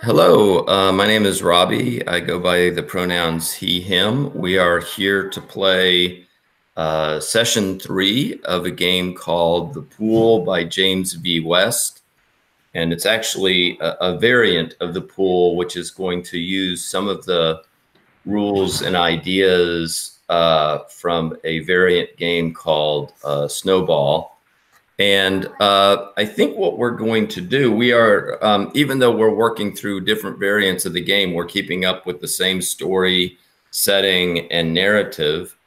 Hello, my name is Robbie. I go by the pronouns he, him. We are here to play session 3 of a game called The Pool by James V. West. And it's actually a variant of The Pool, which is going to use some of the rules and ideas from a variant game called Snowball. And I think what we're going to do, we are, even though we're working through different variants of the game, we're keeping up with the same story, setting, and narrative.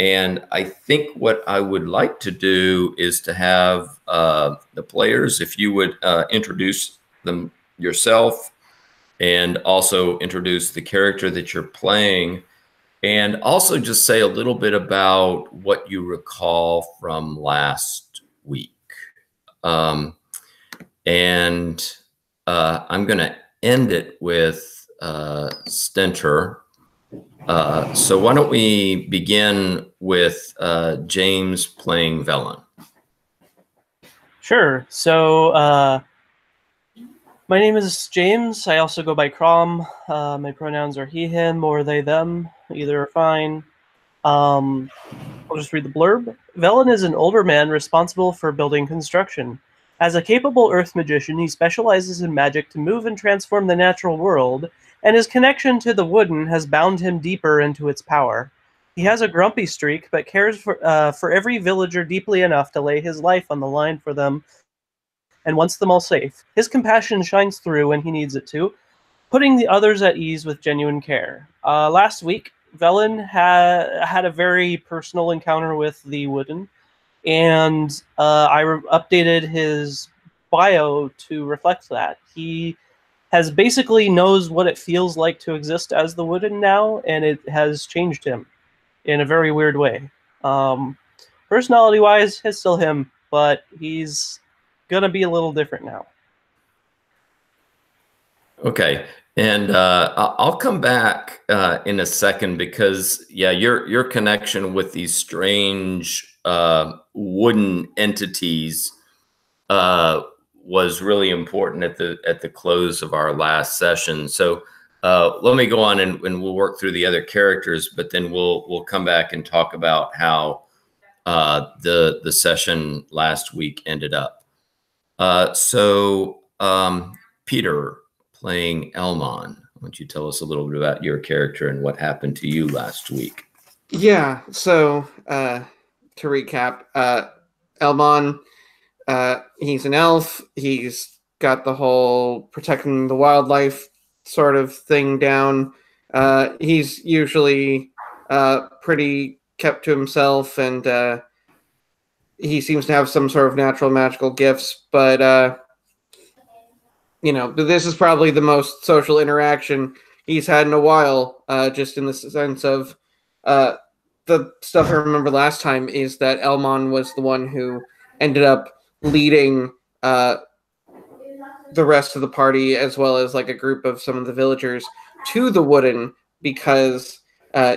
And I think what I would like to do is to have the players, if you would introduce them yourself and also introduce the character that you're playing, and also just say a little bit about what you recall from last week. And I'm going to end it with Stentor. So why don't we begin with James playing Velen? Sure. So my name is James. I also go by Crom. My pronouns are he, him, or they, them. Either are fine. I'll just read the blurb. Velen is an older man responsible for building construction. As a capable earth magician, he specializes in magic to move and transform the natural world, and his connection to the wooden has bound him deeper into its power. He has a grumpy streak, but cares for every villager deeply enough to lay his life on the line for them and wants them all safe. His compassion shines through when he needs it to, putting the others at ease with genuine care. Last week, Velen had a very personal encounter with the Wooden, and I updated his bio to reflect that. He has basically knows what it feels like to exist as the Wooden now, and it has changed him in a very weird way. Personality-wise, it's still him, but he's gonna be a little different now. Okay. And I'll come back in a second because, yeah, your connection with these strange wooden entities was really important at the close of our last session. So let me go on and we'll work through the other characters, but then we'll come back and talk about how the session last week ended up. Peter, playing Elmon. Why don't you tell us a little bit about your character and what happened to you last week? Yeah, so to recap, Elmon, he's an elf. He's got the whole protecting the wildlife sort of thing down. He's usually pretty kept to himself, and he seems to have some sort of natural magical gifts, but this is probably the most social interaction he's had in a while, just in the sense of the stuff I remember last time is that Elmon was the one who ended up leading the rest of the party, as well as like a group of some of the villagers, to the Wooden, because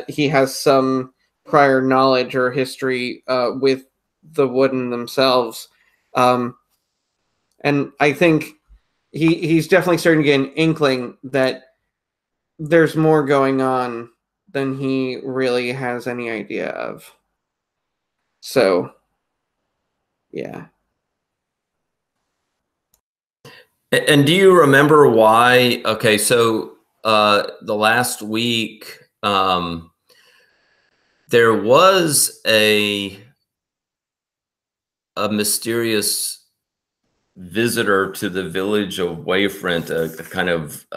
he has some prior knowledge or history with the Wooden themselves. And I think he's definitely starting to get an inkling that there's more going on than he really has any idea of. So, yeah. And do you remember why? Okay, so the last week, there was a mysterious visitor to the village of Wayfront, a kind of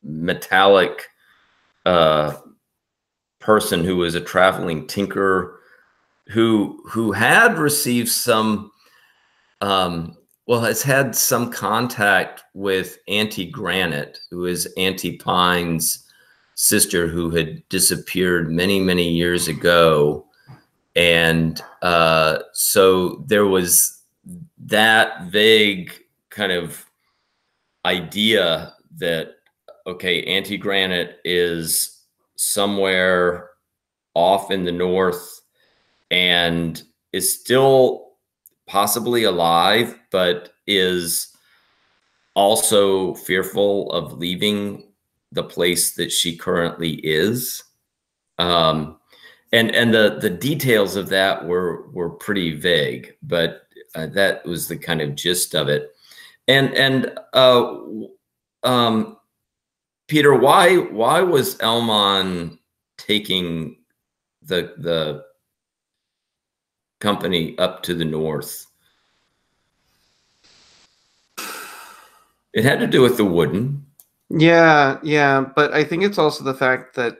metallic person who was a traveling tinker who had received some has had some contact with Auntie Granite, who is Auntie Pine's sister, who had disappeared many years ago. And so there was that vague kind of idea that, okay, Auntie Granite is somewhere off in the north and is still possibly alive, but is also fearful of leaving the place that she currently is. And the details of that were pretty vague, but that was the kind of gist of it. And Peter, why was Elmon taking the company up to the north? It had to do with the wooden. Yeah, but I think it's also the fact that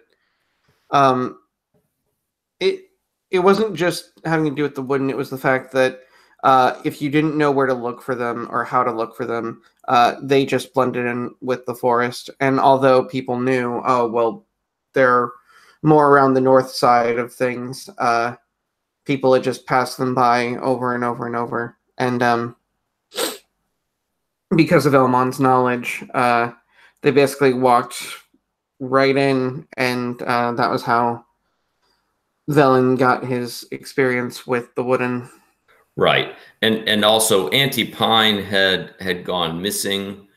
it wasn't just having to do with the wooden. It was the fact that if you didn't know where to look for them or how to look for them, they just blended in with the forest. And although people knew, oh well, they're more around the north side of things, people had just passed them by over and over and over. And because of Elmon's knowledge, they basically walked right in, and that was how Velen got his experience with the wooden. Right. And also Auntie Pine had gone missing,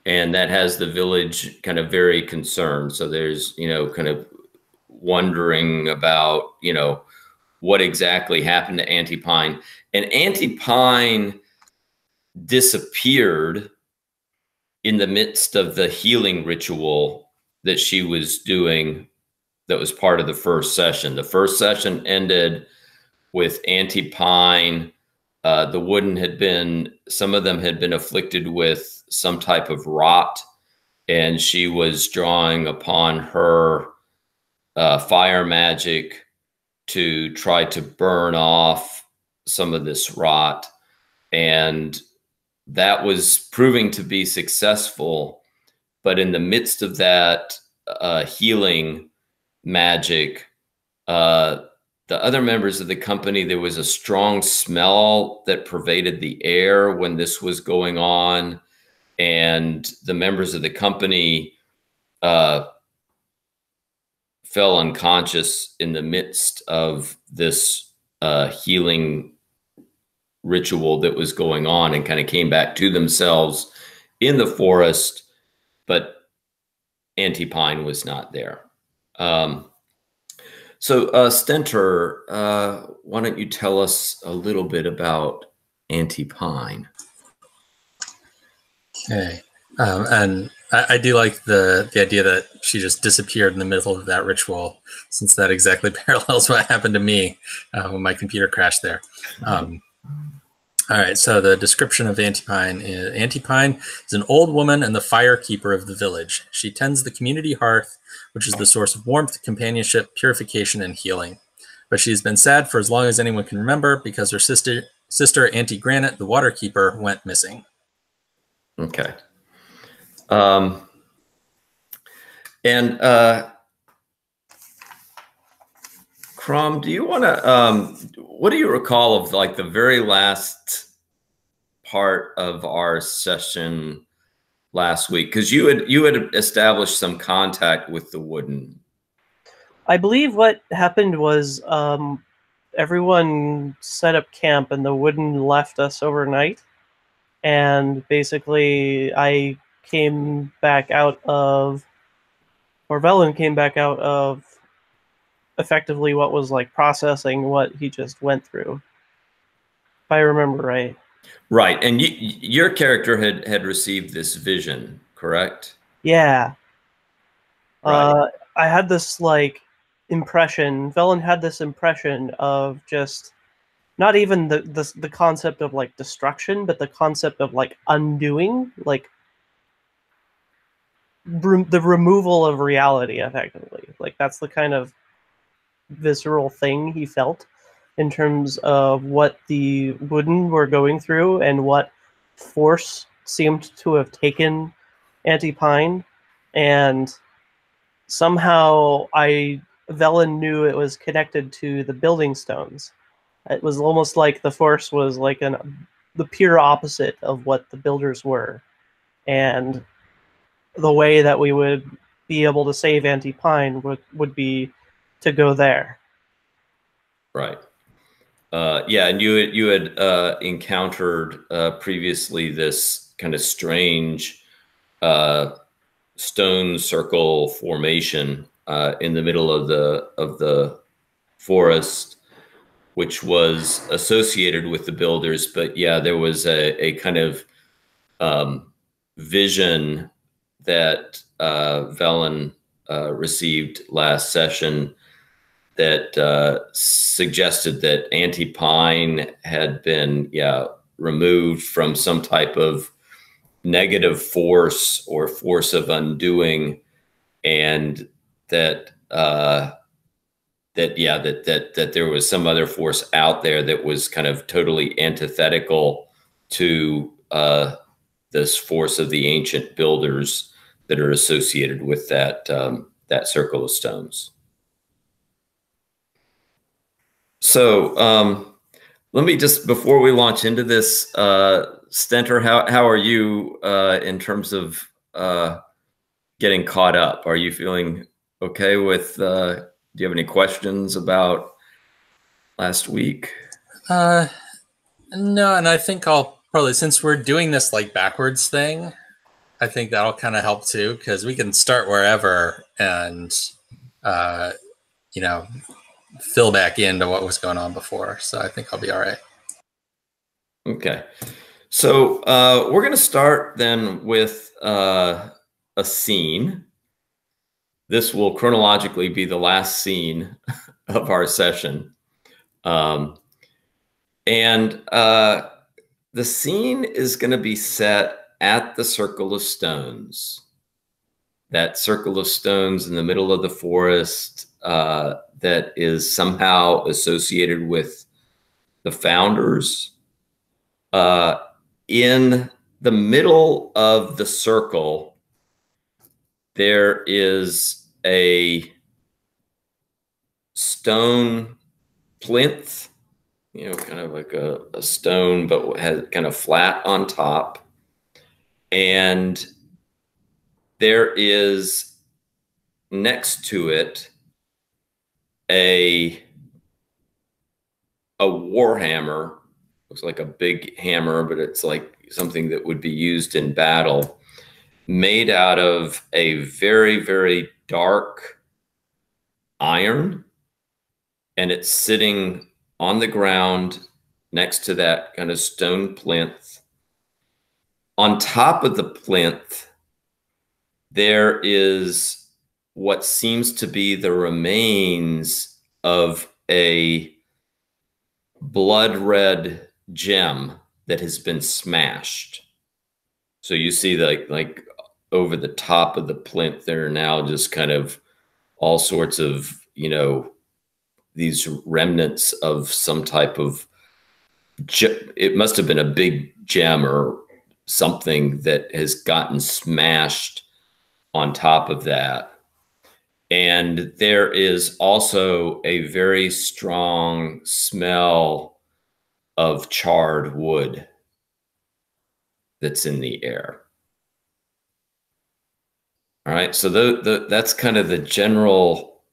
and that has the village kind of very concerned. So there's, kind of wondering about, what exactly happened to Auntie Pine. And Auntie Pine disappeared in the midst of the healing ritual that she was doing that was part of the first session. The first session ended with Auntie Pine. The wooden some of them had been afflicted with some type of rot, and she was drawing upon her fire magic to try to burn off some of this rot. And that was proving to be successful. But in the midst of that healing magic, the other members of the company, there was a strong smell that pervaded the air when this was going on. And the members of the company fell unconscious in the midst of this healing ritual that was going on, and kind of came back to themselves in the forest, but Auntie Pine was not there. So Stentor, why don't you tell us a little bit about Auntie Pine? Okay. And I do like the idea that she just disappeared in the middle of that ritual, since that exactly parallels what happened to me when my computer crashed there. All right, so the description of Auntie Pine is: Auntie Pine is an old woman and the fire keeper of the village. She tends the community hearth, which is the source of warmth, companionship, purification, and healing. But she's been sad for as long as anyone can remember, because her sister Auntie Granite, the water keeper, went missing. Okay. Crom, do you want to, what do you recall of like the very last part of our session last week? Because you had established some contact with the wooden. I believe what happened was everyone set up camp and the wooden left us overnight. And basically I came back out of, or Velen came back out of effectively what was like processing what he just went through, if I remember right. Right, and your character had received this vision, correct? Yeah. Right. I had this like impression. Velen had this impression of just not even the concept of like destruction, but the concept of like undoing, like the removal of reality, effectively. Like that's the kind of visceral thing he felt in terms of what the wooden were going through and what force seemed to have taken Auntie Pine. And somehow Velen knew it was connected to the building stones. It was almost like the force was like the pure opposite of what the builders were. And the way that we would be able to save Auntie Pine would be to go there. Right. Yeah, and you had encountered previously this kind of strange stone circle formation in the middle of the forest, which was associated with the builders. But yeah, there was a kind of vision that Velen received last session that suggested that Auntie Pine had been, removed from some type of negative force or force of undoing, and that that there was some other force out there that was kind of totally antithetical to this force of the ancient builders that are associated with that that circle of stones. So let me just, before we launch into this, Stentor, how are you in terms of getting caught up? Are you feeling okay with, do you have any questions about last week? No, and I think I'll probably, since we're doing this like backwards thing, I think that'll kind of help too, because we can start wherever and, you know, fill back into what was going on before. So I think I'll be all right. Okay. So we're going to start then with a scene. This will chronologically be the last scene of our session. And the scene is going to be set at the Circle of Stones. That circle of stones in the middle of the forest that is somehow associated with the founders. In the middle of the circle, there is a stone plinth, you know, kind of like a stone, but has kind of flat on top. And there is next to it a warhammer. Looks like a big hammer, but it's like something that would be used in battle, made out of a very, very dark iron. And it's sitting on the ground next to that kind of stone plinth. On top of the plinth, there is what seems to be the remains of a blood red gem that has been smashed. So you see like over the top of the plinth, there are now just kind of all sorts of, you know, these remnants of some type of, it must have been a big gem or something that has gotten smashed on top of that. And there is also a very strong smell of charred wood that's in the air. All right, so that's kind of the general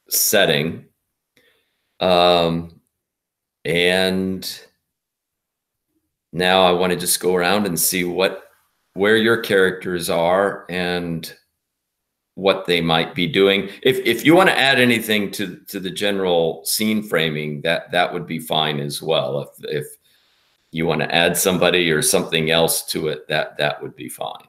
setting. And now I want to just go around and see where your characters are and what they might be doing. If you want to add anything to the general scene framing, that would be fine as well. If you want to add somebody or something else to it, that would be fine.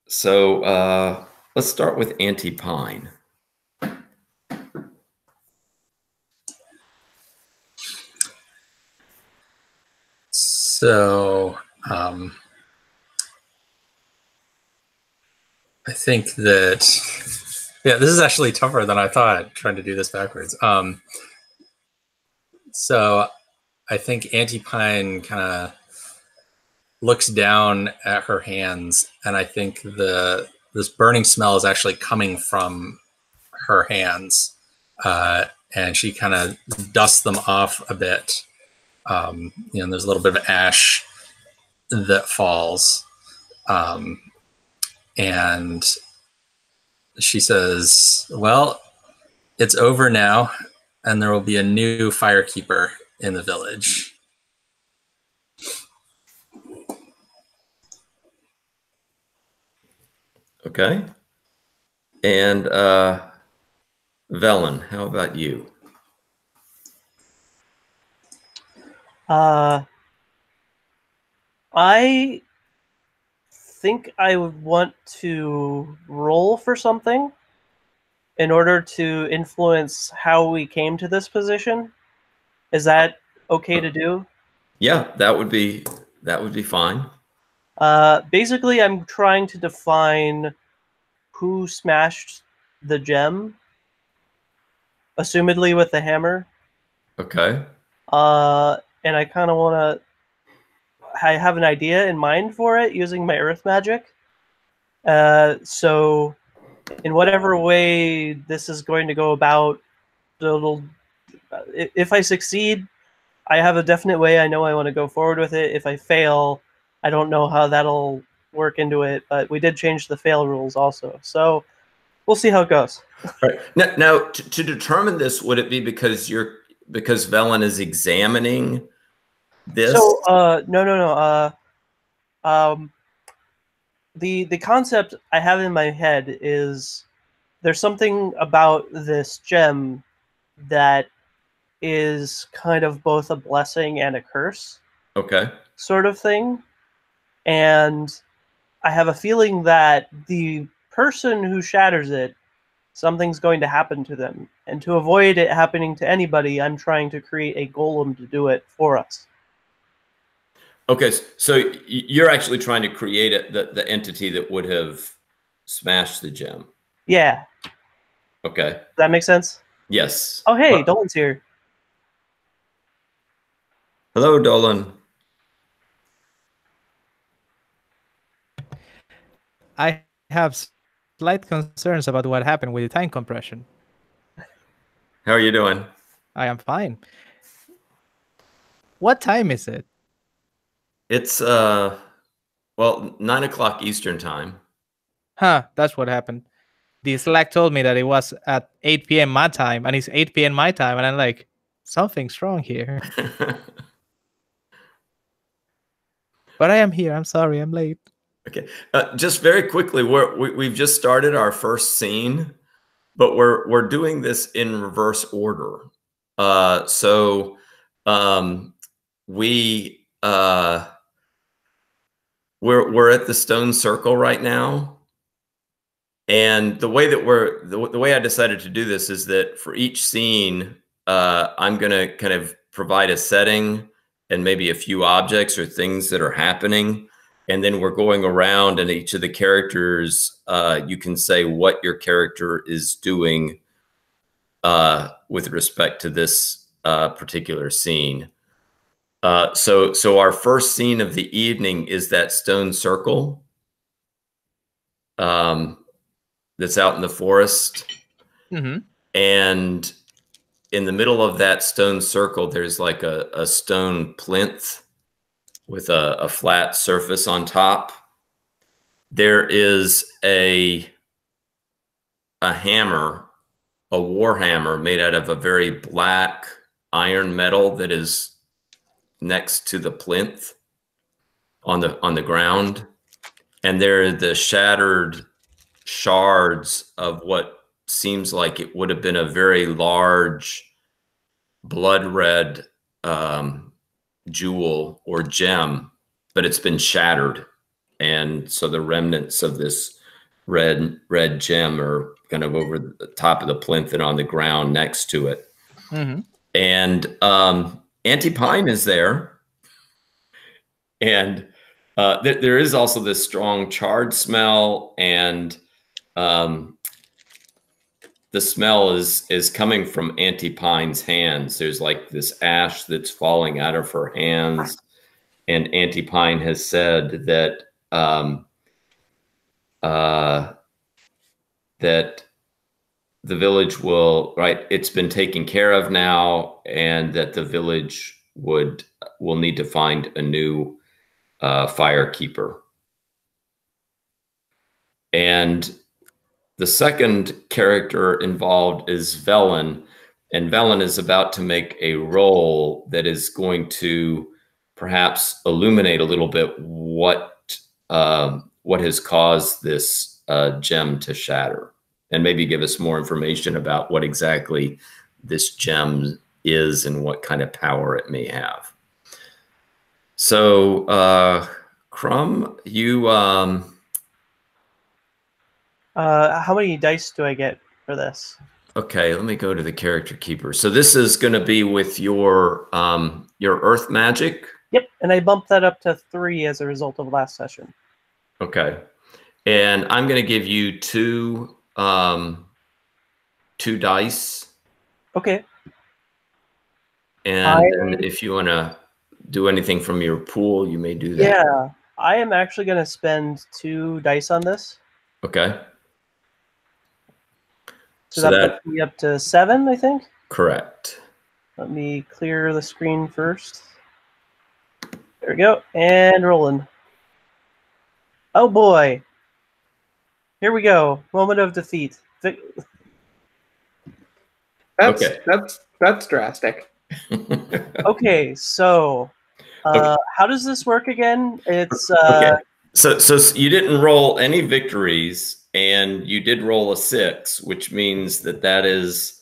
So let's start with Auntie Pine. So I think that, yeah, this is actually tougher than I thought, trying to do this backwards. So I think Auntie Pine kind of looks down at her hands, and I think this burning smell is actually coming from her hands, and she kind of dusts them off a bit. You know, there's a little bit of ash that falls. And she says, well, it's over now, and there will be a new firekeeper in the village. Okay. And Velen, how about you? I think I would want to roll for something in order to influence how we came to this position. Is that okay to do? Yeah, that would be fine. Basically, I'm trying to define who smashed the gem, assumedly with the hammer. Okay. And I kind of want to. I have an idea in mind for it using my earth magic. So, in whatever way this is going to go about, if I succeed, I have a definite way I know I want to go forward with it. If I fail, I don't know how that'll work into it, but we did change the fail rules also. So we'll see how it goes. Right. Now to determine this, would it be because Velen is examining this? So no. The concept I have in my head is there's something about this gem that is kind of both a blessing and a curse. Okay. Sort of thing. And I have a feeling that the person who shatters it, something's going to happen to them. And to avoid it happening to anybody, I'm trying to create a golem to do it for us. Okay, so you're actually trying to create the entity that would have smashed the gem. Yeah. Okay. Does that make sense? Yes. Oh, hey, Dolan's here. Hello, Dolan. I have slight concerns about what happened with the time compression. How are you doing? I am fine. What time is it? It's well, 9 o'clock Eastern time. Huh, that's what happened. The Slack told me that it was at 8 p.m. my time, and it's 8 p.m. my time, and I'm like, something's wrong here. But I am here. I'm sorry, I'm late. Okay, just very quickly, we've just started our first scene, but we're doing this in reverse order. So we're at the stone circle right now, and the way that the way I decided to do this is that for each scene, I'm gonna kind of provide a setting and maybe a few objects or things that are happening. And then we're going around, and each of the characters, you can say what your character is doing with respect to this particular scene. So our first scene of the evening is that stone circle that's out in the forest. Mm-hmm. And in the middle of that stone circle, there's like a stone plinth with a flat surface on top. There is a hammer, a war hammer made out of a very black iron metal that is next to the plinth on the ground. And there are the shattered shards of what seems like it would have been a very large blood red jewel or gem, but it's been shattered. And so the remnants of this red gem are kind of over the top of the plinth and on the ground next to it. Mm-hmm. And Auntie Pine is there. And there is also this strong charred smell, and the smell is coming from Auntie Pine's hands. There's like this ash that's falling out of her hands, and Auntie Pine has said that that the village it's been taken care of now, and that the village will need to find a new firekeeper. And the second character involved is Velen, Velen is about to make a roll that is going to perhaps illuminate a little bit what has caused this gem to shatter, and maybe give us more information about what exactly this gem is and what kind of power it may have. So, Crumb, you how many dice do I get for this? okay, let me go to the character keeper. So this is going to be with your earth magic. Yep, and I bumped that up to 3 as a result of last session. Okay, and I'm going to give you two dice. Okay. And if you want to do anything from your pool, you may do that. Yeah, I am actually going to spend 2 dice on this. Okay. So that puts me up to 7, I think. Correct. Let me clear the screen first. There we go, and rolling. Oh boy. Here we go. Moment of defeat. That's drastic. Okay, so how does this work again? It's okay. So you didn't roll any victories, and you did roll a 6, which means that is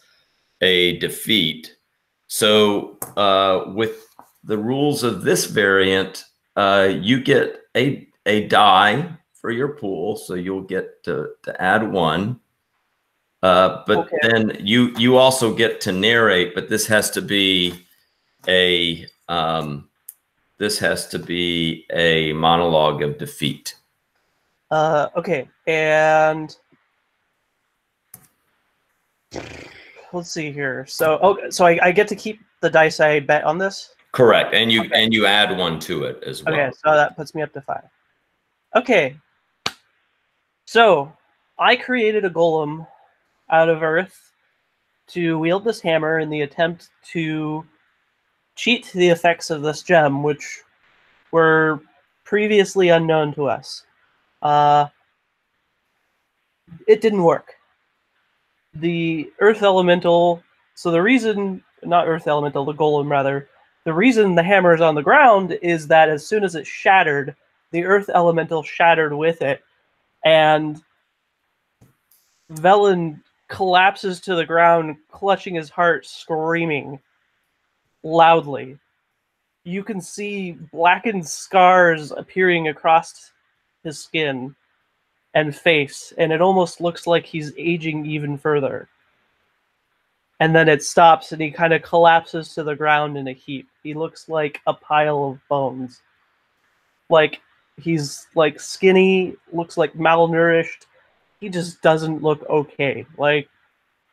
a defeat. So with the rules of this variant, you get a die for your pool, so you'll get to add 1. But okay. Then you also get to narrate, but this has to be a monologue of defeat. Okay, and let's see here. So so I get to keep the dice I bet on this? Correct, and you add 1 to it as well. Okay, so that puts me up to 5. Okay, so I created a golem out of earth to wield this hammer in the attempt to cheat the effects of this gem, which were previously unknown to us. It didn't work. The earth elemental, so the reason, not earth elemental, the golem rather, the reason the hammer is on the ground is that as soon as it shattered, the earth elemental shattered with it, and Velen collapses to the ground, clutching his heart, screaming loudly. You can see blackened scars appearing across his skin and face, and it almost looks like he's aging even further. And then it stops, and he kind of collapses to the ground in a heap. He looks like a pile of bones. Like, he's like skinny, looks like malnourished. He just doesn't look okay. Like,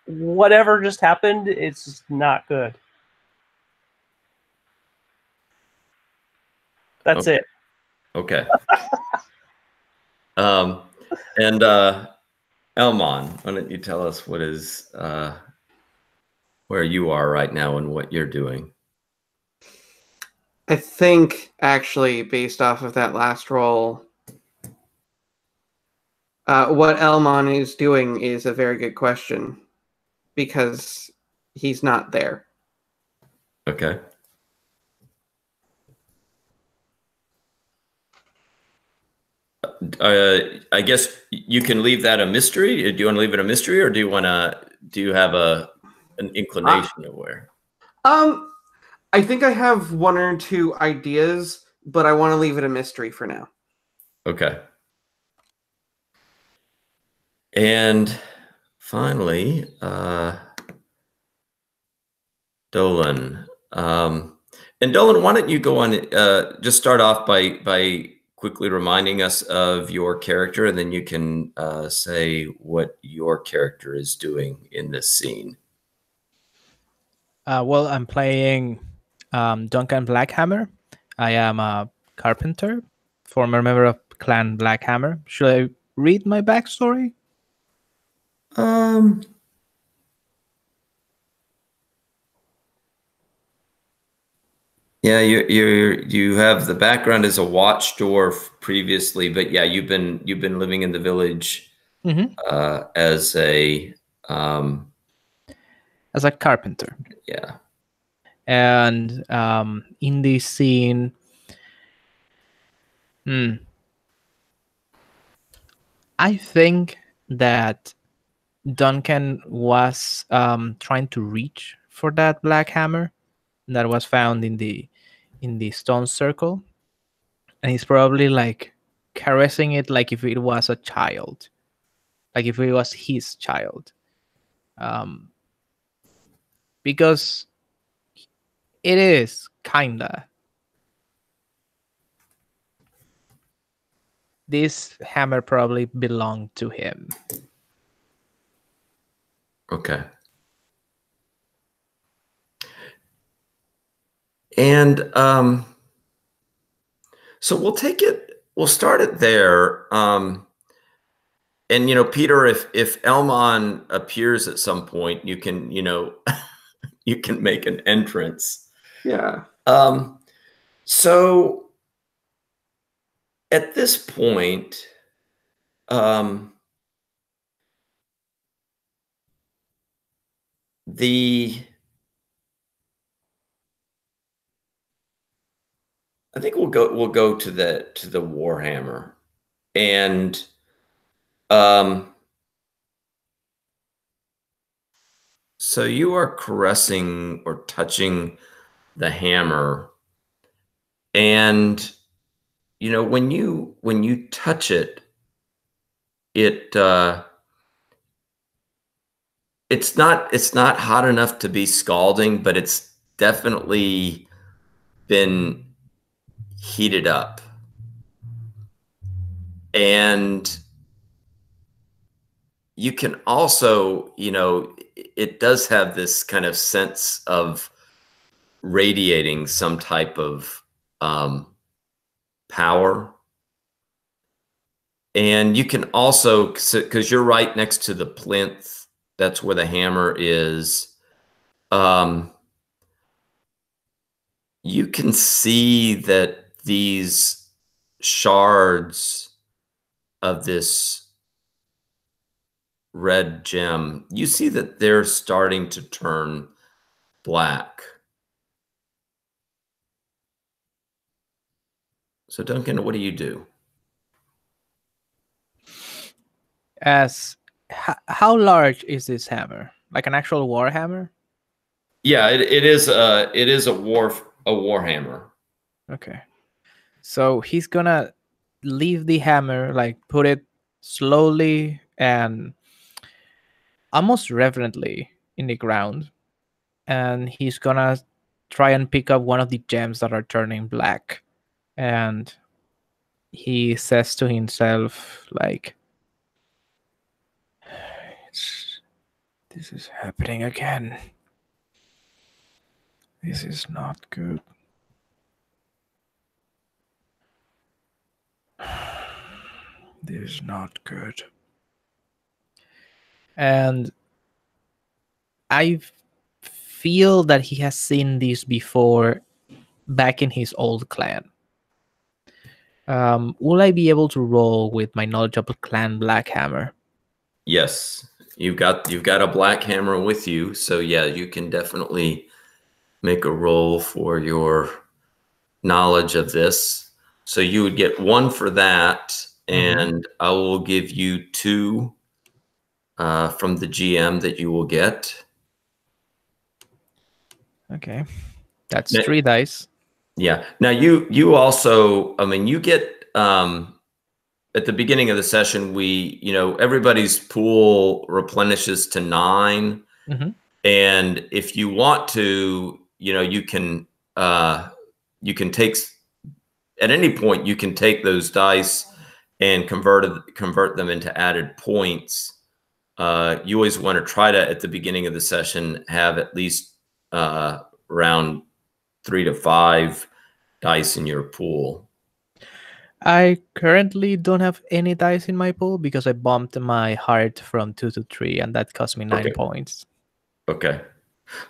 whatever just happened, it's just not good. That's it. Okay. And Elmon, why don't you tell us what is where you are right now and what you're doing? I think, actually, based off of that last roll, what Elmon is doing is a very good question, because he's not there. Okay. I guess you can leave that a mystery. Do you want to leave it a mystery, or do you have an inclination of where? I think I have 1 or 2 ideas, but I want to leave it a mystery for now. Okay. And finally, Dolan. And Dolan, why don't you go on? Just start off by quickly reminding us of your character, and then you can say what your character is doing in this scene. Well, I'm playing Duncan Blackhammer. I am a carpenter, former member of Clan Blackhammer. Should I read my backstory? Yeah, you have the background as a watch dwarf previously, but yeah, you've been living in the village as a as a carpenter. Yeah. And in this scene, I think that Duncan was trying to reach for that black hammer that was found in the stone circle, and he's probably like caressing it like if it was a child, like if it was his child, because it is kinda. This hammer probably belonged to him. Okay. And so we'll start it there. And Peter, if Elmon appears at some point, you can, you can make an entrance. Yeah. So at this point, I think we'll go to the Warhammer, and so you are caressing or touching the hammer, and when you touch it, it's not hot enough to be scalding, but it's definitely been heated up. And you can also, it does have this kind of sense of radiating some type of power. And you can also, because you're right next to the plinth, that's where the hammer is. You can see that these shards of this red gem, you see that they're starting to turn black. So Duncan, what do you do? How large is this hammer? Like an actual war hammer? Yeah, it is a war hammer. Okay. So he's gonna leave the hammer, like put it slowly and almost reverently in the ground, and he's gonna try and pick up one of the gems that are turning black. And he says to himself, like, this is happening again. This is not good. This is not good. And I feel that he has seen this before back in his old clan. Will I be able to roll with my knowledge of clan Black Hammer? Yes, you've got a black hammer with you, so yeah, you can definitely make a roll for your knowledge of this. So you would get 1 for that, and I will give you 2 from the GM that you will get. Okay, that's 3 dice. Yeah. Now you also, I mean, you get at the beginning of the session, everybody's pool replenishes to 9, and if you want to, you can take at any point you can take those dice and convert them into added points. You always want to try to, at the beginning of the session, have at least around 3 to 5 dice in your pool. I currently don't have any dice in my pool because I bumped my heart from 2 to 3, and that cost me 9 points. Okay.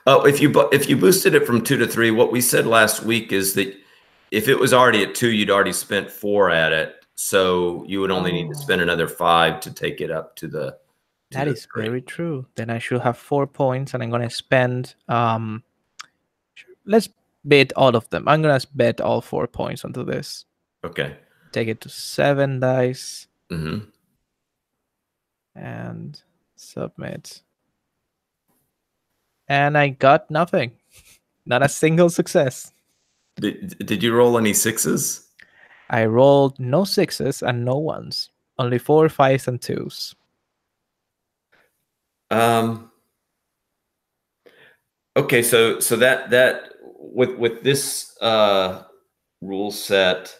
Oh, if you boosted it from 2 to 3, what we said last week is that if it was already at 2, you'd already spent 4 at it, so you would only need to spend another 5 to take it up to the That is very true. Then I should have 4 points, and I'm gonna spend. Let's bet all of them. I'm gonna bet all 4 points onto this. Okay. Take it to 7 dice Mm-hmm. and submit. And I got nothing. Not a single success. Did you roll any sixes? I rolled no sixes and no ones. Only 4, 5s, and 2s. Okay, so that with this rule set,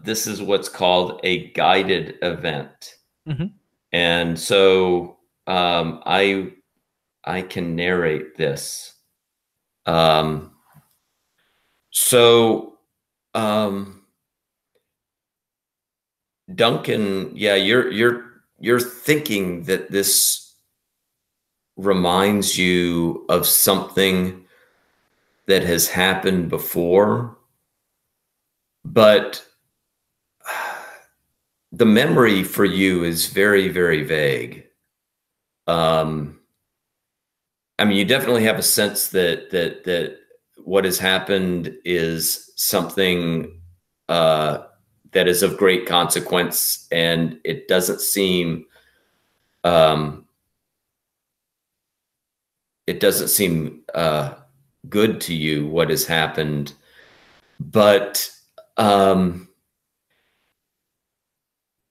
this is what's called a guided event, and so I can narrate this. Duncan, yeah, you're thinking that this reminds you of something that has happened before, but the memory for you is very, very vague. I mean, you definitely have a sense that what has happened is something that is of great consequence, and it doesn't seem good to you what has happened, but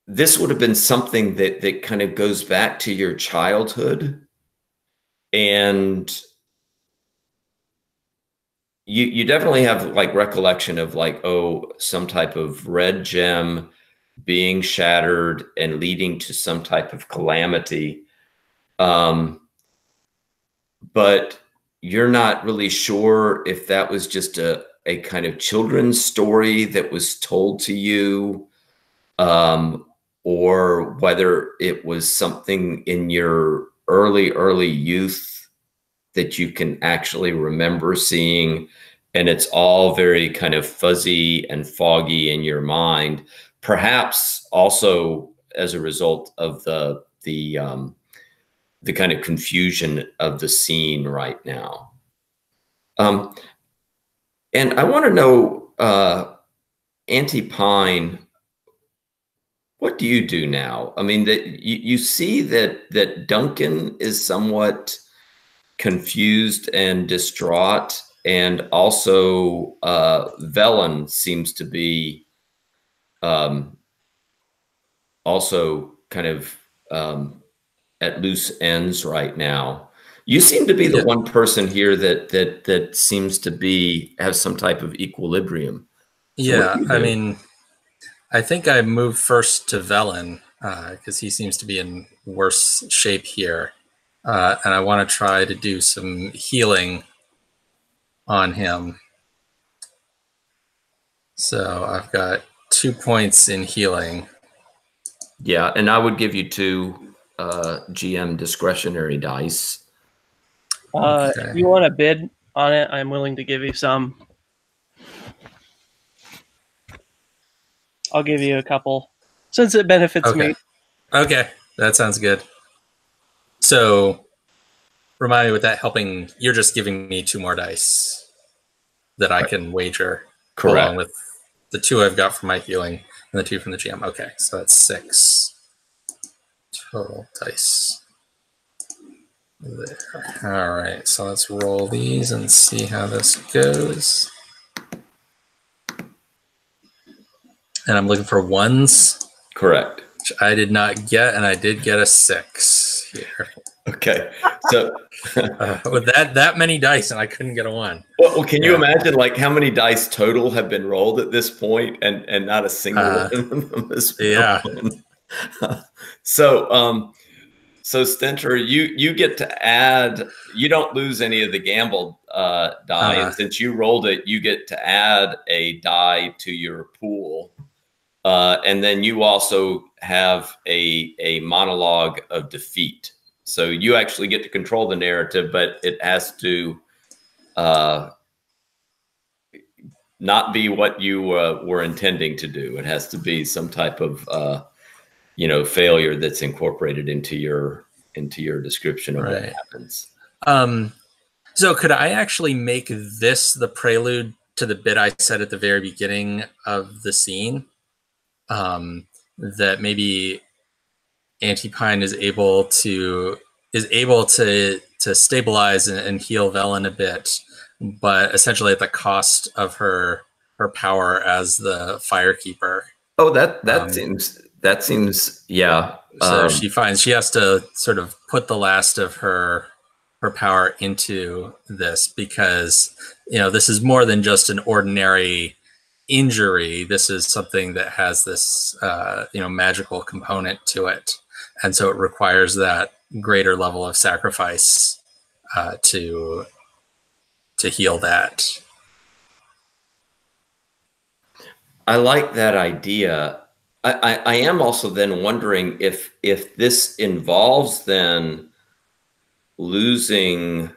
this would have been something that kind of goes back to your childhood, and you definitely have like recollection of like, oh, some type of red gem being shattered and leading to some type of calamity. But you're not really sure if that was just a kind of children's story that was told to you, or whether it was something in your early youth that you can actually remember seeing, and it's all very kind of fuzzy and foggy in your mind, perhaps also as a result of the kind of confusion of the scene right now. And I want to know, Auntie Pine, what do you do now? I mean, that you see that Duncan is somewhat confused and distraught, and also Velen seems to be also kind of at loose ends right now. You seem to be the one person here that seems to have some type of equilibrium. So yeah, I mean, I think I moved first to Velen because he seems to be in worse shape here. And I want to try to do some healing on him. So I've got 2 points in healing. Yeah, and I would give you 2 GM discretionary dice. Okay. If you want to bid on it, I'm willing to give you some. I'll give you a couple, since it benefits me. Okay, that sounds good. So, remind me, with that helping, you're just giving me 2 more dice that I can wager. Correct. Along with the 2 I've got from my healing and the 2 from the GM. Okay, so that's 6 total dice. There. All right, so let's roll these and see how this goes. And I'm looking for 1s. Correct. Which I did not get, and I did get a 6 here. Okay, so with that many dice, and I couldn't get a 1. Well, can you imagine like how many dice total have been rolled at this point, and not a single one of them is broken? So Stentor, you get to add. You don't lose any of the gamble die, and since you rolled it, you get to add a die to your pool, and then you also have a monologue of defeat. So you actually get to control the narrative, but it has to not be what you were intending to do. It has to be some type of failure that's incorporated into your description of what Right. happens. So could I actually make this the prelude to the bit I said at the very beginning of the scene? That maybe Auntie Pine is able to stabilize and heal Velen a bit, but essentially at the cost of her power as the Firekeeper. Oh, that seems yeah. So she finds she has to sort of put the last of her power into this, because this is more than just an ordinary injury. This is something that has this magical component to it, and so it requires that greater level of sacrifice to heal that. I like that idea. I am also then wondering if this involves then losing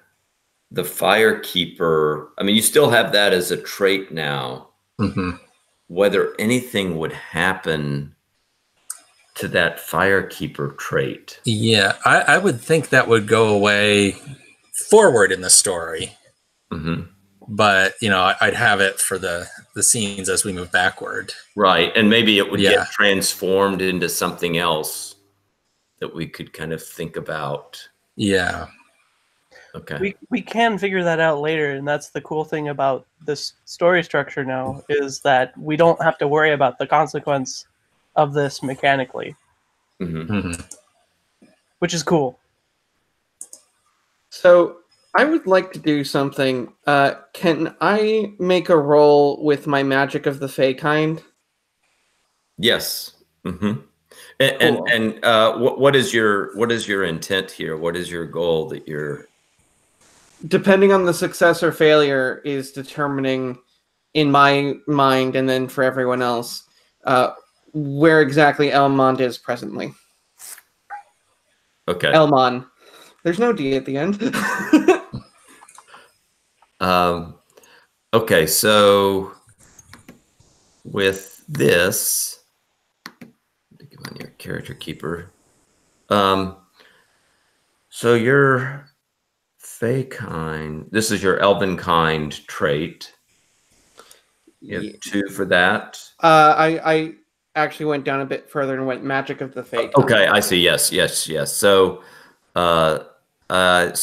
the Firekeeper. I mean, you still have that as a trait now. Mm-hmm. Whether anything would happen to that Firekeeper trait. Yeah, I would think that would go away forward in the story. Mm-hmm. But I'd have it for the scenes as we move backward. Right, and maybe it would get transformed into something else that we could kind of think about. Yeah. Okay. We can figure that out later, and that's the cool thing about this story structure now, is that we don't have to worry about the consequence of this mechanically. Mm-hmm. Mm-hmm. Which is cool. So I would like to do something. Can I make a roll with my magic of the Fey kind? Yes. Mm-hmm. Cool. And what is your intent here? What is your goal that you're? Depending on the success or failure is determining in my mind, and then for everyone else, where exactly Elmond is presently. Okay. Elmon. There's no D at the end. Okay, so with this, give on your character keeper. So your Fey kind, this is your Elven kind trait. You have 2 for that. I actually went down a bit further and went magic of the Fey kind. Okay, I see. Yes. So, so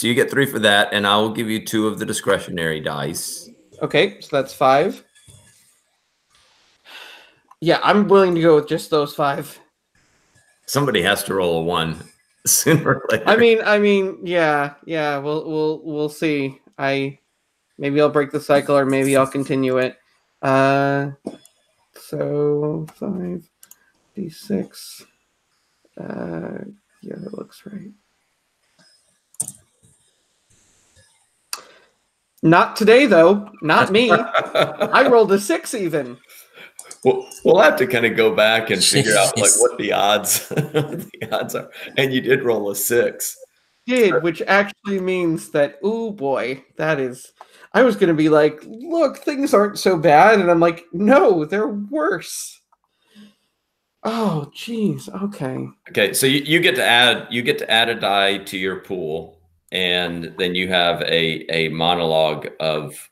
you get 3 for that, and I will give you 2 of the discretionary dice. Okay, so that's 5. Yeah, I'm willing to go with just those 5. Somebody has to roll a 1 sooner or later. I mean, yeah. We'll see. Maybe I'll break the cycle, or maybe I'll continue it. So 5d6. Yeah, that looks right. Not today, though. Not me. I rolled a 6 even. Well, we'll have to kind of go back and figure out like what the odds are. And you did roll a 6. Which actually means that, oh boy, that is. I was going to be like, look, things aren't so bad, and I'm like, no, they're worse. Oh, geez. Okay. Okay, so you get to add a die to your pool, and then you have a monologue of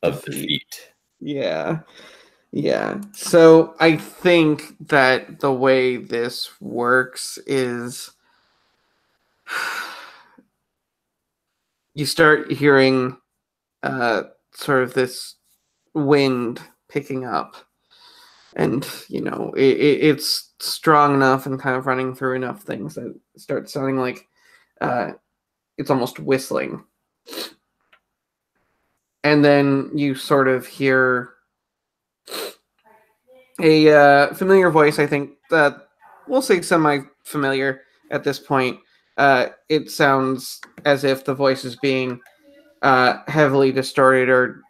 defeat. Yeah. So I think that the way this works is you start hearing sort of this wind picking up, and it's strong enough and kind of running through enough things that it starts sounding like it's almost whistling. And then you sort of hear a familiar voice, I think, we'll say semi-familiar at this point. It sounds as if the voice is being heavily distorted or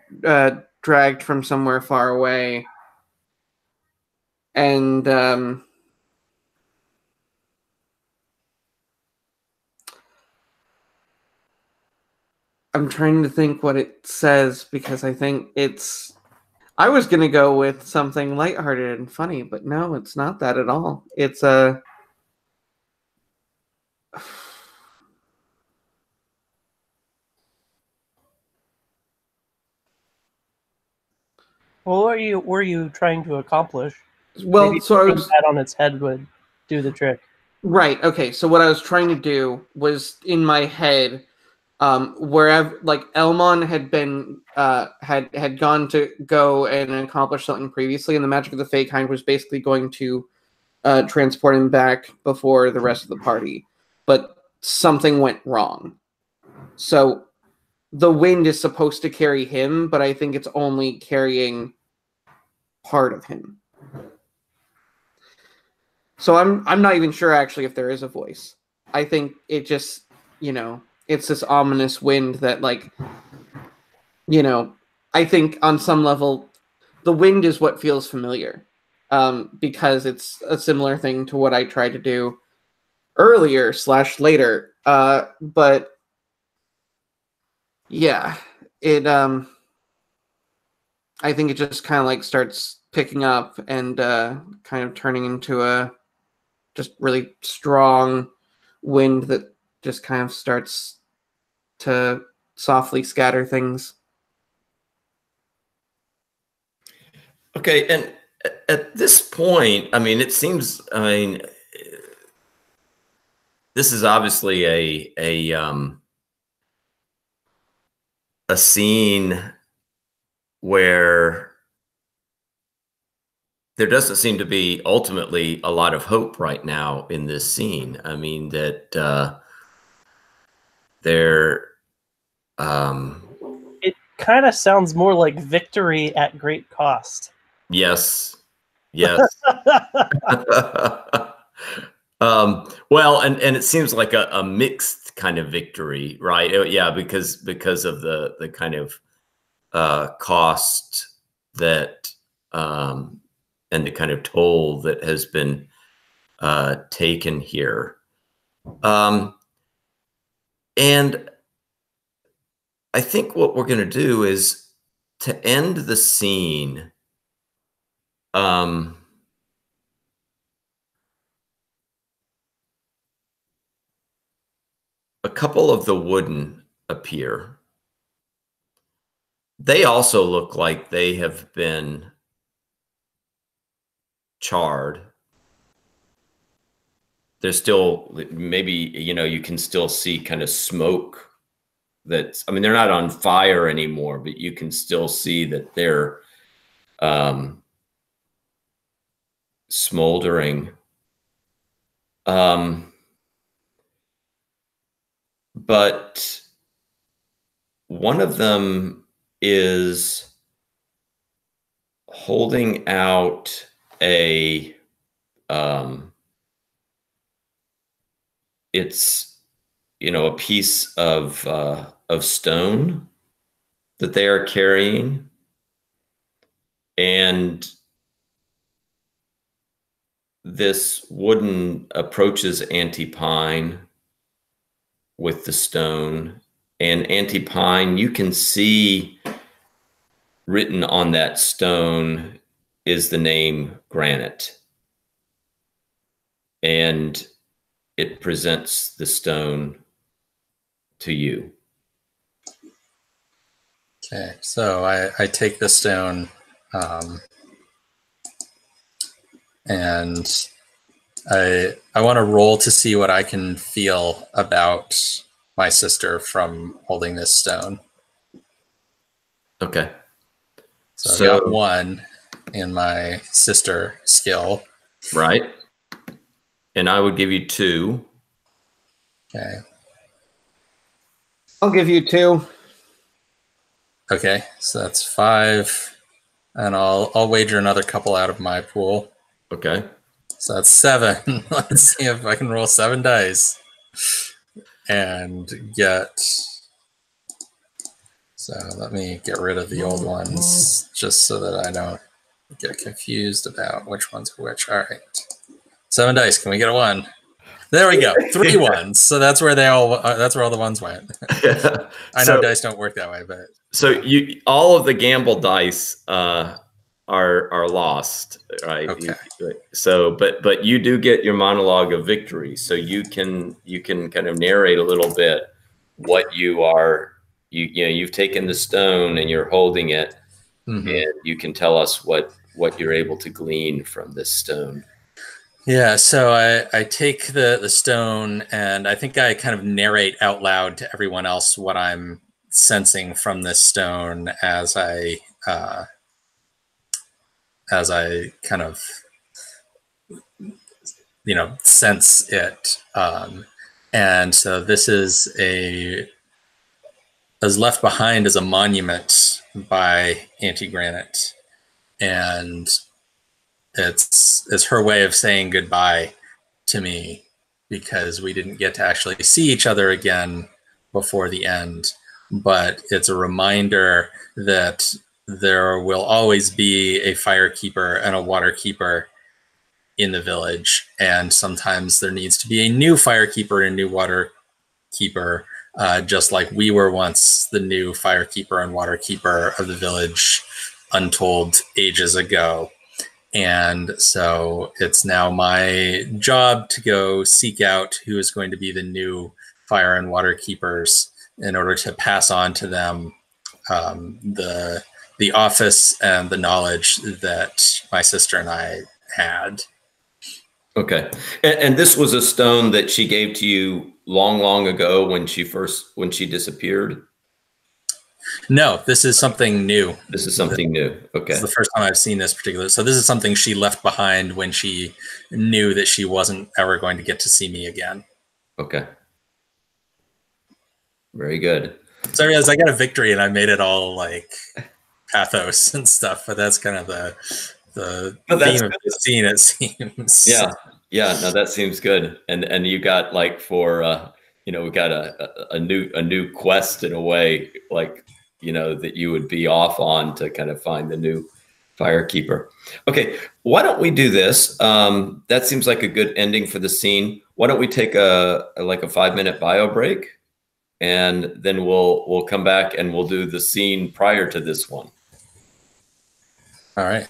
dragged from somewhere far away. And I'm trying to think what it says, because I think it's... I was going to go with something lighthearted and funny, but no, it's not that at all. It's Well, what were you trying to accomplish? Well, Maybe so I putting was that on its head would do the trick. right. Okay, so what I was trying to do was in my head, wherever like Elmon had been had gone to go and accomplish something previously, and the magic of the Fey kind was basically going to transport him back before the rest of the party, but something went wrong. So the wind is supposed to carry him, but I think it's only carrying part of him. So I'm not even sure actually if there is a voice. I think it just, it's this ominous wind that like, I think on some level the wind is what feels familiar. Because it's a similar thing to what I tried to do earlier / later. But yeah, it I think it just kind of like starts picking up and kind of turning into a just really strong wind that just kind of starts to softly scatter things. Okay, and at this point, I mean, it seems, this is obviously a scene where there doesn't seem to be ultimately a lot of hope right now in this scene. I mean, that It kind of sounds more like victory at great cost. yes. Well, and it seems like a mixed kind of victory, right? Yeah, because of the kind of cost that and the kind of toll that has been taken here. And I think what we're going to do is to end the scene. A couple of the wooden appear. They also look like they have been charred. There's still, maybe, you can still see kind of smoke that's, I mean, they're not on fire anymore, but you can still see that they're smoldering. But one of them is holding out a it's a piece of stone that they are carrying, and this wooden approaches Auntie Pine with the stone, and Auntie Pine, you can see written on that stone is the name Granite, and it presents the stone to you. Okay, so I take the stone and I want to roll to see what I can feel about my sister from holding this stone. Okay. So I got 1 in my sister skill. Right. And I would give you 2. Okay. I'll give you 2. Okay, so that's 5, and I'll wager another couple out of my pool. Okay. So that's 7. Let's see if I can roll 7 dice and get. So let me get rid of the old ones just so that I don't get confused about which ones are which. All right, 7 dice. Can we get a 1? There we go. 3 ones. So that's where that's where all the ones went. I know dice don't work that way, but so all of the gamble dice are lost, right? Okay. So, but you do get your monologue of victory, so you can kind of narrate a little bit what you are. You know, you've taken the stone and you're holding it, and you can tell us what you're able to glean from this stone. Yeah, so I take the stone, and I think I kind of narrate out loud to everyone else what I'm sensing from this stone as I kind of, you know, sense it. And so this is left behind as a monument by Auntie Granite, and it's her way of saying goodbye to me, because we didn't get to actually see each other again before the end. But it's a reminder that there will always be a firekeeper and a waterkeeper in the village, and sometimes there needs to be a new firekeeper and a new waterkeeper, just like we were once the new firekeeper and waterkeeper of the village untold ages ago. And so it's now my job to go seek out who is going to be the new fire and water keepers in order to pass on to them the office and the knowledge that my sister and I had. Okay, and this was a stone that she gave to you long ago when she disappeared. No, this is something new. This is something new. Okay. This is the first time I've seen this particular. So this is something she left behind when she knew that she wasn't ever going to get to see me again. Okay. Very good. So I realized I got a victory and I made it all like pathos and stuff, but that's kind of the theme of the scene, it seems. Yeah. Yeah. No, that seems good. And you got like for we got a new quest in a way, like, that you would be off on to kind of find the new firekeeper. Okay, why don't we do this? That seems like a good ending for the scene. Why don't we take a 5-minute bio break, and then we'll come back and we'll do the scene prior to this one. All right.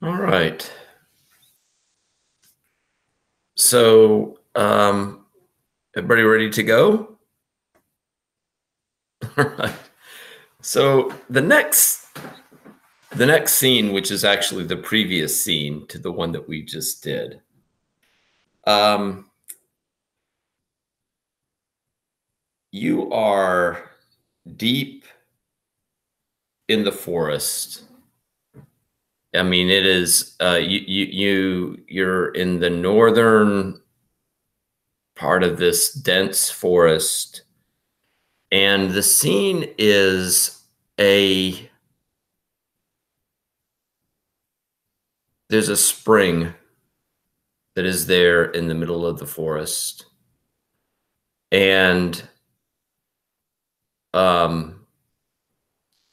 All right. So, everybody ready to go? All right. So the next scene, which is actually the previous scene to the one that we just did, you are deep in the forest. I mean, it is you're in the northern part of this dense forest, and the scene is there's a spring that is there in the middle of the forest, and on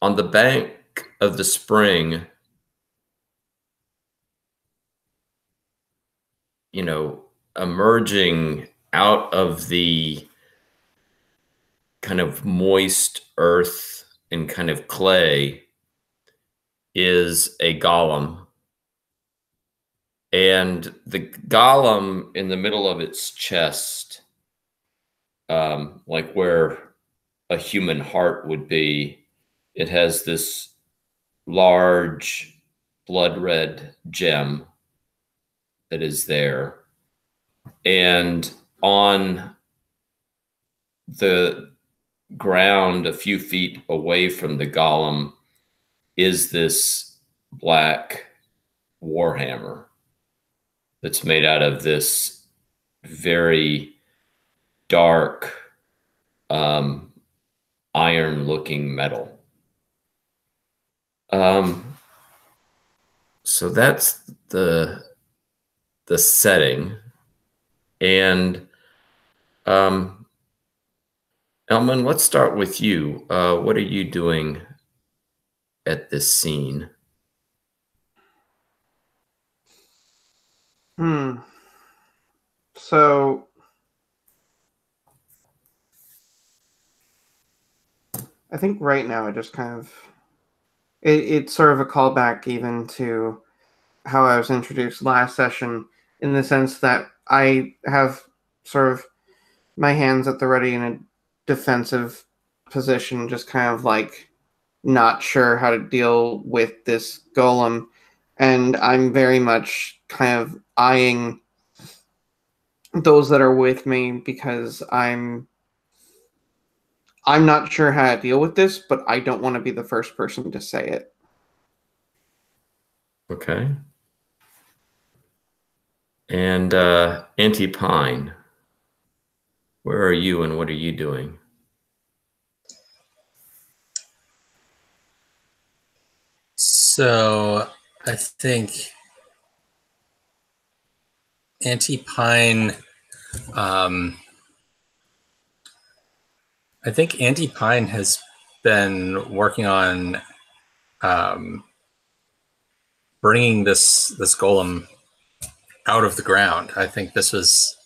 the bank of the spring, you know, emerging out of the kind of moist earth and kind of clay is a golem. And the golem in the middle of its chest, like where a human heart would be, it has this large blood red gem that is there. And on the ground a few feet away from the golem is this black warhammer that's made out of this very dark iron looking metal. So that's the setting. And Elman, let's start with you. What are you doing at this scene? So I think right now I just kind of it's sort of a callback even to how I was introduced last session, in the sense that I have sort of my hands at the ready in a defensive position, just kind of like not sure how to deal with this golem. And I'm very much kind of eyeing those that are with me, because I'm not sure how to deal with this, but I don't want to be the first person to say it. Okay. And Auntie Pine, where are you and what are you doing? So I think Auntie Pine, has been working on bringing this golem out of the ground. I think this is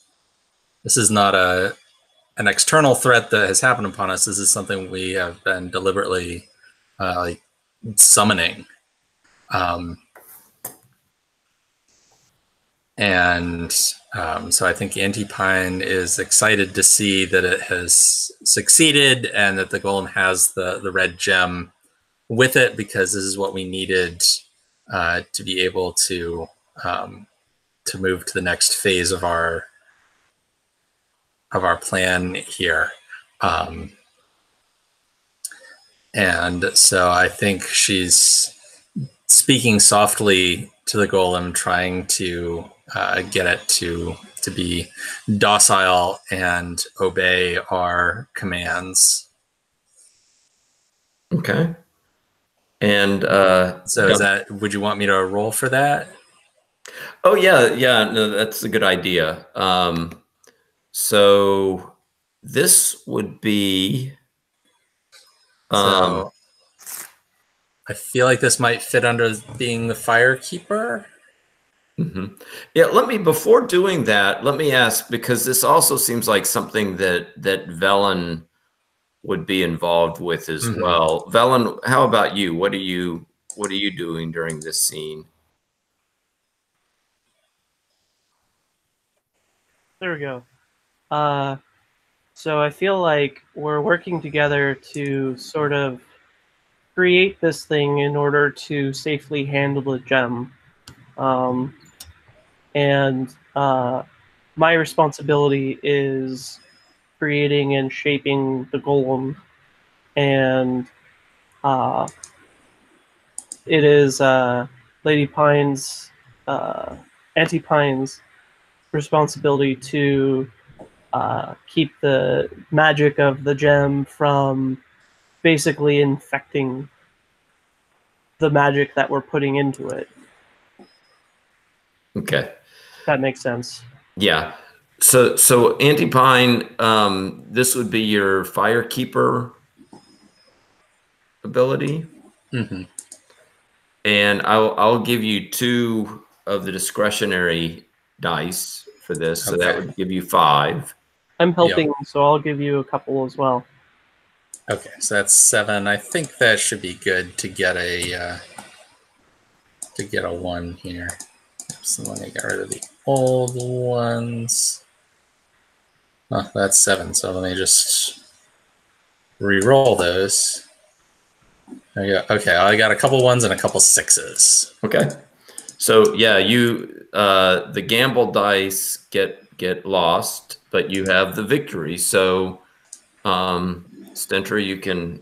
not an external threat that has happened upon us. This is something we have been deliberately like summoning. So I think Auntie Pine is excited to see that it has succeeded and that the golem has the red gem with it, because this is what we needed to be able to move to the next phase of our plan here. And so I think she's speaking softly to the golem, trying to get it to be docile and obey our commands. Okay. And so would you want me to roll for that? Oh yeah, no, that's a good idea. So this would be so I feel like this might fit under being the firekeeper. Mm-hmm. Yeah, before doing that, let me ask, because this also seems like something that Velen would be involved with as well. Velen, how about you? What are you doing during this scene? There we go. So I feel like we're working together to sort of create this thing in order to safely handle the gem. Um, and my responsibility is creating and shaping the golem, and uh, it is Lady Pine's, Auntie Pine's responsibility to keep the magic of the gem from basically infecting the magic that we're putting into it. Okay. That makes sense. Yeah. So Auntie Pine, this would be your Firekeeper ability. Mm-hmm. And I'll give you 2 of the discretionary dice for this. So that Okay. would give you 5. I'm helping, so I'll give you a couple as well. Okay, so that's 7. I think that should be good to get a 1 here. So let me get rid of the old ones. Oh, that's 7. So let me just re-roll those. There you go. Okay, I got a couple 1s and a couple 6s. Okay. So yeah, you the gamble dice get lost, but you have the victory. So Stentor, you can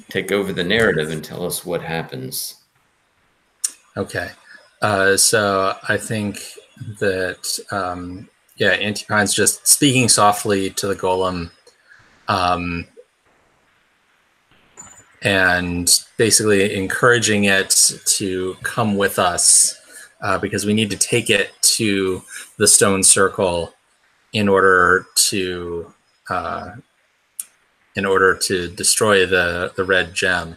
take over the narrative and tell us what happens. Okay, so I think that Auntie Pine's just speaking softly to the golem, and basically encouraging it to come with us, because we need to take it to the stone circle in order to destroy the red gem.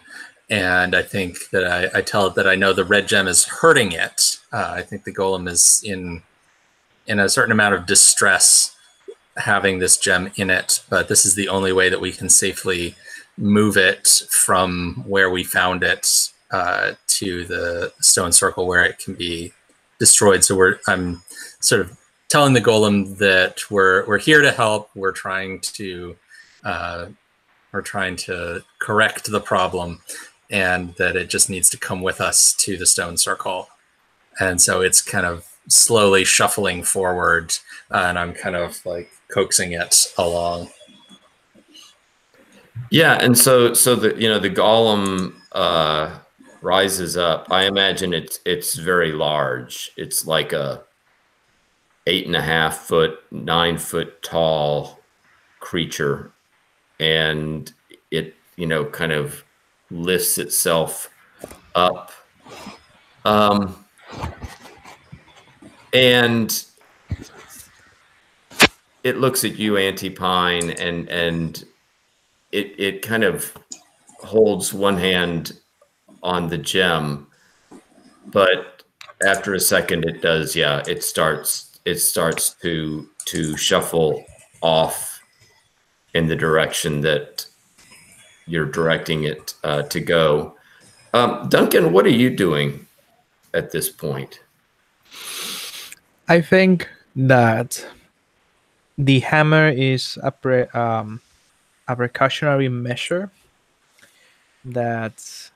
And I think that I tell it that I know the red gem is hurting it. I think the golem is in a certain amount of distress having this gem in it, but this is the only way that we can safely move it from where we found it to the stone circle where it can be destroyed. So I'm sort of telling the golem that we're here to help. We're trying to correct the problem, and that it just needs to come with us to the stone circle. And so it's kind of slowly shuffling forward, and I'm kind of like coaxing it along. Yeah, and so the golem rises up. I imagine it's very large. It's like a 8.5 foot, 9 foot tall creature, and it kind of lifts itself up, and it looks at you, Auntie Pine, and it kind of holds one hand on the gem, but after a second it does, it starts to shuffle off in the direction that you're directing it to go. Duncan, what are you doing at this point? I think that the hammer is a precautionary measure that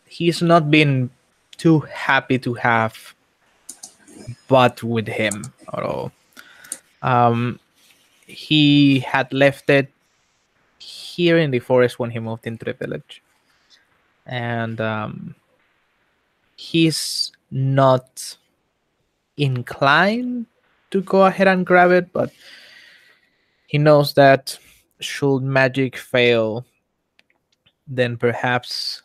he's not been too happy to have but with him at all. He had left it here in the forest when he moved into the village, and he's not inclined to go ahead and grab it, but he knows that should magic fail, then perhaps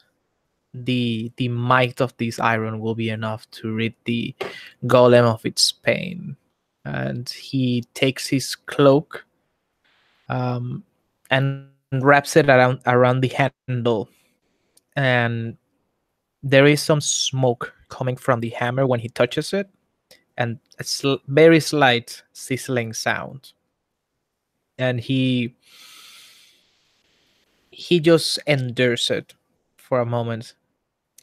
the might of this iron will be enough to rid the golem of its pain. And he takes his cloak and wraps it around the handle, and there is some smoke coming from the hammer when he touches it, and a very slight sizzling sound. And he just endures it for a moment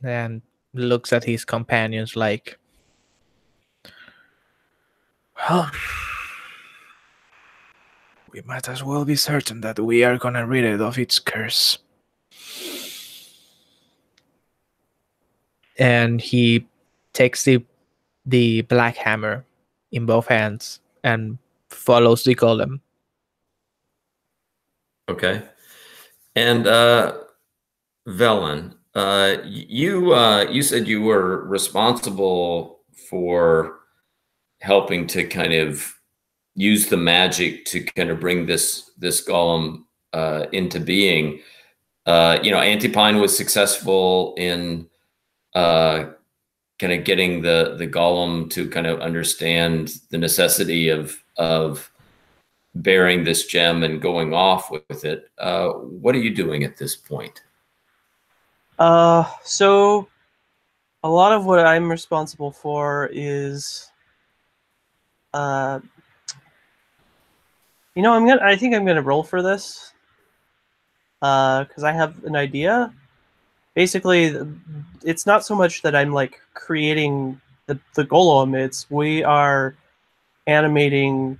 and looks at his companions like, Well, we might as well be certain that we are gonna rid it of its curse. And he takes the black hammer in both hands and follows the golem. Okay. And Velen, you said you were responsible for helping to kind of use the magic to kind of bring this golem into being. Auntie Pine was successful in kind of getting the golem to kind of understand the necessity of bearing this gem and going off with it. What are you doing at this point? So a lot of what I'm responsible for is, I think I'm gonna roll for this, because I have an idea. Basically, it's not so much that I'm like creating the golem. It's we are animating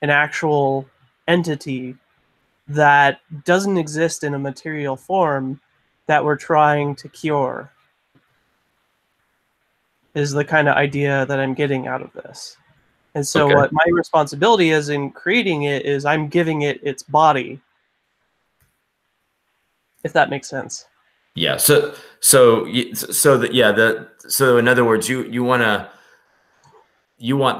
an actual entity that doesn't exist in a material form that we're trying to cure, is the kind of idea that I'm getting out of this. And so Okay. what my responsibility is in creating it is I'm giving it its body, if that makes sense. Yeah. So in other words, you want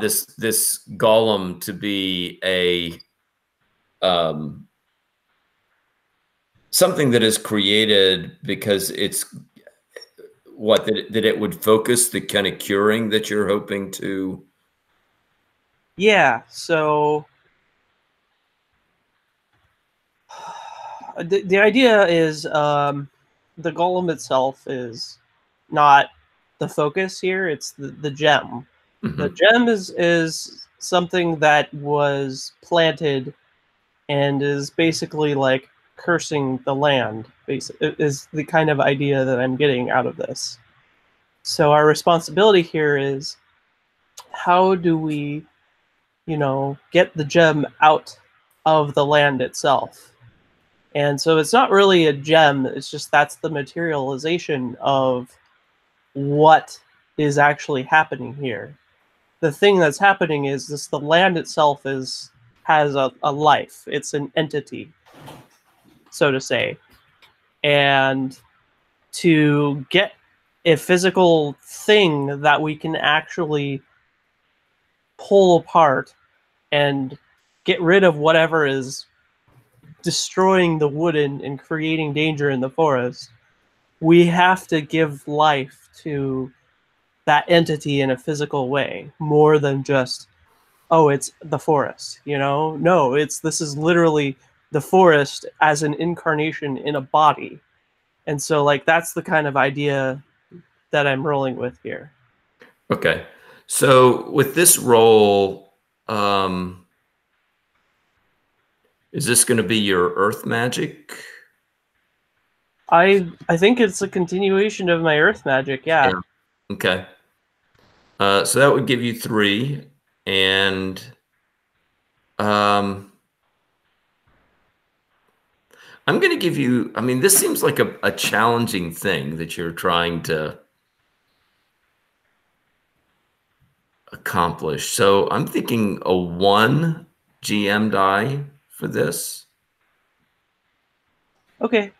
this golem to be a something that is created because it's that it would focus the kind of curing that you're hoping to. Yeah, so the idea is, the golem itself is not the focus here, it's the gem. Mm-hmm. The gem is something that was planted and is basically like cursing the land, is the kind of idea that I'm getting out of this. So our responsibility here is, how do we, get the gem out of the land itself? And so it's not really a gem, it's just that's the materialization of what is actually happening here. The thing that's happening is the land itself has a life. It's an entity, so to say. And to get a physical thing that we can actually pull apart and get rid of whatever is destroying the wood and creating danger in the forest, we have to give life to that entity in a physical way, more than just, oh, it's the forest, No, this is literally the forest as an incarnation in a body. And so like that's the kind of idea that I'm rolling with here. Okay. So with this role, is this going to be your earth magic? I think it's a continuation of my earth magic, yeah. Okay. So that would give you 3, and I'm going to give you. I mean, this seems like a challenging thing that you're trying to accomplish. So I'm thinking a 1 GM die for this. Okay.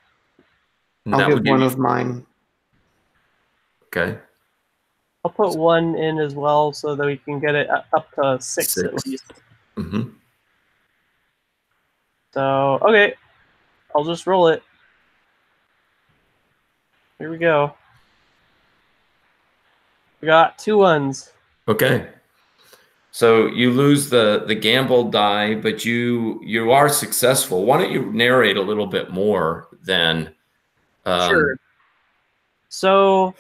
And I'll that give would give one you, of mine. okay. I'll put 1 in as well so that we can get it up to 6 at least. Mm-hmm. So, okay. I'll just roll it. Here we go. We got 2 1s. Okay. So you lose the gamble die, but you are successful. Why don't you narrate a little bit more then? Sure. So,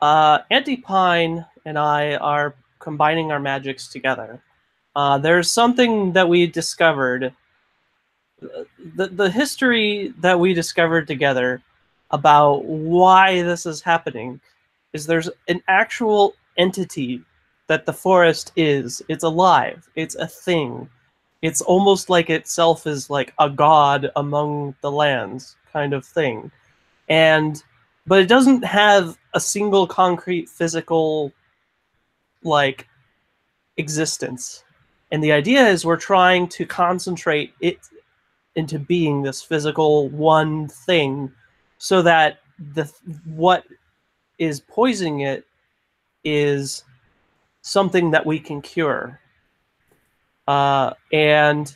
Auntie Pine and I are combining our magics together. There's something that we discovered. The history that we discovered together about why this is happening is there's an actual entity that the forest is. It's alive. It's a thing. It's almost like itself is like a god among the lands kind of thing. But it doesn't have a single concrete physical like existence. And the idea is we're trying to concentrate it into being this physical one thing so that what is poisoning it is something that we can cure. And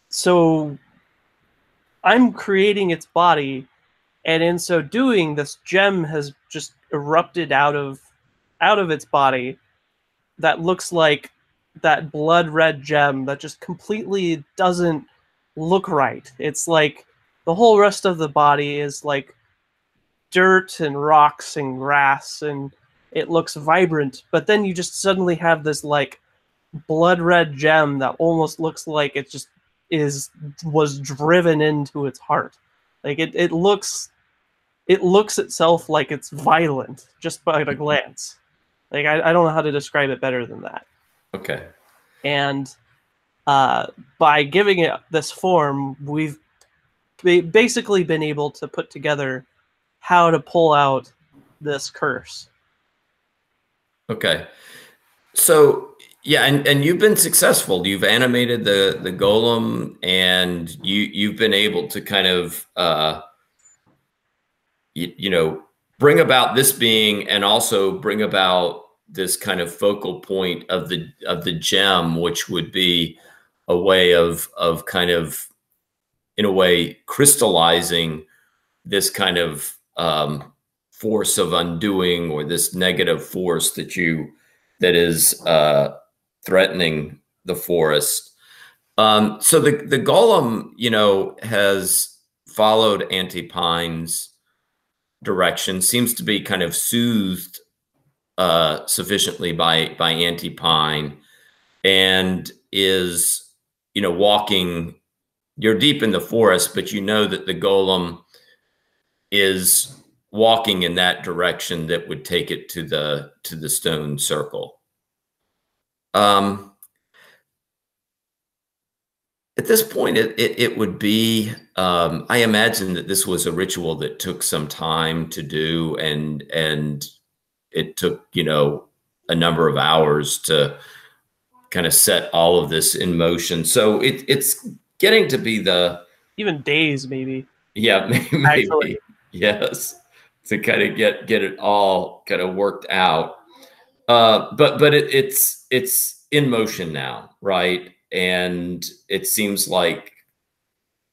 so I'm creating its body, and in so doing, this gem has just erupted out of its body that looks like that blood red gem that just completely doesn't look right. It's like the whole rest of the body is like dirt and rocks and grass, and it looks vibrant, but then you just suddenly have this like blood red gem that almost looks like it just was driven into its heart. Like it looks itself like it's violent just by a glance. Like I don't know how to describe it better than that. Okay. And by giving it this form, we've basically been able to put together how to pull out this curse. Okay. So yeah, and you've been successful. You've animated the golem, and you've been able to kind of you know, bring about this being, and also bring about this kind of focal point of the gem, which would be a way of kind of, in a way, crystallizing this kind of force of undoing, or this negative force that is threatening the forest. So the golem, you know, has followed Auntie Pine's direction, seems to be kind of soothed sufficiently by Auntie Pine, and is, you know, walking. You're deep in the forest, but you know that the golem is walking in that direction that would take it to the stone circle. At this point, it would be, I imagine that this was a ritual that took some time to do, and it took, you know, a number of hours to kind of set all of this in motion. So it's getting to be even days, maybe. Yeah, maybe. Actually. Yes, to kind of get it all kind of worked out. But it's in motion now, right? And it seems like,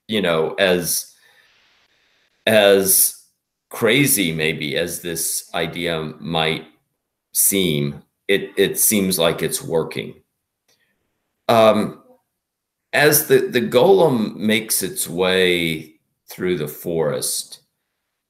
you know, as crazy maybe as this idea might seem, it seems like it's working. As the golem makes its way through the forest,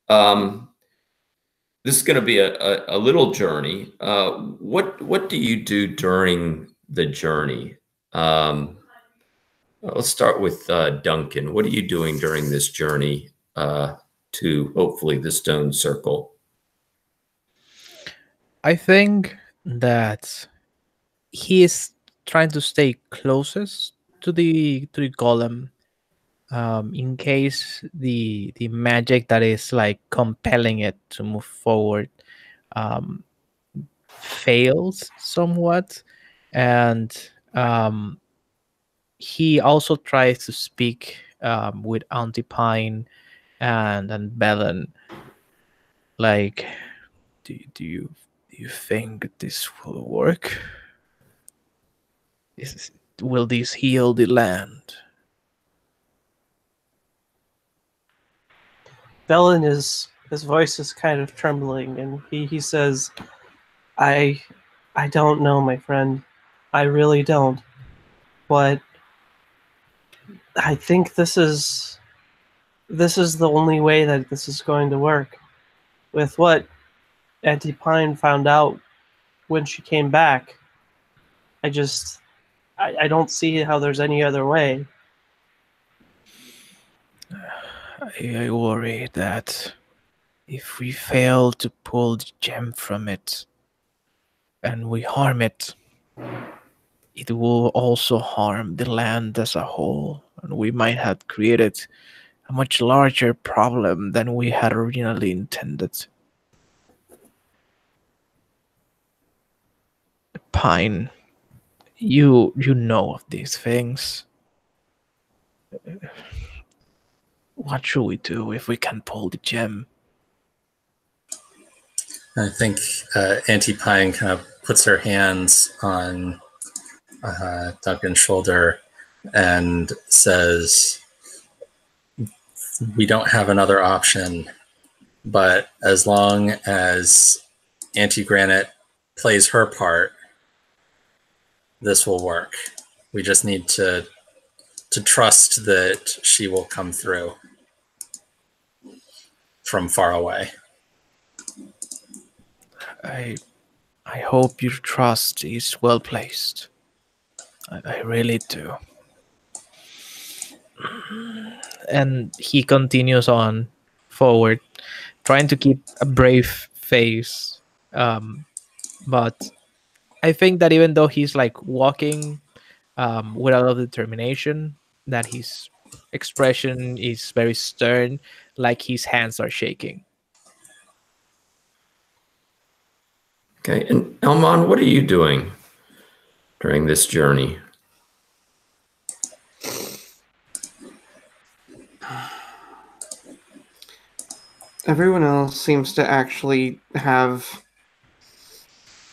this is going to be a little journey. What do you do during the journey? Let's start with Duncan. What are you doing during this journey to hopefully the stone circle? I think that he is trying to stay closest to the golem, in case the magic that is like compelling it to move forward fails somewhat, and he also tries to speak with Auntie Pine and Belen. Like, do you think this will work? Will this heal the land? Belen his voice is kind of trembling, and he says, I don't know, my friend. I really don't. But I think this is the only way that this is going to work. With what Auntie Pine found out when she came back, I don't see how there's any other way. I worry that If we fail to pull the gem from it and we harm it, it will also harm the land as a whole, and we might have created a much larger problem than we had originally intended. Pine, you know of these things. What should we do if we can pull the gem? I think Auntie Pine kind of puts her hands on Duncan's shoulder and says, "We don't have another option, but as long as Auntie Granite plays her part, this will work. We just need to trust that she will come through from far away." I hope your trust is well placed. I really do. And he continues on forward, trying to keep a brave face. But I think that even though he's like walking with a lot of determination, that his expression is very stern, like his hands are shaking. Okay, and Elmon, what are you doing during this journey? Everyone else seems to actually have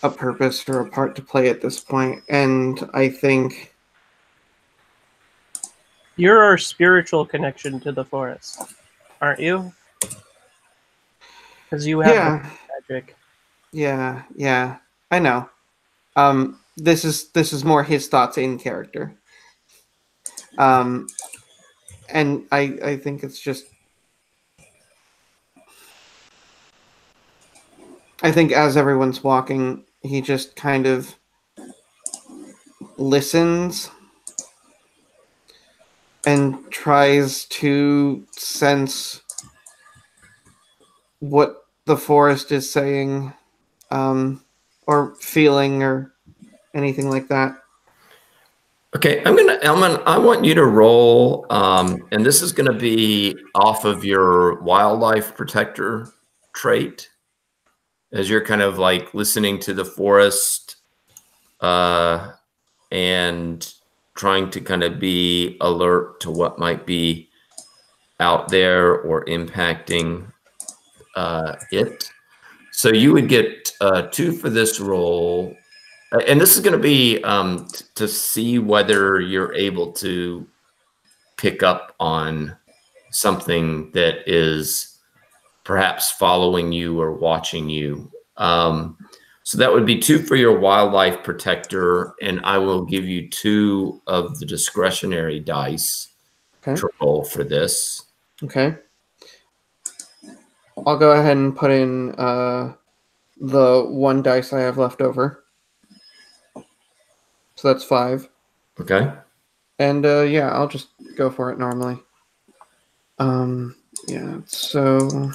a purpose or a part to play at this point, and I think You're our spiritual connection to the forest, aren't you? Because you have magic. Yeah, I know. This is more his thoughts in character. And I think it's just, I think as everyone's walking, he just kind of listens and tries to sense what the forest is saying, or feeling, or anything like that. Okay, Elman, I want you to roll, and this is gonna be off of your wildlife protector trait, as you're kind of like listening to the forest, and trying to kind of be alert to what might be out there or impacting it. So you would get 2 for this roll. And this is going to be to see whether you're able to pick up on something that is perhaps following you or watching you. So that would be 2 for your wildlife protector, and I will give you 2 of the discretionary dice to roll for this. Okay. I'll go ahead and put in the 1 dice I have left over. So that's 5. Okay. And yeah, I'll just go for it normally. Yeah, so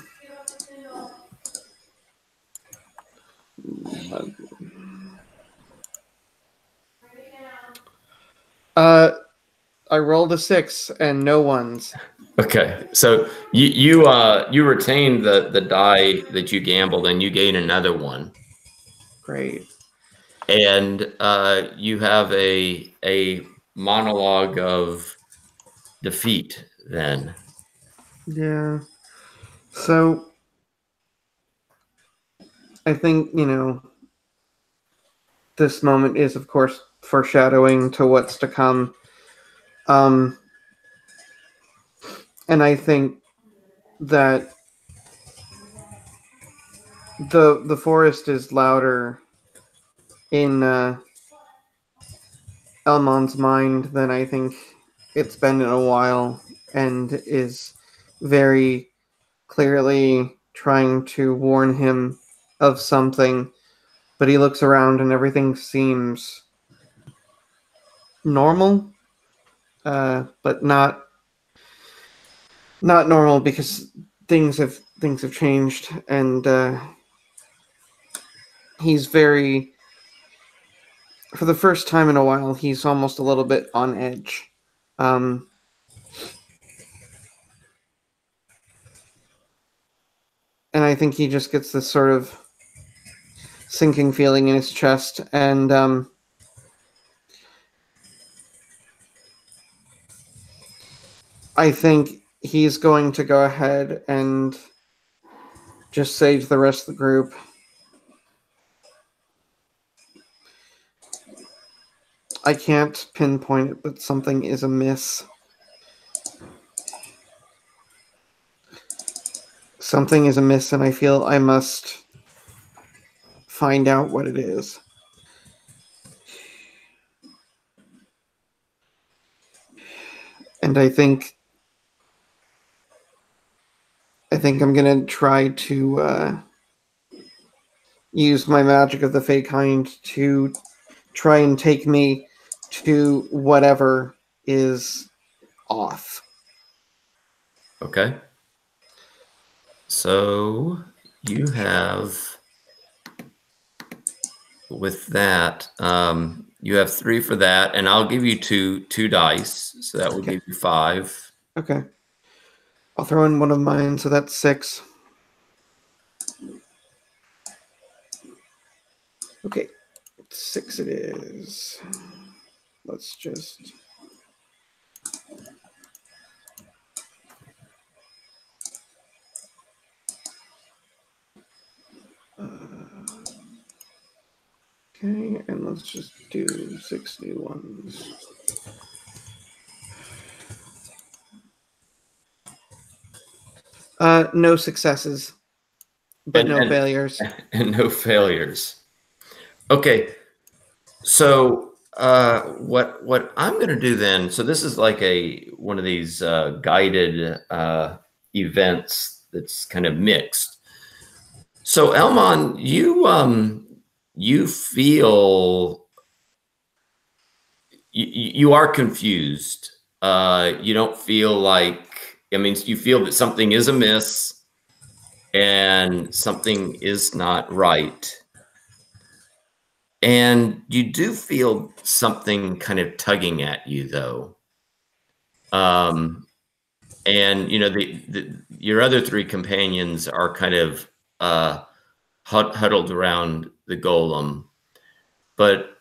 I rolled a 6 and no ones. Okay, so you retained the die that you gambled, and you gain another one. Great. And you have a monologue of defeat then. Yeah. So I think, this moment is, of course, foreshadowing to what's to come. And I think that the forest is louder in Elmon's mind than I think it's been in a while, and is very clearly trying to warn him of something, but he looks around and everything seems normal, but not normal, because things have things have changed, and he's very, for the first time in a while, he's almost a little bit on edge. And I think he just gets this sort of sinking feeling in his chest, and I think he's going to go ahead and just say to the rest of the group, I can't pinpoint it, but something is amiss. Something is amiss, and I feel I must find out what it is. And I think I'm gonna try to use my magic of the Fey Kind to try and take me to whatever is off. Okay. So you have, with that, you have 3 for that, and I'll give you two dice, so that will give you 5. Okay. I'll throw in one of mine, so that's 6. Okay, 6 it is. Let's just... okay, and let's just do 6 new ones. No successes, but no failures. And no failures. Okay, so what I'm going to do then, so this is like one of these guided events that's kind of mixed. So Elmon, you feel you are confused. You don't feel like, I mean, you feel that something is amiss and something is not right. And you do feel something kind of tugging at you, though. And you know, your other 3 companions are kind of huddled around the golem, but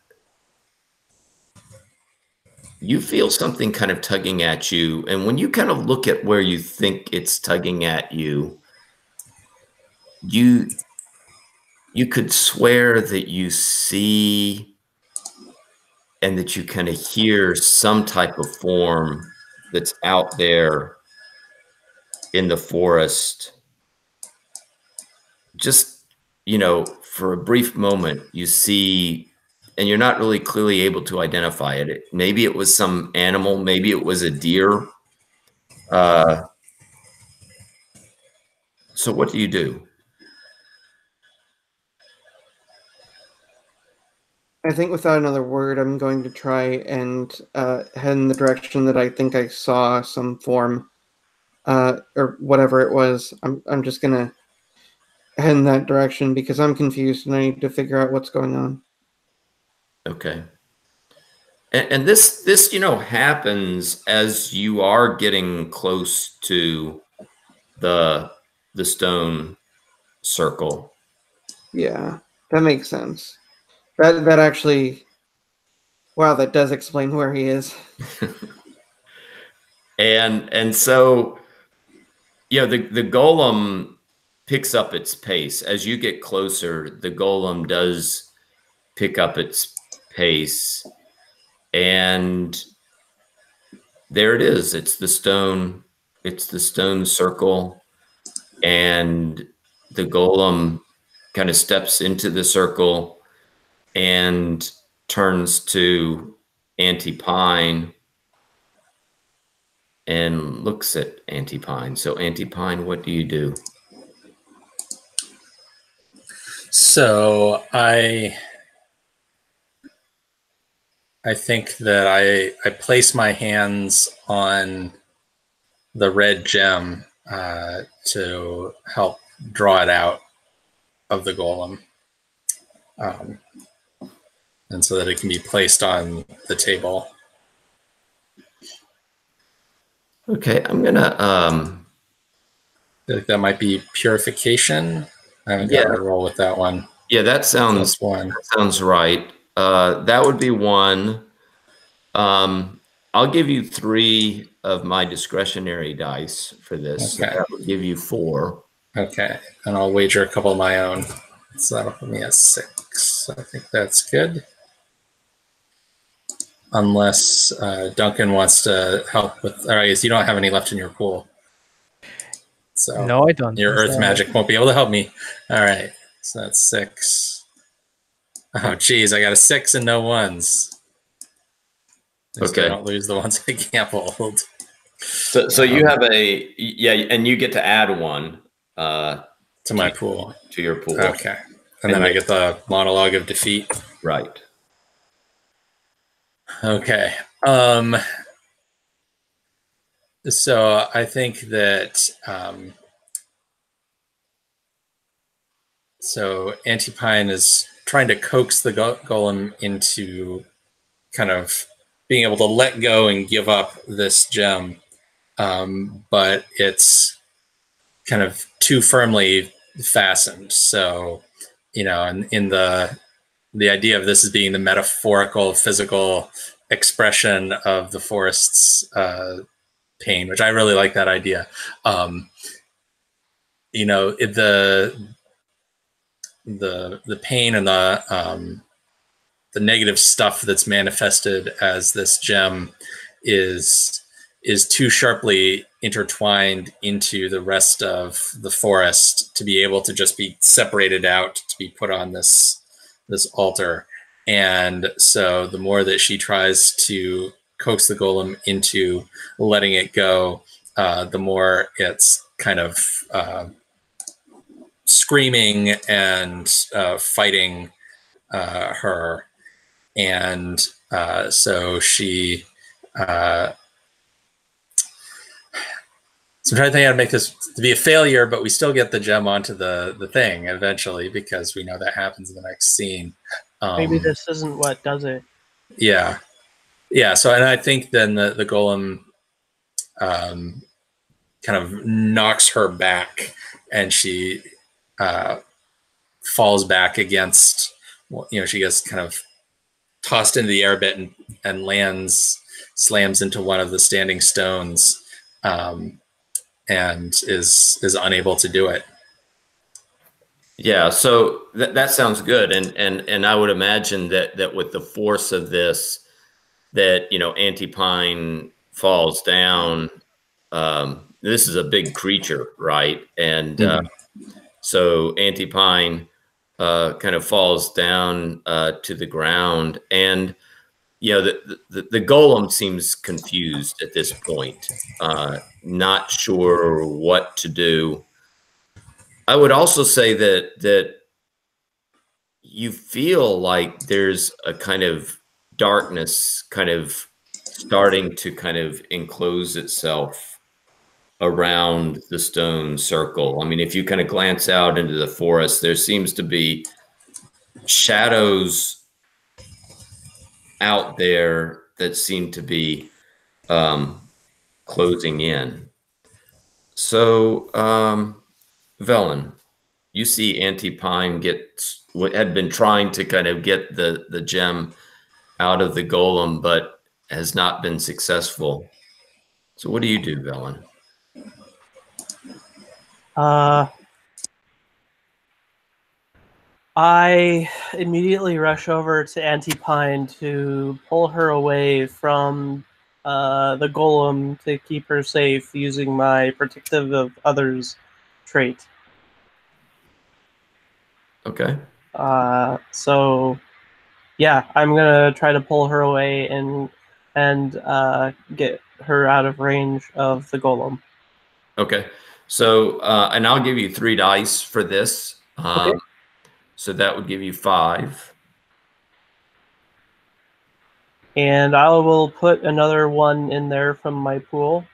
you feel something kind of tugging at you. And when you kind of look at where you think it's tugging at you, you could swear that you see and that you kind of hear some type of form that's out there in the forest. Just, you know, for a brief moment, you see, and you're not really clearly able to identify it. Maybe it was some animal, maybe it was a deer. So what do you do? I think without another word, I'm going to try and head in the direction that I think I saw some form, or whatever it was. I'm just gonna head in that direction because I'm confused and I need to figure out what's going on. Okay. And this, you know, happens as you are getting close to the stone circle. Yeah, that makes sense. That actually, wow, that does explain where he is. And so, you know, the golem picks up its pace as you get closer. The golem does pick up its pace, and there it is. It's the stone circle, and the golem kind of steps into the circle and turns to Auntie Pine and looks at Auntie Pine. So Auntie Pine, what do you do? So I think that I place my hands on the red gem to help draw it out of the golem, and so that it can be placed on the table. Okay, I'm gonna. I feel like that might be purification. I haven't got to roll with that one. Yeah, that sounds +1. That sounds right. That would be 1. I'll give you 3 of my discretionary dice for this. Okay. So that would give you 4. Okay, and I'll wager a couple of my own. So that'll put me at 6. I think that's good. Unless Duncan wants to help with, or I guess you don't have any left in your pool. So No, I don't. your earth magic won't be able to help me. All right, so that's 6. Oh, geez, I got a 6 and no 1s. Okay. I don't lose the ones I gambled. So you have and you get to add 1 to my pool. To your pool. Okay, and then I get the Monologue of Defeat. Right. Okay. So I think that so Auntie Pine is trying to coax the golem into kind of being able to let go and give up this gem, but it's kind of too firmly fastened. So, and in the idea of this as being the metaphorical, physical expression of the forest's pain, which I really like that idea. The pain and the negative stuff that's manifested as this gem is too sharply intertwined into the rest of the forest to be able to just be separated out to be put on this altar. And so the more that she tries to coax the golem into letting it go, the more it's kind of screaming and fighting her. And so she so I'm trying to think how to make this to be a failure, but we still get the gem onto the thing eventually, because we know that happens in the next scene. Maybe this isn't what does it. Yeah. So, and I think then the golem kind of knocks her back, and she falls back against. She gets kind of tossed into the air a bit and slams into one of the standing stones, and is unable to do it. Yeah, so that sounds good, and I would imagine that with the force of this, that Auntie Pine falls down. This is a big creature, right? And so Auntie Pine kind of falls down to the ground, and the golem seems confused at this point, not sure what to do. I would also say that you feel like there's a kind of darkness kind of starting to kind of enclose itself around the stone circle. I mean, if you kind of glance out into the forest, there seems to be shadows out there that seem to be closing in. So, Velen, you see Auntie Pine had been trying to kind of get the gem out of the golem, but has not been successful. So what do you do, Velen? I immediately rush over to Auntie Pine to pull her away from the golem to keep her safe using my protective of others trait. Okay. So yeah, I'm gonna try to pull her away and get her out of range of the golem. Okay. So and I'll give you 3 dice for this. Okay. So that would give you 5. And I will put another 1 in there from my pool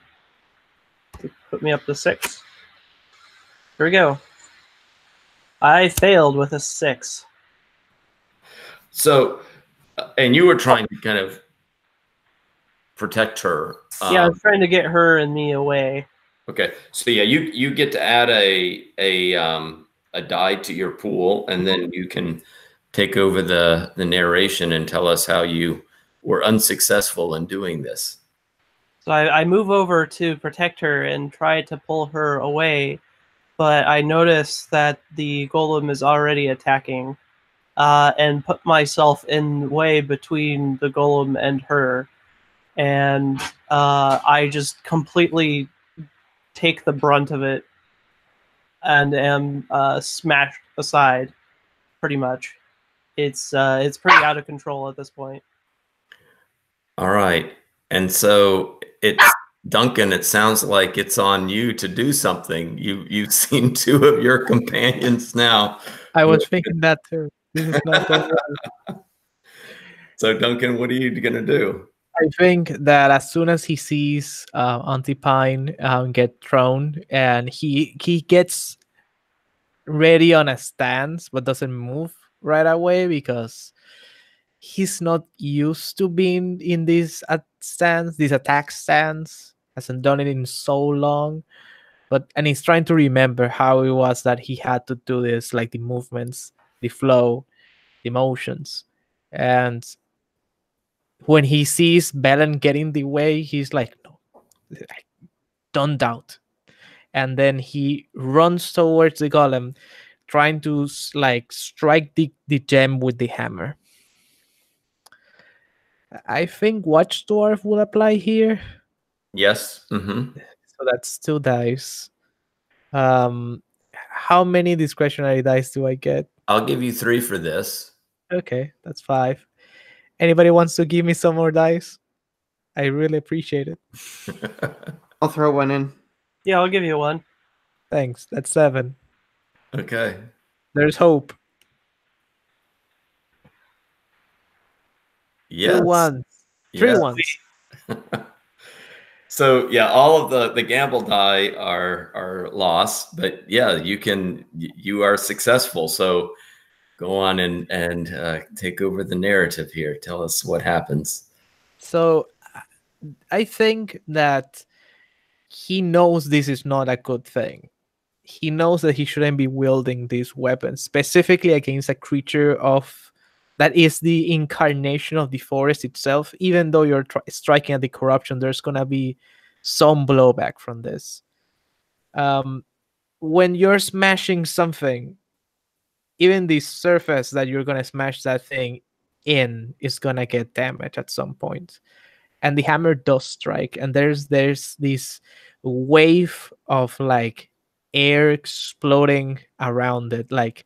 to put me up to 6. Here we go. I failed with a 6. So, and you were trying to kind of protect her. Yeah, I was trying to get her and me away. Okay, so yeah, you get to add a die to your pool, and then you can take over the narration and tell us how you were unsuccessful in doing this. So I move over to protect her and try to pull her away, but I notice that the golem is already attacking, and put myself in way between the golem and her, and I just completely take the brunt of it and am smashed aside, pretty much. It's pretty out of control at this point. All right, and so it's Duncan. It sounds like it's on you to do something. You've seen two of your companions now. I was thinking that too. This is not going well. So Duncan, what are you gonna do? I think that as soon as he sees Auntie Pine get thrown, and he gets ready on a stance, but doesn't move right away because he's not used to being in this stance, this attack stance. Hasn't done it in so long, and he's trying to remember how it was that he had to do this, like the movements, the flow, the motions, and when he sees Belen getting the way, he's like, no, don't doubt. And then he runs towards the golem, trying to like strike the gem with the hammer. I think Watch Dwarf will apply here. Yes. Mm-hmm. So that's 2 dice. How many discretionary dice do I get? I'll give you 3 for this. Okay, that's 5. Anybody wants to give me some more dice? I really appreciate it. I'll throw one in. Yeah, I'll give you one. Thanks. That's 7. Okay. There's hope. Yes. 2 ones. 3 Yes. ones. So yeah, all of the gamble die are lost, but yeah, you are successful. So go on and take over the narrative here. Tell us what happens. So I think that he knows this is not a good thing. He knows that he shouldn't be wielding these weapons, specifically against a creature that is the incarnation of the forest itself. Even though you're striking at the corruption, there's gonna be some blowback from this. When you're smashing something, even the surface that you're gonna smash that thing in is gonna get damaged at some point. And the hammer does strike, and there's this wave of like air exploding around it, like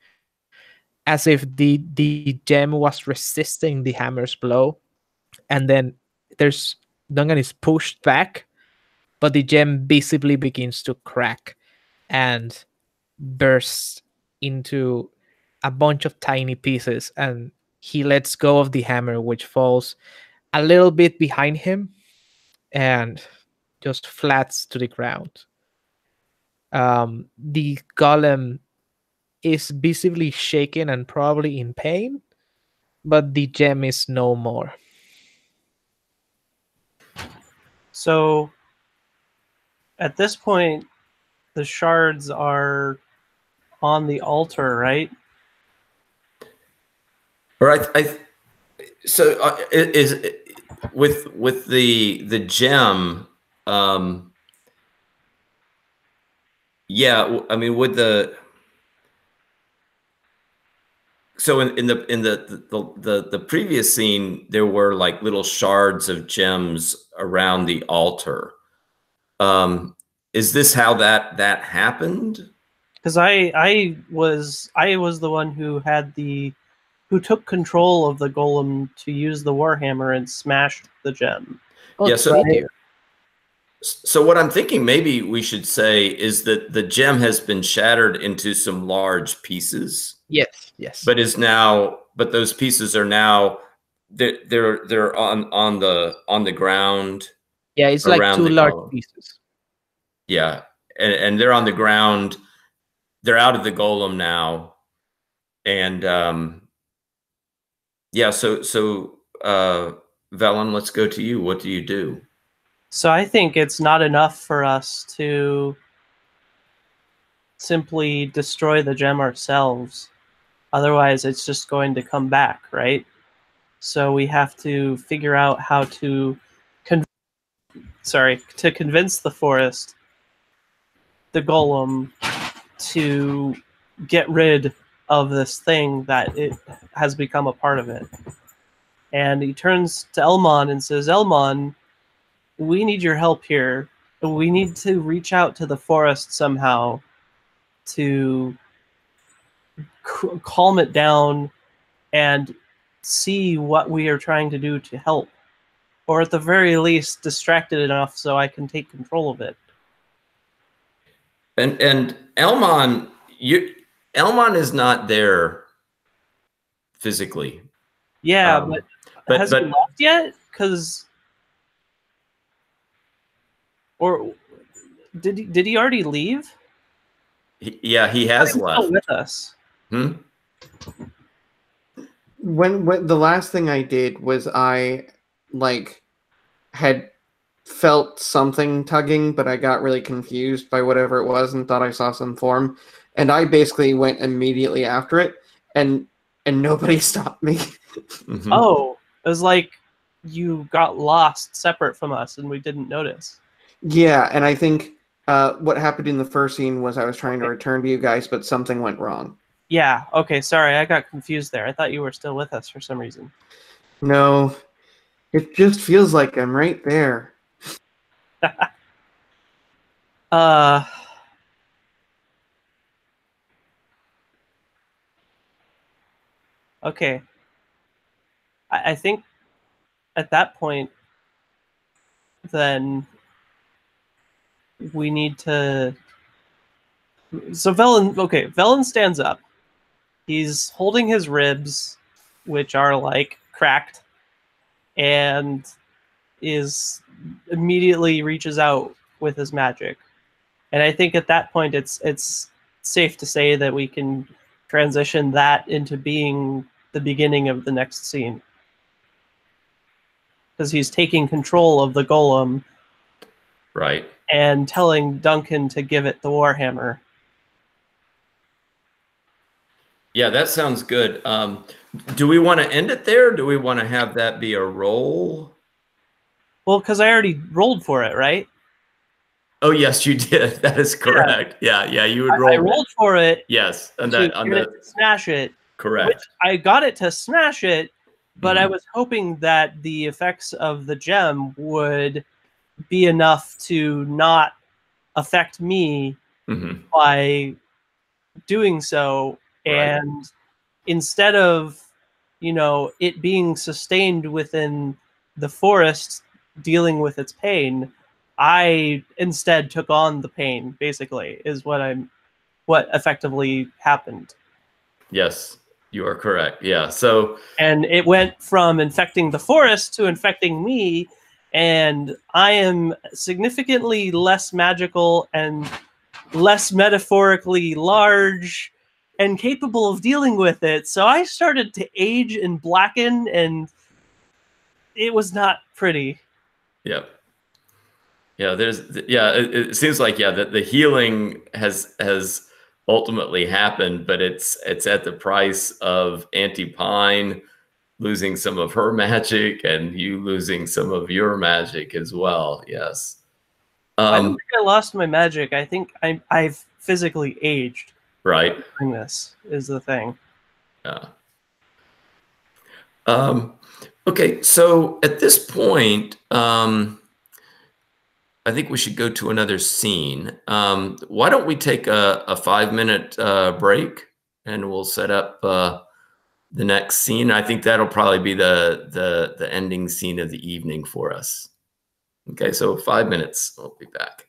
as if the gem was resisting the hammer's blow. And then Duncan is pushed back, but the gem visibly begins to crack and bursts into a bunch of tiny pieces, and he lets go of the hammer, which falls a little bit behind him and just flats to the ground. The golem is visibly shaken and probably in pain, but the gem is no more. So at this point, the shards are on the altar, right? Right. So is with the gem. Yeah, I mean, so in the previous scene, there were like little shards of gems around the altar. Is this how that happened? Because I was the one who took control of the golem to use the warhammer and smashed the gem. Oh, yeah. so what I'm thinking maybe we should say is that the gem has been shattered into some large pieces. Yes. But those pieces are now they're on the ground. Yeah, it's like 2 large pieces. Yeah, and they're on the ground they're out of the golem now, and yeah. So Velen, let's go to you. What do you do? So I think it's not enough for us to simply destroy the gem ourselves. Otherwise, it's just going to come back, right? So we have to figure out how to convince the forest, the golem, to get rid of this thing that it has become a part of it. And he turns to Elmon and says, Elmon, we need your help here. We need to reach out to the forest somehow to calm it down and see what we are trying to do to help. Or at the very least, distract it enough so I can take control of it. And Elmon, Elmon is not there physically. Yeah, but has he left yet? Or did he already leave? Yeah, he has left. Still with us. When the last thing I did was I had felt something tugging, but I got really confused by whatever it was and thought I saw some form, and I basically went immediately after it, and nobody stopped me. Mm-hmm. Oh, it was like you got lost separate from us and we didn't notice. Yeah, and I think what happened in the first scene was I was trying to return to you guys, but something went wrong. Yeah, okay, sorry, I got confused there. I thought you were still with us for some reason. No, it just feels like I'm right there. Okay. I think at that point, then we need to... So Velen stands up. He's holding his ribs, which are like cracked, and immediately reaches out with his magic. And I think at that point it's safe to say that we can transition that into being the beginning of the next scene. Because he's taking control of the golem. Right. And telling Duncan to give it the Warhammer. Yeah, that sounds good. Do we want to end it there? Or do we want to have that be a roll? Well, because I already rolled for it, right? Oh, yes, you did. That is correct. Yeah, you would roll. I rolled for it. Yes, and to smash it. Correct. Which I got it to smash it, but Mm-hmm. I was hoping that the effects of the gem would be enough to not affect me by doing so, and instead of it being sustained within the forest dealing with its pain, I instead took on the pain, basically, is what effectively happened. Yes, you are correct. Yeah. So, and it went from infecting the forest to infecting me, and I am significantly less magical and less metaphorically large and capable of dealing with it. So I started to age and blacken, and it was not pretty. Yep. Yeah, it seems like that the healing has ultimately happened, but it's at the price of Auntie Pine losing some of her magic and you losing some of your magic as well. Yes. I don't think I lost my magic. I think I've physically aged. Right. This is the thing. Yeah. Okay, so at this point, I think we should go to another scene. Why don't we take a 5-minute break, and we'll set up the next scene. I think that'll probably be the ending scene of the evening for us. Okay, so 5 minutes. We'll be back.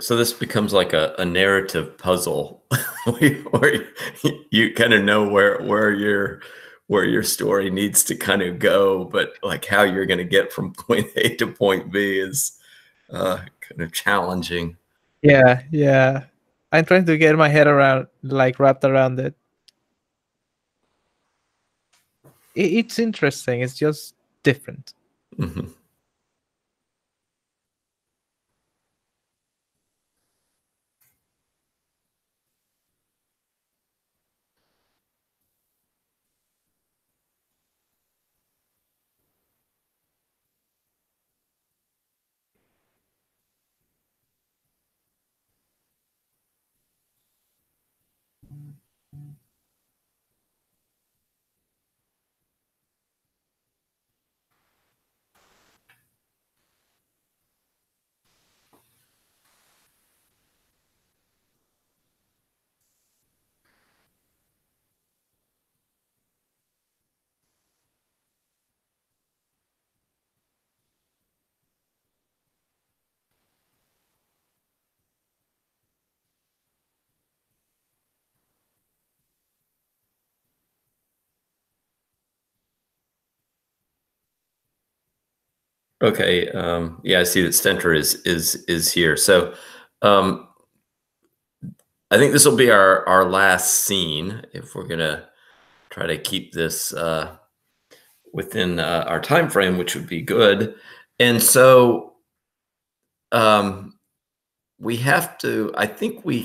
So this becomes like a narrative puzzle where you kind of know where your story needs to kind of go, but like how you're going to get from point A to point B is kind of challenging. Yeah, yeah. I'm trying to get my head around, like wrapped around it. It's interesting. It's just different. Mm-hmm. Okay. Yeah, I see that Stentor is here. So I think this will be our last scene if we're gonna try to keep this within our time frame, which would be good. And so we have to. I think we'll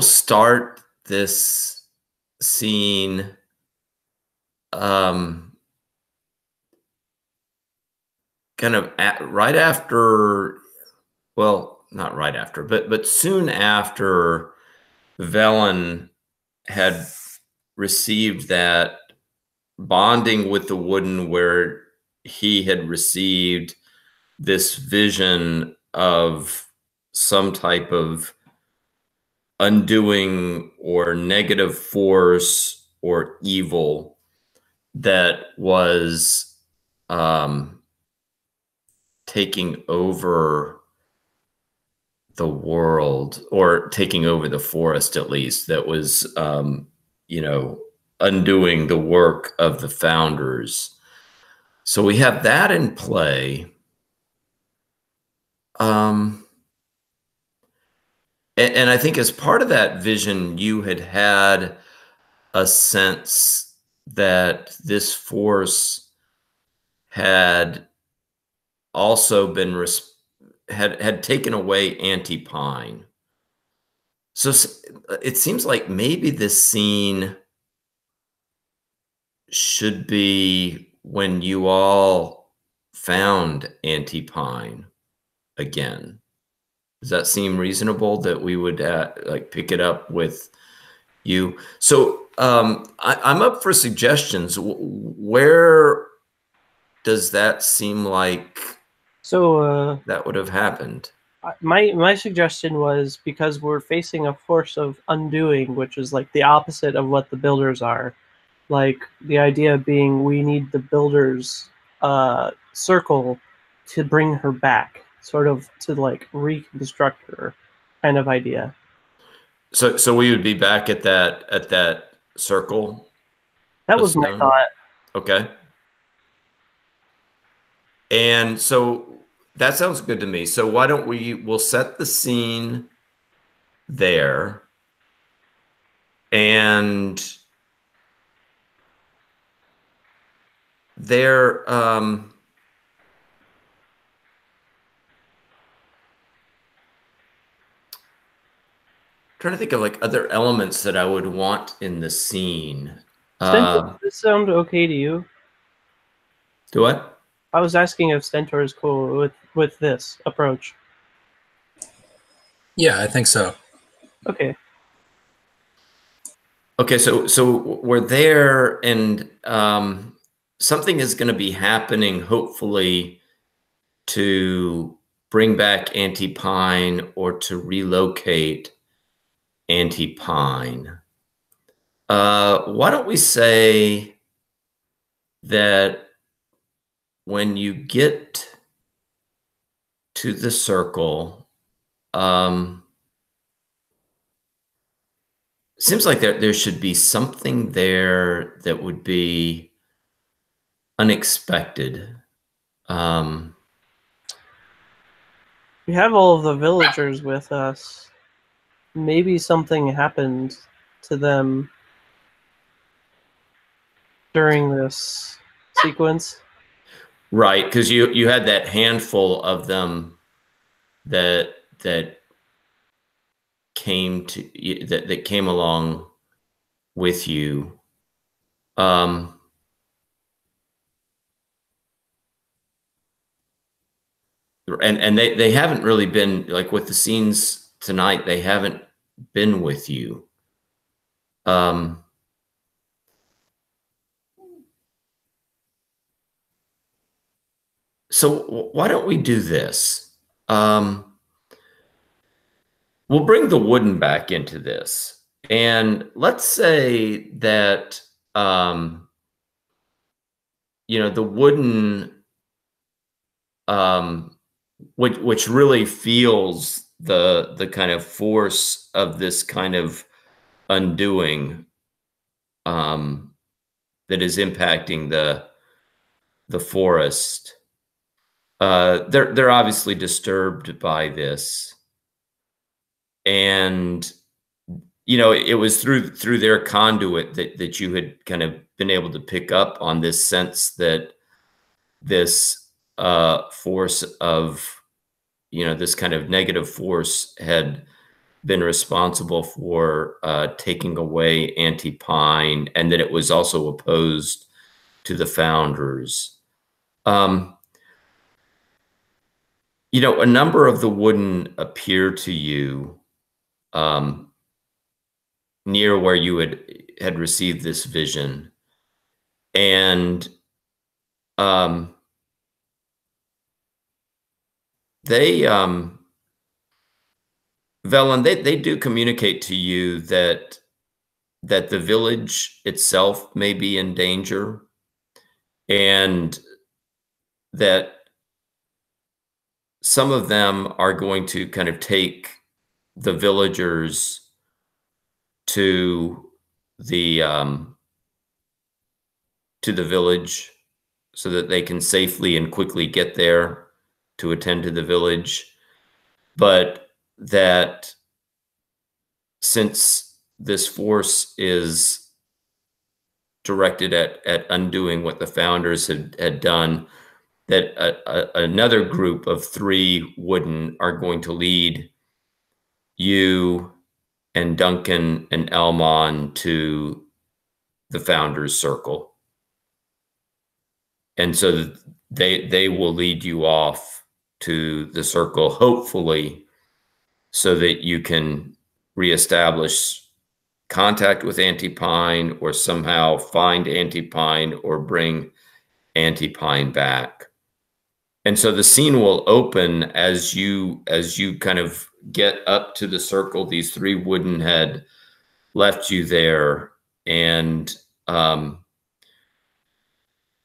start this scene kind of right after, well, not right after, but soon after Velen had received that bonding with the wooden, where he had received this vision of some type of undoing or negative force or evil that was taking over the world, or taking over the forest, at least, that was undoing the work of the founders. So we have that in play. And I think as part of that vision, you had a sense that this force had also been had taken away Auntie Pine. So it seems like maybe this scene should be when you all found Auntie Pine again. Does that seem reasonable, that we would like pick it up with you? So I'm up for suggestions. Where does that seem like that would have happened? My suggestion was, because we're facing a force of undoing, which is like the opposite of what the builders are. Like, the idea being we need the builders circle to bring her back, sort of to like reconstruct her, kind of idea. So we would be back at that circle. That was my thought. Okay. And so that sounds good to me. So why don't we'll set the scene there, and there trying to think of like other elements that I would want in the scene. Stentor, does this sound okay to you? Do what? I was asking if Stentor is cool with this approach. Yeah, I think so. Okay. Okay, so we're there, and something is going to be happening, hopefully, to bring back Auntie Pine, or to relocate Auntie Pine. Why don't we say that when you get to the circle. Seems like there should be something there that would be unexpected. We have all of the villagers with us. Maybe something happened to them during this sequence. Right, because you had that handful of them that came that came along with you. And they haven't really been, like, with the scenes tonight, they haven't been with you. So why don't we do this? We'll bring the wooden back into this. And let's say that, you know, the wooden, which really feels the kind of force of this kind of undoing, that is impacting the forest. They're obviously disturbed by this, and you know, it was through their conduit that you had kind of been able to pick up on this sense that this force of, you know, this kind of negative force had been responsible for taking away Auntie Pine, and that it was also opposed to the founders. You know, a number of the wooden appear to you near where you had received this vision, and they Velen, they do communicate to you that the village itself may be in danger, and that some of them are going to kind of take the villagers to the village so that they can safely and quickly get there to attend to the village, but that since this force is directed at undoing what the founders had done, that another group of 3 wooden are going to lead you and Duncan and Elmon to the founders' circle. And so they will lead you off to the circle, hopefully, so that you can reestablish contact with Auntie Pine, or somehow find Auntie Pine, or bring Auntie Pine back. And so the scene will open as you kind of get up to the circle. These 3 wooden had left you there, and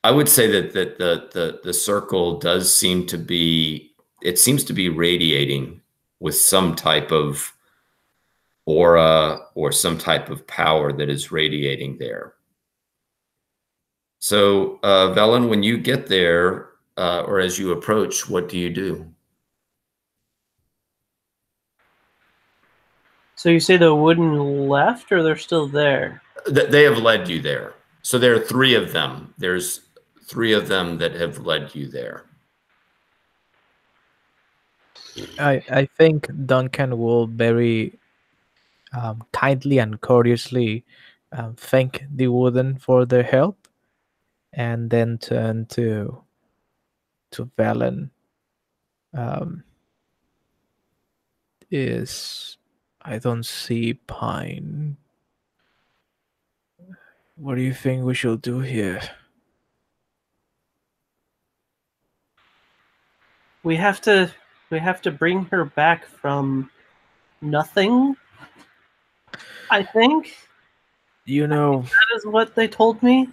I would say that the circle does seem to be, it seems to be radiating with some type of aura or some type of power that is radiating there. So, Velen, when you get there, or as you approach, what do you do? So you say the wooden left, or they're still there? They have led you there. So there are 3 of them. There's 3 of them that have led you there. I think Duncan will very kindly and courteously thank the wooden for their help, and then turn to Valen. I don't see Pine. What do you think we should do here? We have to bring her back from nothing. I think. You know, That is what they told me.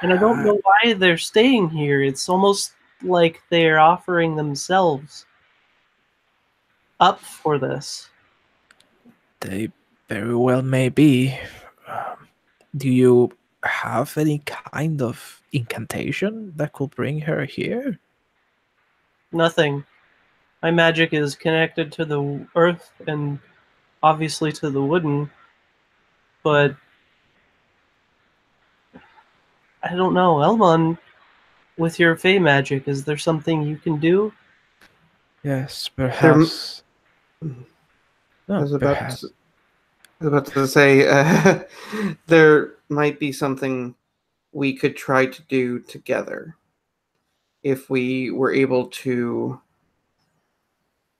And I don't know why they're staying here. It's almost like they're offering themselves up for this. They very well may be. Do you have any kind of incantation that could bring her here? Nothing. My magic is connected to the earth and obviously to the wooden, but I don't know. Elmon, with your Fey magic, is there something you can do? Yes, perhaps. I No, was about perhaps. to, I was about to say there might be something we could try to do together if we were able to.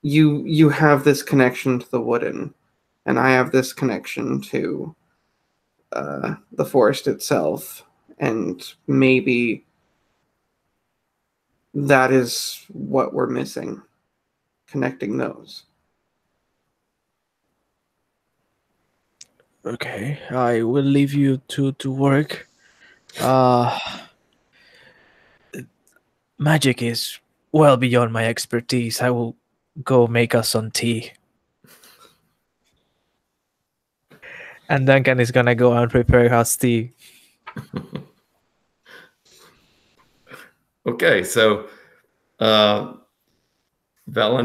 You have this connection to the wooden, and I have this connection to the forest itself, and maybe that is what we're missing, connecting those. Okay, I will leave you to work. Uh, Magic is well beyond my expertise. I will go make us some tea. And Duncan is gonna go and prepare us tea. Okay, so Velen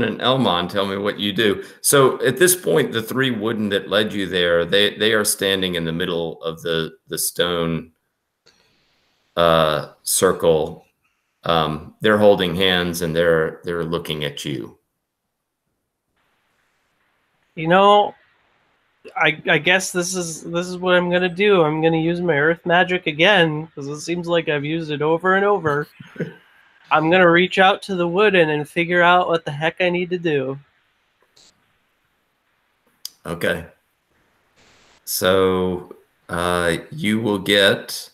and Elmon, tell me what you do. So at this point, the three wooden that led you there, they are standing in the middle of the stone circle. They're holding hands and they're looking at you. You know, I guess this is what I'm gonna do. I'm gonna use my earth magic again because it seems like I've used it over and over. I'm gonna reach out to the wooden and figure out what the heck I need to do. Okay. So you will get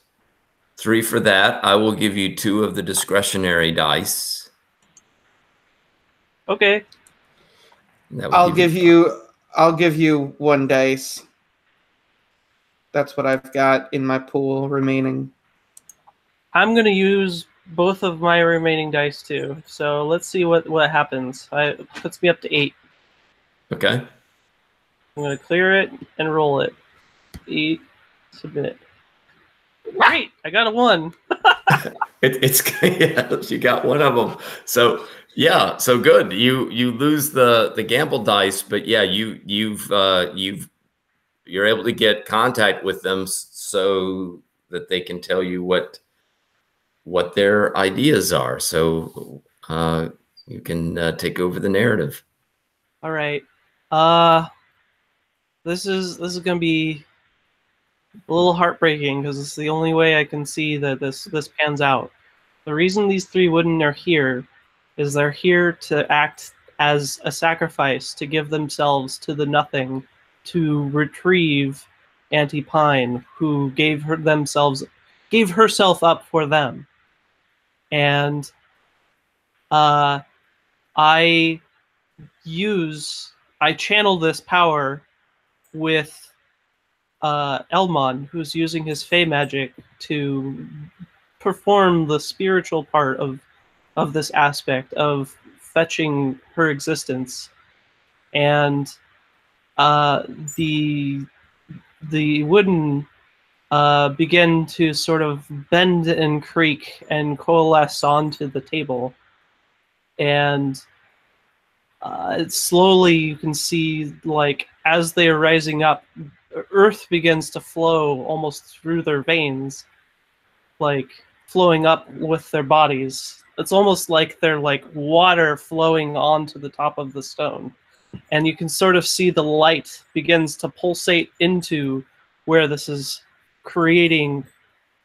3 for that. I will give you 2 of the discretionary dice. Okay. I'll give you 1 dice. That's what I've got in my pool remaining. I'm gonna use both of my remaining dice too. So let's see what happens. It puts me up to 8. Okay. I'm gonna clear it and roll it. 8. Submit. Great! I got a 1. It's yeah, you got one of them. So yeah, so good. You lose the gamble dice, but yeah, you're able to get contact with them so that they can tell you what their ideas are. So you can take over the narrative. All right. This is gonna be a little heartbreaking because it's the only way I can see that this pans out. The reason these 3 wooden are here is they're here to act as a sacrifice to give themselves to the nothing to retrieve Auntie Pine, who gave herself up for them. And I channel this power with Elmon, who's using his Fey magic to perform the spiritual part of this aspect of fetching her existence, and the wooden begin to sort of bend and creak and coalesce onto the table, and slowly you can see, like, as they are rising up, earth begins to flow almost through their veins, like flowing up with their bodies. It's almost like they're like water flowing onto the top of the stone. And you can sort of see the light begins to pulsate into where this is creating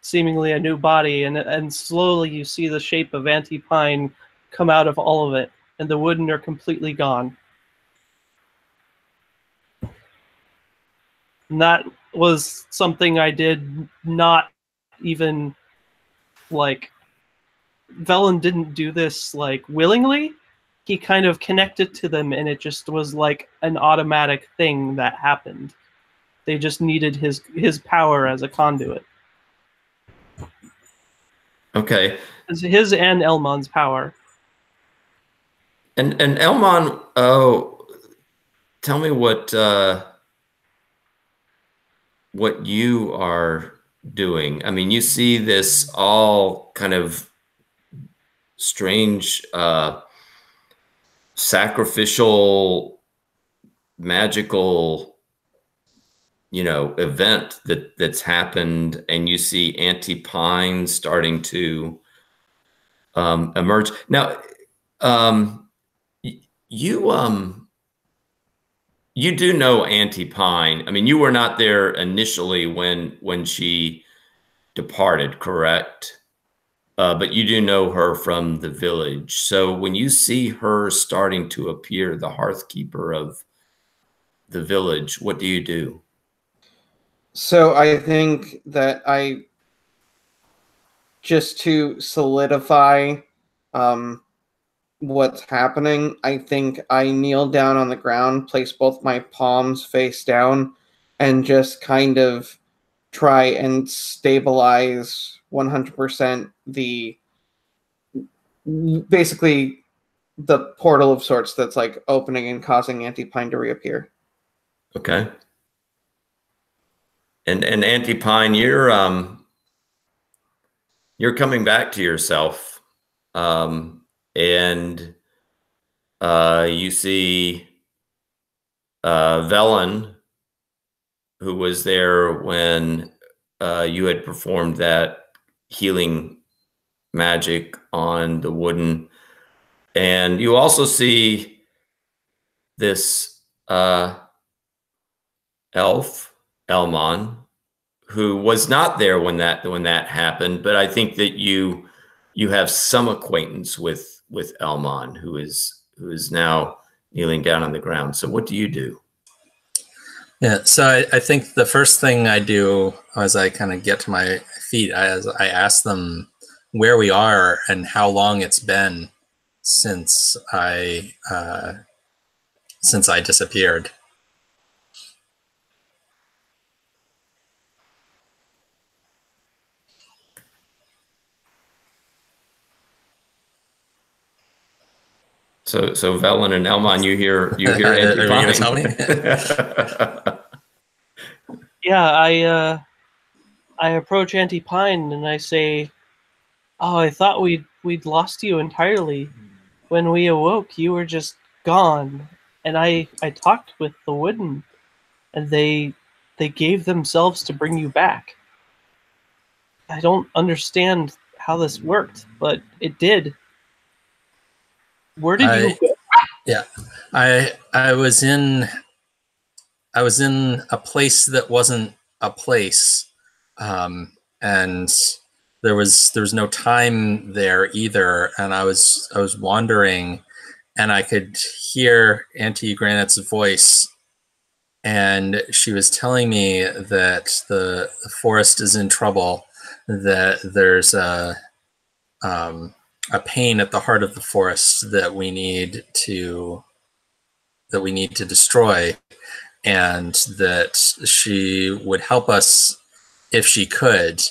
seemingly a new body, and slowly you see the shape of Auntie Pine come out of all of it, and the wooden are completely gone. And that was something I did not even, like, Velen didn't do this, like, willingly. He kind of connected to them, and it just was like an automatic thing that happened. They just needed his power as a conduit. Okay. It's his and Elmon's power. And Elmon, oh, tell me what you are doing. I mean, you see this all kind of strange sacrificial magical event that's happened, and you see Auntie Pine starting to emerge. Now you do know Auntie Pine. I mean, you were not there initially when she departed, correct? But you do know her from the village. So when you see her starting to appear, the Hearthkeeper of the village, what do you do? So I think that just to solidify what's happening, I think I kneel down on the ground, place both my palms face down, and just kind of try and stabilize 100% basically the portal of sorts that's like opening and causing Auntie Pine to reappear. Okay. And Auntie Pine, you're coming back to yourself, and you see Velen, who was there when you had performed that healing magic on the wooden, and you also see this elf, Elmon, who was not there when that happened, but I think that you have some acquaintance with Elmon, who is now kneeling down on the ground. So what do you do? Yeah, so I think the first thing I do as I kind of get to my feet, I ask them where we are and how long it's been since I disappeared. So Velen and Elmon, you hear Auntie Pine. Are you gonna tell me? Yeah, I approach Auntie Pine and I say, "Oh, I thought we'd lost you entirely. When we awoke, you were just gone." And I talked with the wooden, and they gave themselves to bring you back. I don't understand how this worked, but it did. Where did you go? Yeah, I was in a place that wasn't a place, and there was no time there either. And I was wandering, and I could hear Auntie Granite's voice, and she was telling me that the forest is in trouble, that there's a pain at the heart of the forest that we need to destroy, and that she would help us if she could.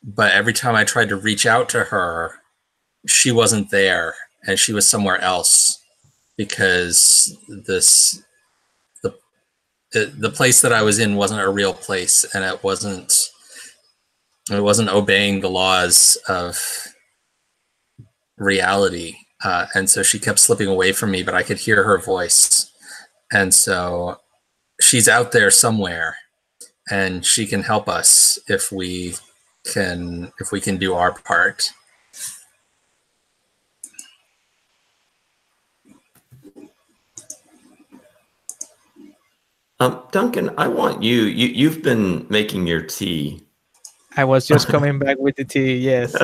But every time I tried to reach out to her, she wasn't there, and she was somewhere else, because the place that I was in wasn't a real place, and it wasn't obeying the laws of reality. And so she kept slipping away from me, but I could hear her voice. And so she's out there somewhere, and she can help us if we can do our part. Duncan, I want you've been making your tea. I was just coming back with the tea, yes.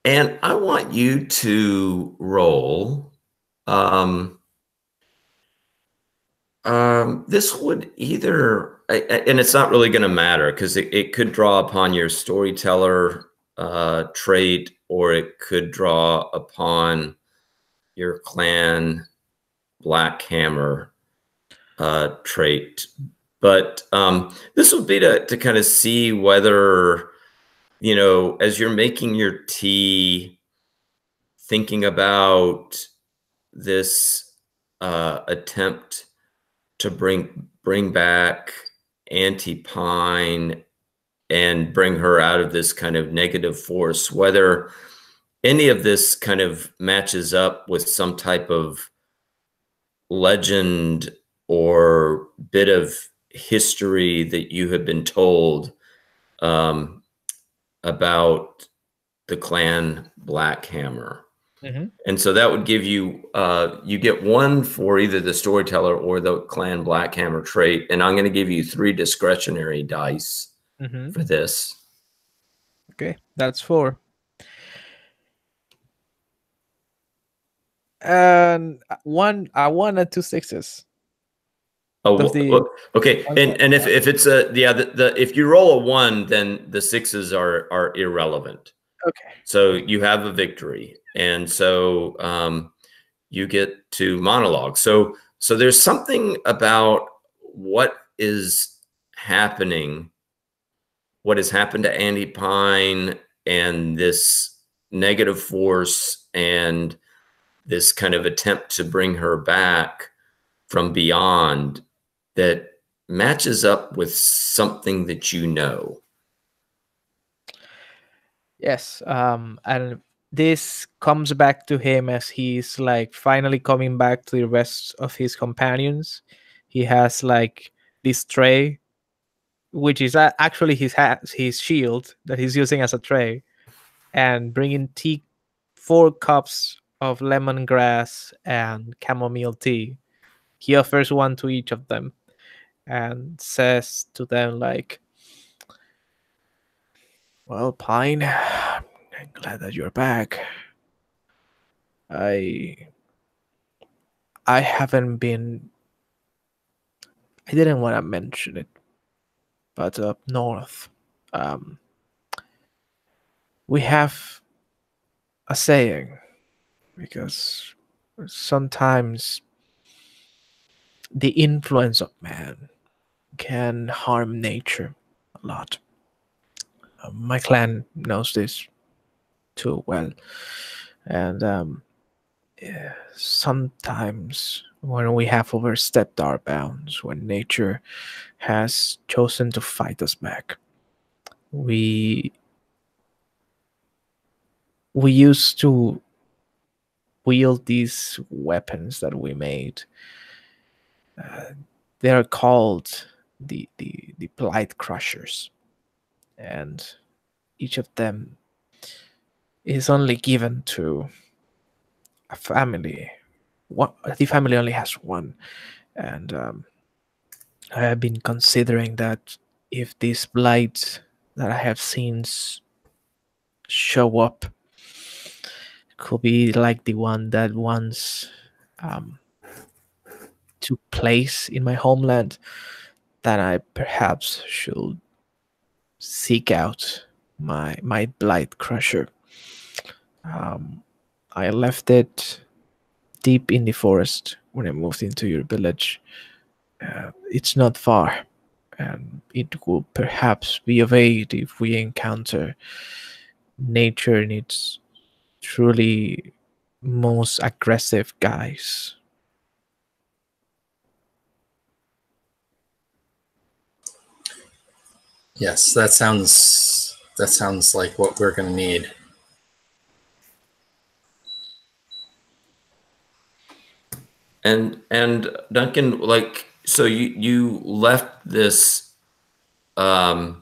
And I want you to roll. This would either, and it's not really going to matter, because it could draw upon your storyteller trait, or it could draw upon your clan Black Hammer trait. But this would be to kind of see whether you know, as you're making your tea, thinking about this attempt to bring back Auntie Pine and bring her out of this kind of negative force, whether any of this kind of matches up with some type of legend or bit of history that you have been told about the clan Blackhammer. And so that would give you, you get one for either the storyteller or the clan Blackhammer trait. And I'm going to give you 3 discretionary dice for this. Okay, that's 4. And one and 2 6s. Oh, Does the- okay. And if it's if you roll a 1, then the 6s are irrelevant. Okay. So you have a victory, and so you get to monologue. So there's something about what is happening, what has happened to Auntie Pine, and this negative force, and this kind of attempt to bring her back from beyond, that matches up with something that you know. Yes, and this comes back to him as he's like finally coming back to the rest of his companions. He has like this tray, which is actually his shield that he's using as a tray, and bringing 4 cups of lemongrass and chamomile tea. He offers one to each of them and says to them like, "Well, Pine, I'm glad that you're back. I haven't been. I didn't want to mention it, but up north, we have a saying, because sometimes the influence of man can harm nature a lot. My clan knows this too well, and sometimes when we have overstepped our bounds, when nature has chosen to fight us back, we used to wield these weapons that we made. They are called the blight crushers, and each of them is only given to a family. The family only has one, and I have been considering that if this blight that I have seen show up could be like the one that once took place in my homeland, then I perhaps should seek out my blight crusher. I left it deep in the forest when I moved into your village. It's not far, and it will perhaps be of aid if we encounter nature in its truly most aggressive guise. Yes, that sounds like what we're going to need. And Duncan, like, so you left this in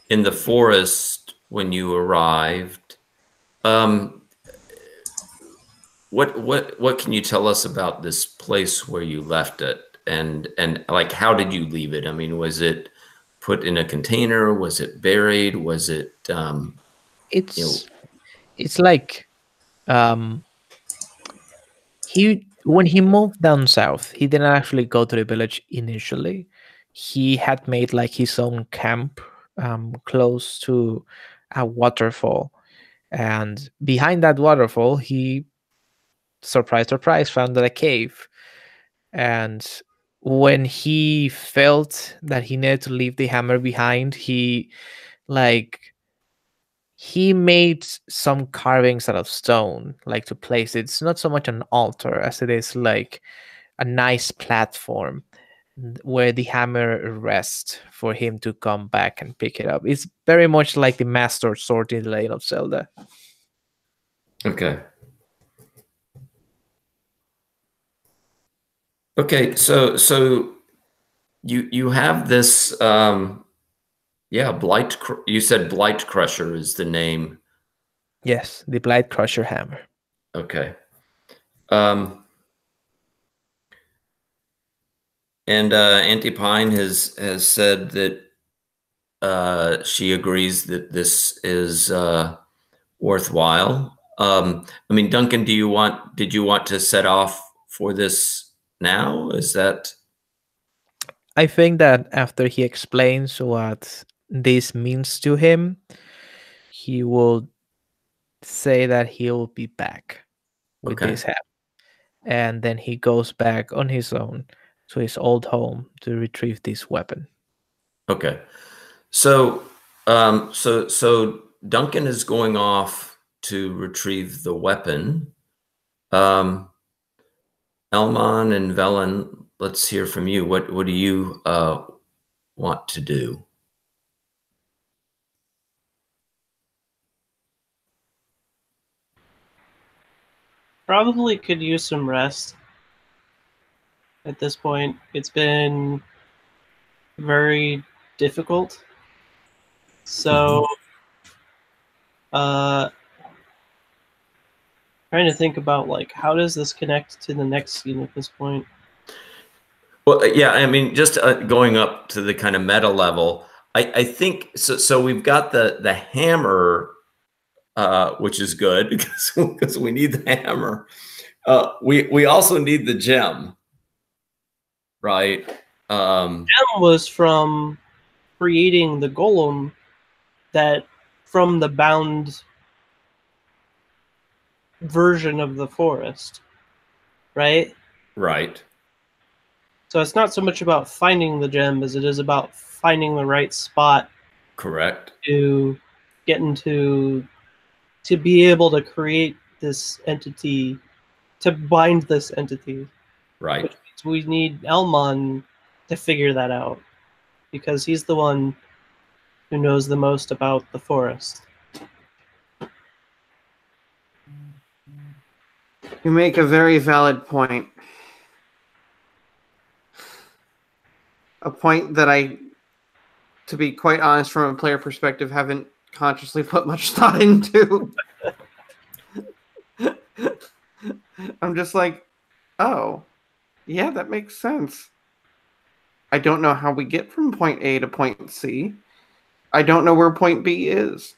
the forest when you arrived. What can you tell us about this place where you left it, and like, how did you leave it? I mean, was it put in a container? Was it buried? Was it It's like when he moved down south, he didn't actually go to the village initially. He had made like his own camp close to a waterfall, and behind that waterfall, he, surprise, surprise, found a cave. And when he felt that he needed to leave the hammer behind, he like he made some carvings out of stone, like to place it. It's not so much an altar as it is like a nice platform where the hammer rests for him to come back and pick it up. It's very much like the Master Sword in The Legend of Zelda. Okay. Okay, so you have this blight. You said Blight Crusher is the name. Yes, the Blight Crusher hammer. Okay. And Auntie Pine has said that she agrees that this is worthwhile. I mean, Duncan, did you want to set off for this now? Is that? I think that after he explains what this means to him, he will say that he'll be back with Okay. this hammer. And then he goes back on his own to his old home to retrieve this weapon. Okay. So Duncan is going off to retrieve the weapon. Elmon and Velen, let's hear from you. What do you want to do? Probably could use some rest at this point. It's been very difficult. So, trying to think about like how does this connect to the next scene at this point? Well, yeah, I mean, just going up to the kind of meta level, I think so. So we've got the hammer, which is good because we need the hammer. We also need the gem, right? Gem was from creating the golem that from the bound version of the forest, right? Right. So it's not so much about finding the gem as it is about finding the right spot. Correct. To get into, to be able to create this entity, to bind this entity. Right. Which means we need Elmon to figure that out because he's the one who knows the most about the forest. You make a very valid point. A point that I, to be quite honest, from a player perspective, haven't consciously put much thought into. I'm just like, oh, yeah, that makes sense. I don't know how we get from point A to point C. I don't know where point B is.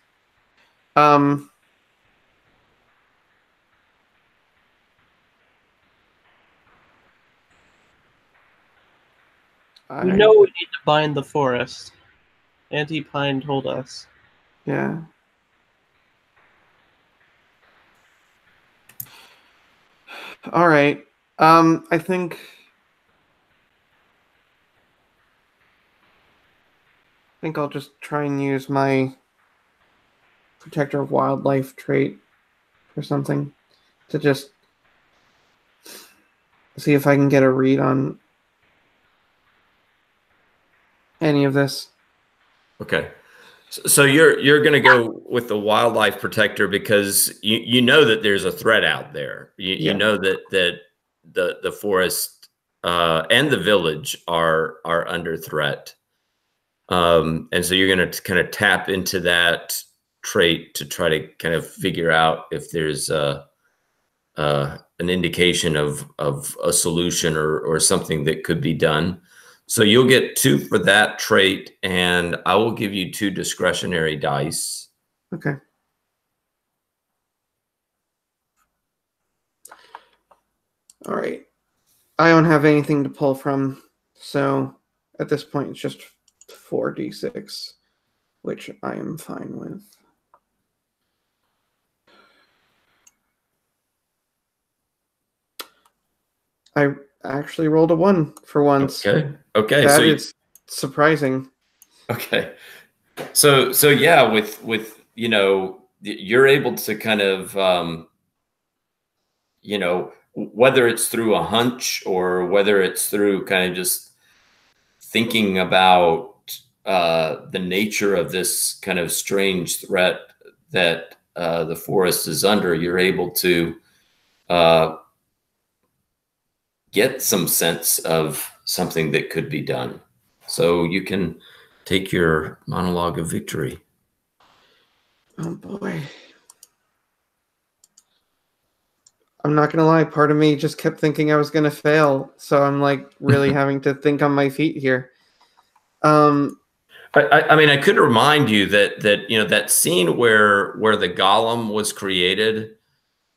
We know we need to bind the forest. Auntie Pine told us. Yeah. All right. I think I'll just try and use my Protector of Wildlife trait for something to just see if I can get a read on any of this. Okay. So you're going to go with the Wildlife Protector because you know that there's a threat out there. You know that the forest and the village are under threat. And so you're going to kind of tap into that trait to try to kind of figure out if there's an indication of a solution or something that could be done. So you'll get 2 for that trait, and I will give you 2 discretionary dice. Okay. All right. I don't have anything to pull from, so at this point it's just 4d6, which I am fine with. I actually rolled a 1 for once. Okay. That is surprising. Okay. So yeah, with you know, you're able to kind of, you know, whether it's through a hunch or whether it's through kind of just thinking about the nature of this kind of strange threat that the forest is under, you're able to get some sense of something that could be done. So you can take your monologue of victory. Oh boy. I'm not gonna lie, part of me just kept thinking I was gonna fail, so I'm like really having to think on my feet here. I mean, I could remind you that you know that scene where the golem was created,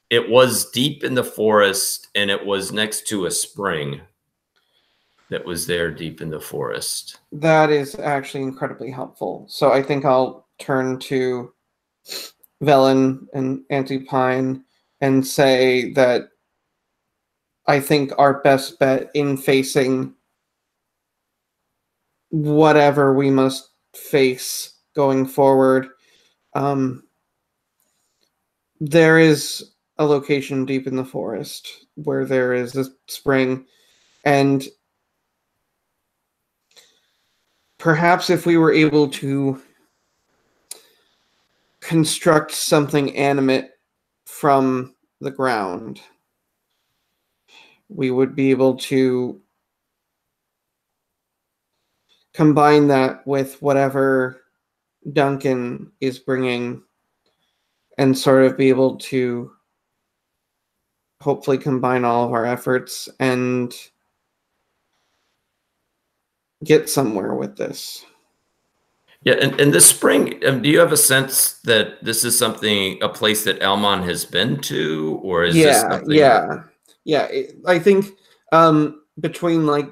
it was deep in the forest and it was next to a spring that was there deep in the forest. That is actually incredibly helpful. So I think I'll turn to Velen and Auntie Pine and say that I think our best bet in facing whatever we must face going forward, there is a location deep in the forest where there is a spring, and perhaps if we were able to construct something animate from the ground, we would be able to combine that with whatever Duncan is bringing and sort of be able to hopefully combine all of our efforts and get somewhere with this. Yeah, and this spring, do you have a sense that this is a place that Elmon has been to, or is this something? Yeah. I think between like,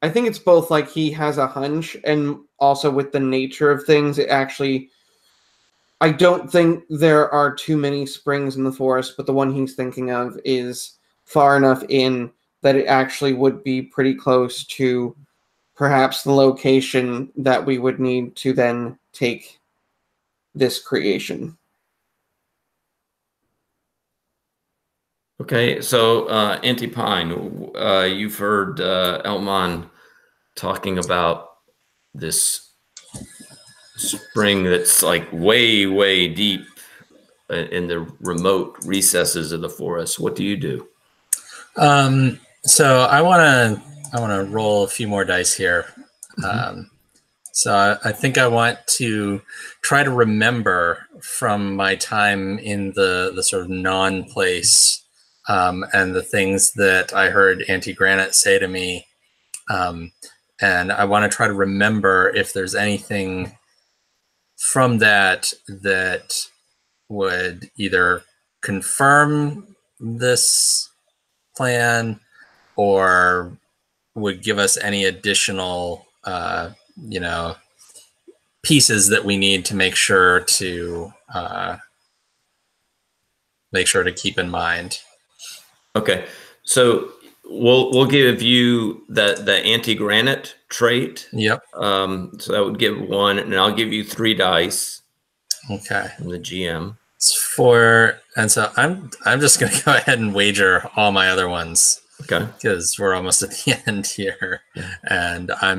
I think it's both like he has a hunch and also with the nature of things, it actually, I don't think there are too many springs in the forest, but the one he's thinking of is far enough in that it actually would be pretty close to perhaps the location that we would need to then take this creation. Okay, so Auntie Pine, you've heard Elmon talking about this spring that's like way, way deep in the remote recesses of the forest. What do you do? So I want to roll a few more dice here. So I think I want to try to remember from my time in the sort of non-place and the things that I heard Auntie Granite say to me. And I want to try to remember if there's anything from that would either confirm this plan or would give us any additional, you know, pieces that we need to make sure to keep in mind. Okay, so we'll give you the anti-granite trait. Yep. So that would give 1, and I'll give you 3 dice. Okay. From the GM. And so I'm just gonna go ahead and wager all my other ones. Okay. Because we're almost at the end here, and I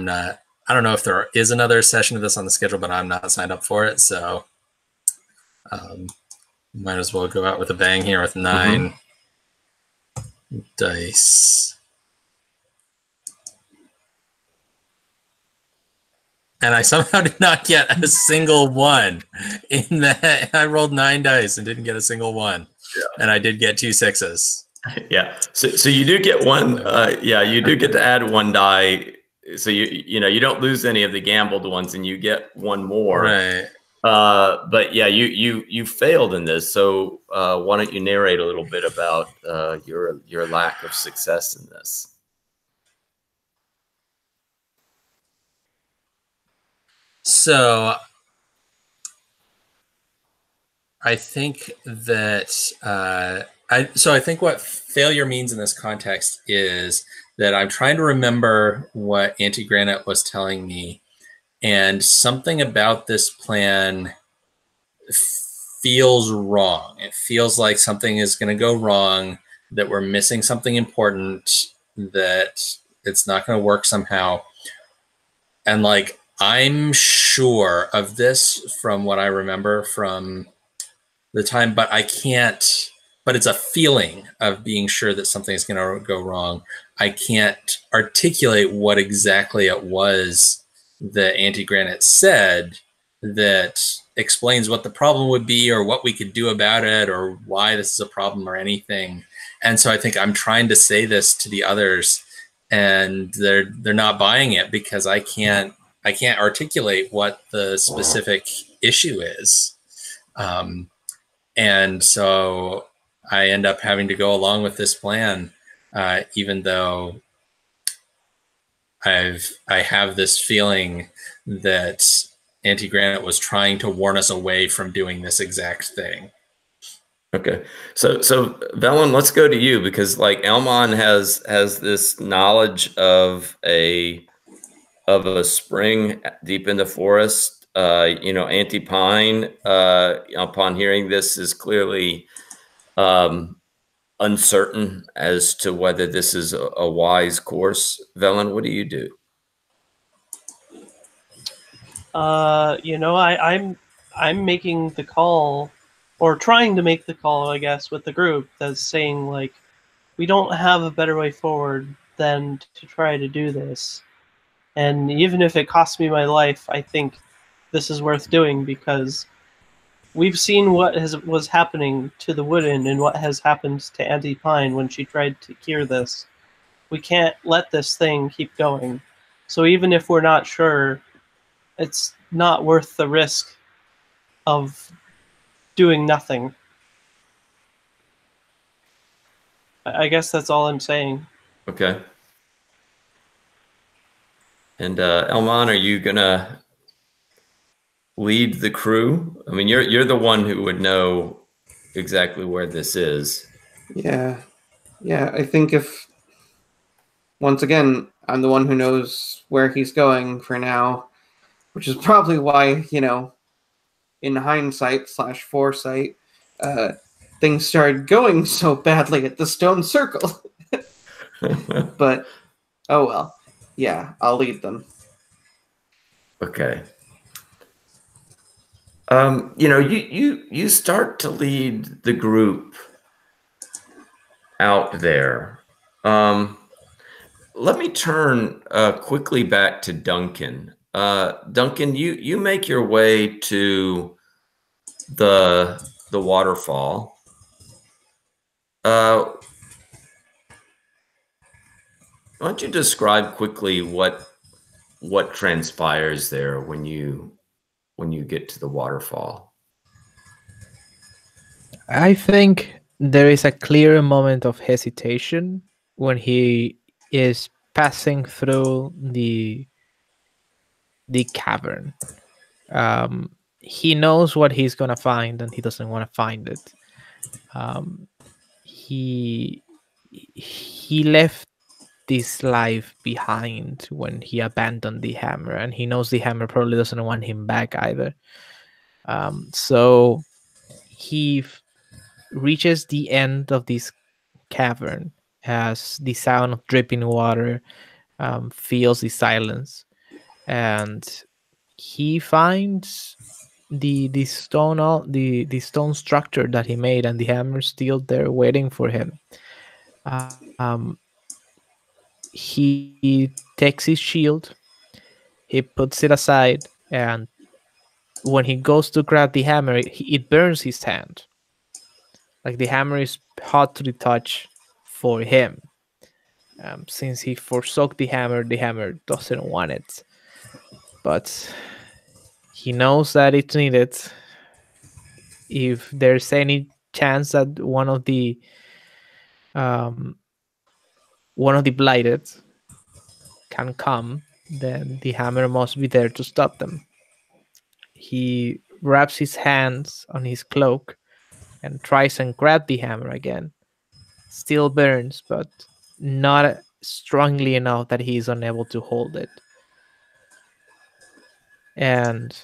don't know if there is another session of this on the schedule, but I'm not signed up for it, so might as well go out with a bang here with 9 dice. And I somehow did not get a single one in that. I rolled 9 dice and didn't get a single one. Yeah. And I did get 2 6s. Yeah. So you do get 1. Yeah, you do get to add 1 die. So you don't lose any of the gambled ones, and you get 1 more. Right. But yeah, you failed in this. So why don't you narrate a little bit about your lack of success in this? So I think that I think what failure means in this context is that I'm trying to remember what Auntie Granite was telling me, and something about this plan feels wrong. It feels like something is going to go wrong, that we're missing something important, that it's not going to work somehow. And like, I'm sure of this from what I remember from the time, but I can't, but it's a feeling of being sure that something's going to go wrong. I can't articulate what exactly it was that Auntie Granite said that explains what the problem would be or what we could do about it or why this is a problem or anything. And so I think I'm trying to say this to the others, and they're not buying it because I can't articulate what the specific issue is. And so I end up having to go along with this plan, even though I have this feeling that Auntie Granite was trying to warn us away from doing this exact thing. Okay, so Velen, let's go to you, because like Elmon has this knowledge of a spring deep in the forest. Auntie Pine, upon hearing this, is clearly uncertain as to whether this is a wise course. Velen, what do you do? I'm making the call, or trying to make the call, I guess, with the group that's saying like, we don't have a better way forward than to try to do this. And even if it costs me my life, I think this is worth doing, because we've seen what was happening to the Wooden and what has happened to Auntie Pine when she tried to cure this. We can't let this thing keep going. So even if we're not sure, it's not worth the risk of doing nothing. I guess that's all I'm saying. Okay. And Elmon, are you gonna lead the crew? I mean, you're the one who would know exactly where this is. Yeah. I think if, once again, I'm the one who knows where he's going for now, which is probably why, in hindsight / foresight, things started going so badly at the Stone Circle. But, oh well. Yeah, I'll lead them. Okay. You start to lead the group out there. Let me turn quickly back to Duncan. Duncan, you make your way to the waterfall. Why don't you describe quickly what transpires there when you get to the waterfall? I think there is a clear moment of hesitation when he is passing through the cavern. He knows what he's gonna find, and he doesn't want to find it. He left this life behind when he abandoned the hammer, and he knows the hammer probably doesn't want him back either. So he reaches the end of this cavern as the sound of dripping water fills the silence, and he finds the stone structure that he made, and the hammer still there waiting for him. He takes his shield, he puts it aside, and when he goes to grab the hammer, it burns his hand. Like, the hammer is hot to the touch for him. Since he forsook the hammer doesn't want it. But he knows that it's needed. If there's any chance that one of the blighted can come, then the hammer must be there to stop them. He wraps his hands on his cloak and tries and grab the hammer again. Still burns, but not strongly enough that he is unable to hold it. And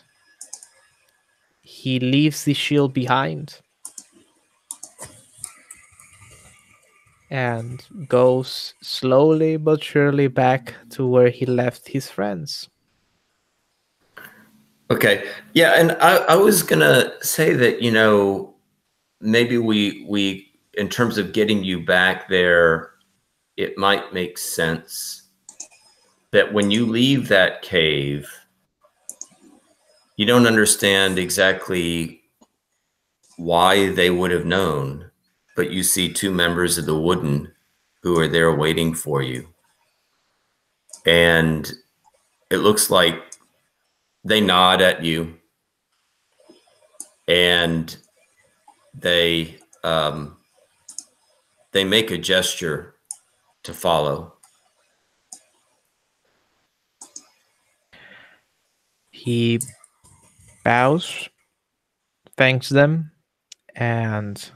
he leaves the shield behind and goes slowly but surely back to where he left his friends. Okay. Yeah, and I was gonna say that, you know, maybe we in terms of getting you back there, it might make sense that when you leave that cave, you don't understand exactly why they would have known, but you see two members of the Wooden who are there waiting for you. And it looks like they nod at you and they make a gesture to follow. He bows, thanks them, and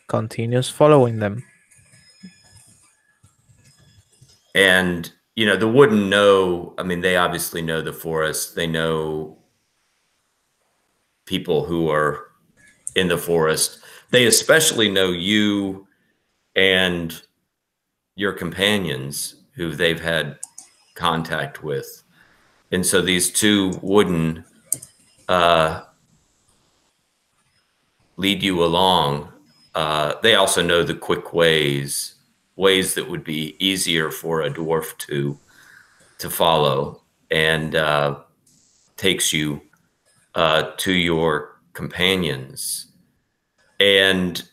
continues following them. And, you know, the Wooden know, I mean, they obviously know the forest. They know people who are in the forest. They especially know you and your companions who they've had contact with. And so these two Wooden lead you along. They also know the quick ways that would be easier for a dwarf to follow, and takes you to your companions. And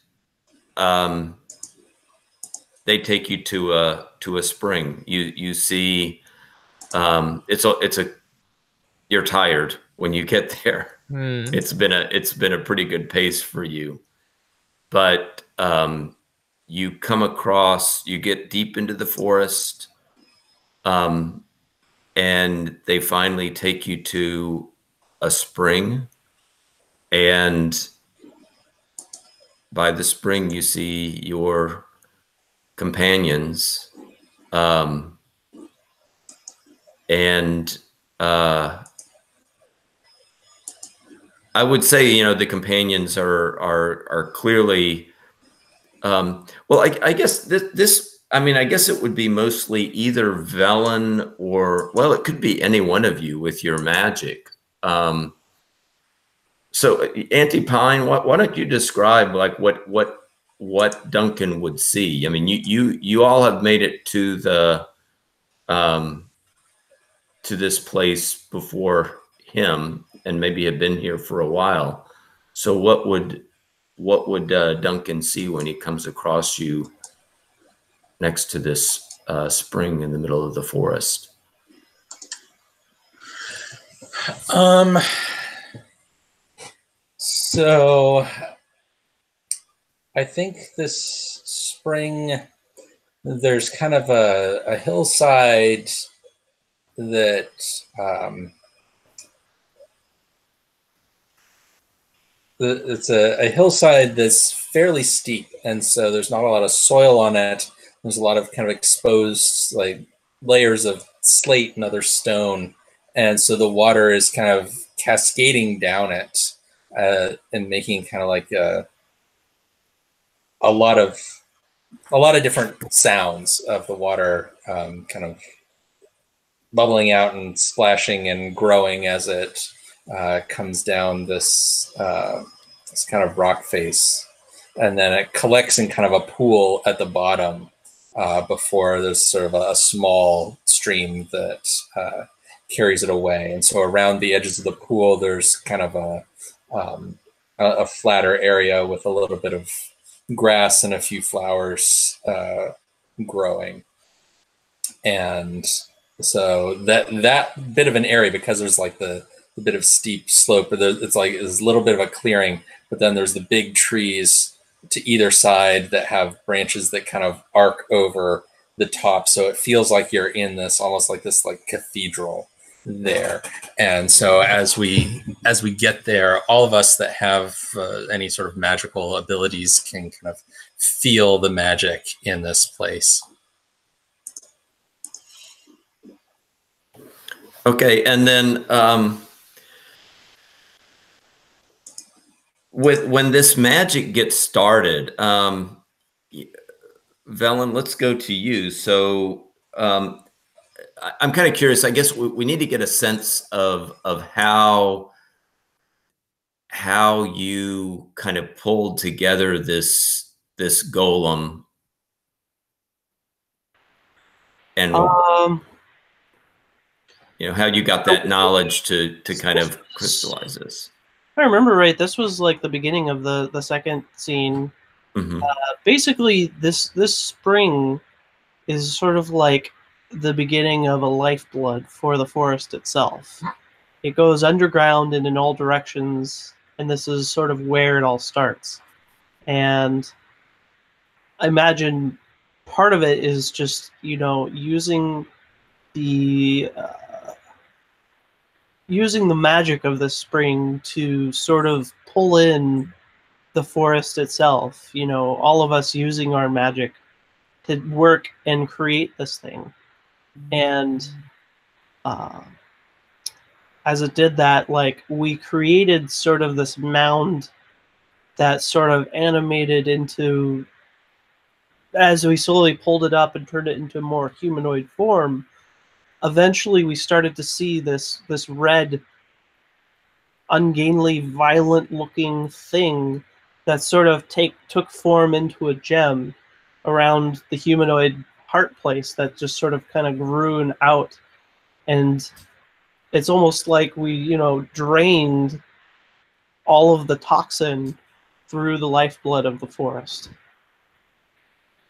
they take you to a spring. You see, you're tired when you get there. It's been a pretty good pace for you, but you come across, you get deep into the forest, and they finally take you to a spring. And by the spring, you see your companions, and I would say, you know, the companions are clearly, well, I guess this, I mean, I guess it would be mostly either Velen or, well, it could be any one of you with your magic. So Auntie Pine, why don't you describe like what Duncan would see? I mean, you all have made it to the to this place before him, and maybe have been here for a while. So what would Duncan see when he comes across you next to this spring in the middle of the forest? So I think this spring, there's kind of a hillside that it's a hillside that's fairly steep, and so there's not a lot of soil on it. There's a lot of kind of exposed like layers of slate and other stone, and so the water is kind of cascading down it and making kind of like a lot of different sounds of the water kind of bubbling out and splashing and growing as it comes down this kind of rock face, and then it collects in kind of a pool at the bottom before there's sort of a small stream that carries it away. And so around the edges of the pool, there's kind of a flatter area with a little bit of grass and a few flowers growing. And so that bit of an area, because there's like the bit of steep slope, but it's like there's a little bit of a clearing, but then there's the big trees to either side that have branches that kind of arc over the top, so it feels like you're in this almost like this like cathedral there. And so as we get there, all of us that have any sort of magical abilities can kind of feel the magic in this place. Okay, and then with when this magic gets started, Velen, let's go to you. So I'm kind of curious. I guess we need to get a sense of how you kind of pulled together this golem, and you know, how you got that knowledge to kind of crystallize this. If I remember right, this was like the beginning of the second scene. Mm-hmm. Basically, this spring is sort of like the beginning of a lifeblood for the forest itself. It goes underground and in all directions, and this is sort of where it all starts. And I imagine part of it is just, you know, using the magic of the spring to sort of pull in the forest itself. You know, all of us using our magic to work and create this thing. And as it did that, like, we created sort of this mound that sort of animated into, as we slowly pulled it up and turned it into a more humanoid form, eventually we started to see this red, ungainly, violent-looking thing that sort of took form into a gem around the humanoid heart place that just sort of kind of grew out. And it's almost like we, you know, drained all of the toxin through the lifeblood of the forest.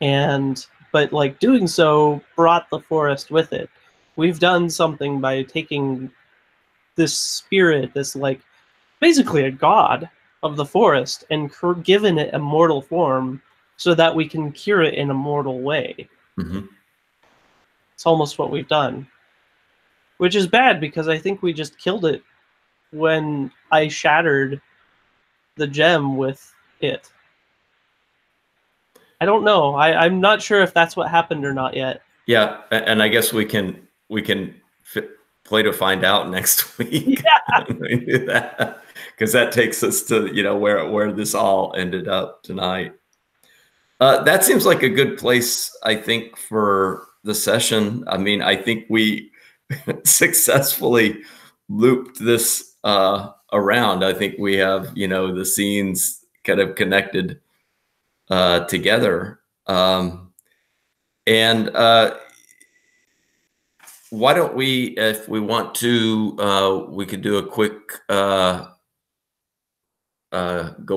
But like doing so brought the forest with it. We've done something by taking this spirit, this like basically a god of the forest, and given it a mortal form so that we can cure it in a mortal way. Mm-hmm. It's almost what we've done. Which is bad, because I think we just killed it when I shattered the gem with it. I don't know. I'm not sure if that's what happened or not yet. Yeah, and I guess we can play to find out next week. Yeah. We do that, because that takes us to, you know, where this all ended up tonight. That seems like a good place, I think, for the session. I mean, I think we successfully looped this around. I think we have, you know, the scenes kind of connected together. And why don't we, if we want to, we could do a quick go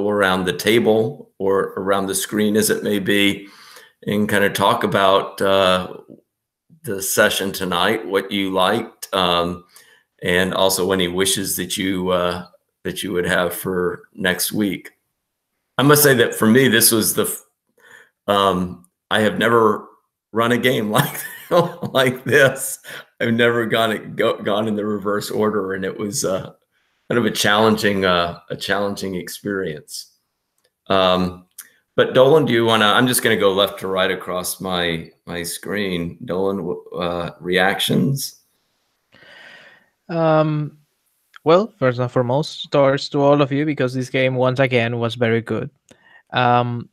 around the table or around the screen, as it may be, and kind of talk about the session tonight, what you liked, and also any wishes that you would have for next week. I must say that for me, this was the I have never run a game like this. I've never gone in the reverse order, and it was kind of a challenging experience. But Dolan, do you want to? I'm just going to go left to right across my screen. Dolan, reactions? Well, first and foremost, stars to all of you, because this game once again was very good. I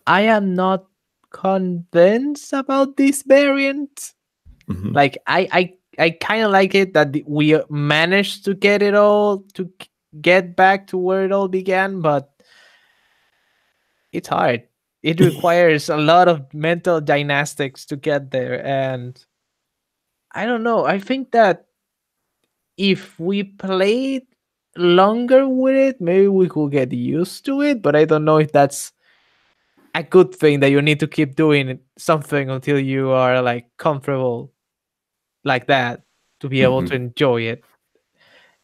am not convinced about this variant. Mm-hmm. Like I kind of like it that we managed to get it all to get back to where it all began, but it's hard. It requires a lot of mental gymnastics to get there, and I don't know. I think that if we played longer with it, maybe we could get used to it, but I don't know if that's a good thing, that you need to keep doing something until you are like comfortable like that to be able to enjoy it.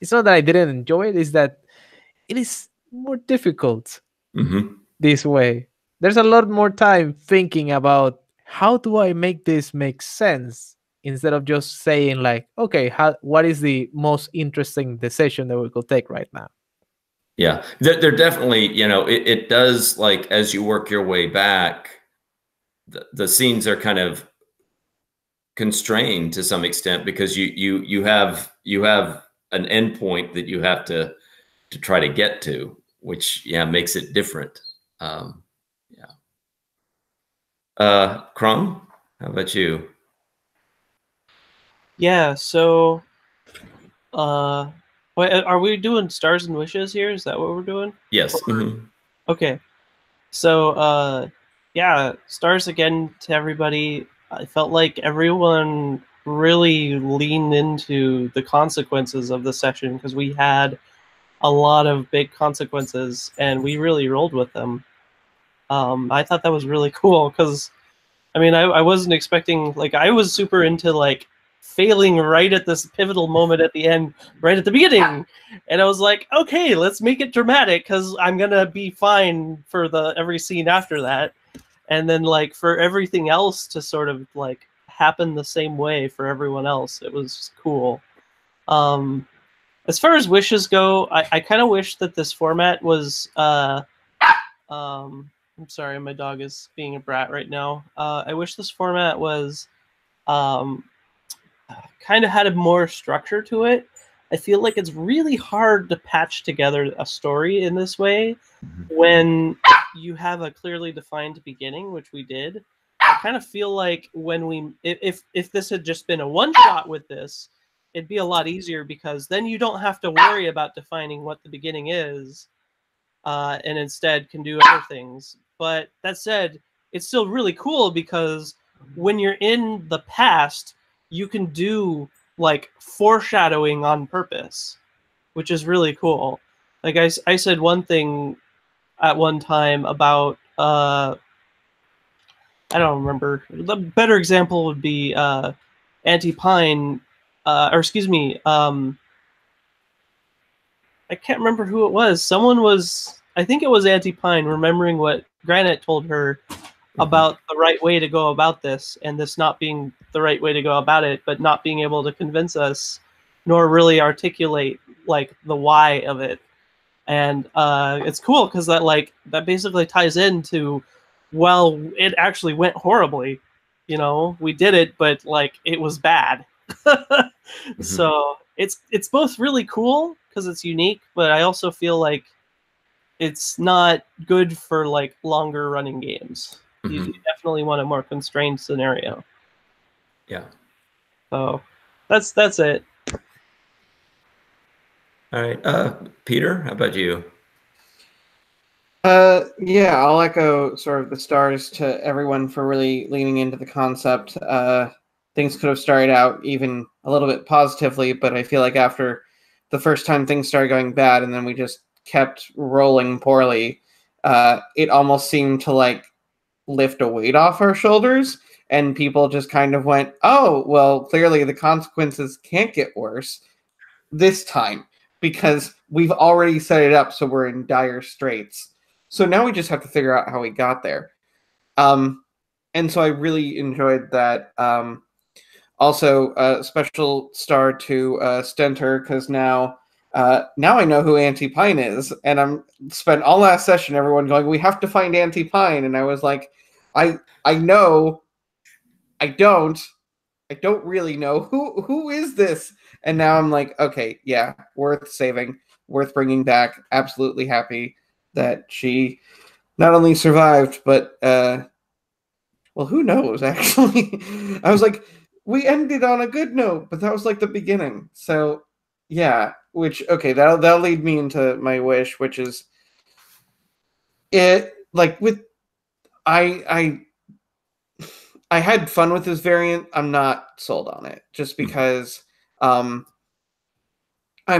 It's not that I didn't enjoy it, it's that it is more difficult this way. There's a lot more time thinking about how do I make this make sense, instead of just saying like, okay, what is the most interesting decision that we could take right now? Yeah, they're definitely, you know, it does, like, as you work your way back, the scenes are kind of constrained to some extent, because you have an endpoint that you have to try to get to. which makes it different. Crom, how about you? Yeah, so wait, are we doing stars and wishes here? Is that what we're doing? Yes. Okay. So yeah, stars again to everybody. I felt like everyone really leaned into the consequences of the session because we had a lot of big consequences and we really rolled with them. I thought that was really cool because I mean, I wasn't expecting, like, I was super into, like, failing right at this pivotal moment at the end, right at the beginning. And I was like, okay, let's make it dramatic because I'm going to be fine for every scene after that. And then, like, for everything else to sort of, like, happen the same way for everyone else, it was cool. As far as wishes go, I kind of wish that this format was, I'm sorry, my dog is being a brat right now. I wish this format was kind of had a more structure to it. I feel like it's really hard to patch together a story in this way when you have a clearly defined beginning, which we did. I kind of feel like if this had just been a one shot with this, it'd be a lot easier because then you don't have to worry about defining what the beginning is. And instead can do other things. But that said, it's still really cool because when you're in the past, you can do like foreshadowing on purpose, which is really cool. Like I said one thing at one time about I don't remember. The better example would be Auntie Pine, or excuse me, I can't remember who it was. Someone was, I think it was Auntie Pine, remembering what Granite told her about the right way to go about this, and this not being the right way to go about it, but not being able to convince us, nor really articulate like the why of it. And it's cool because that basically ties into, well, it actually went horribly. You know, we did it, but like it was bad. So it's both really cool because it's unique, but I also feel like it's not good for like longer running games. You definitely want a more constrained scenario. Yeah. So that's it. All right. Peter, how about you? Yeah, I'll echo sort of the stars to everyone for really leaning into the concept. Things could have started out even a little bit positively, but I feel like after the first time things started going bad and then we just kept rolling poorly, it almost seemed to like lift a weight off our shoulders, and people just kind of went, oh, well, clearly the consequences can't get worse this time because we've already set it up so we're in dire straits. So now we just have to figure out how we got there. And so I really enjoyed that. Also, a special star to Stenter because now I know who Auntie Pine is, and I'm spent all last session everyone going, we have to find Auntie Pine, and I was like, I know, I don't really know who is this, and now I'm like, okay, yeah, worth saving, worth bringing back. Absolutely happy that she not only survived, but well, who knows? Actually, I was like, we ended on a good note, but that was like the beginning. So, yeah. Which that'll lead me into my wish, which is it. Like with I had fun with this variant. I'm not sold on it just because I'm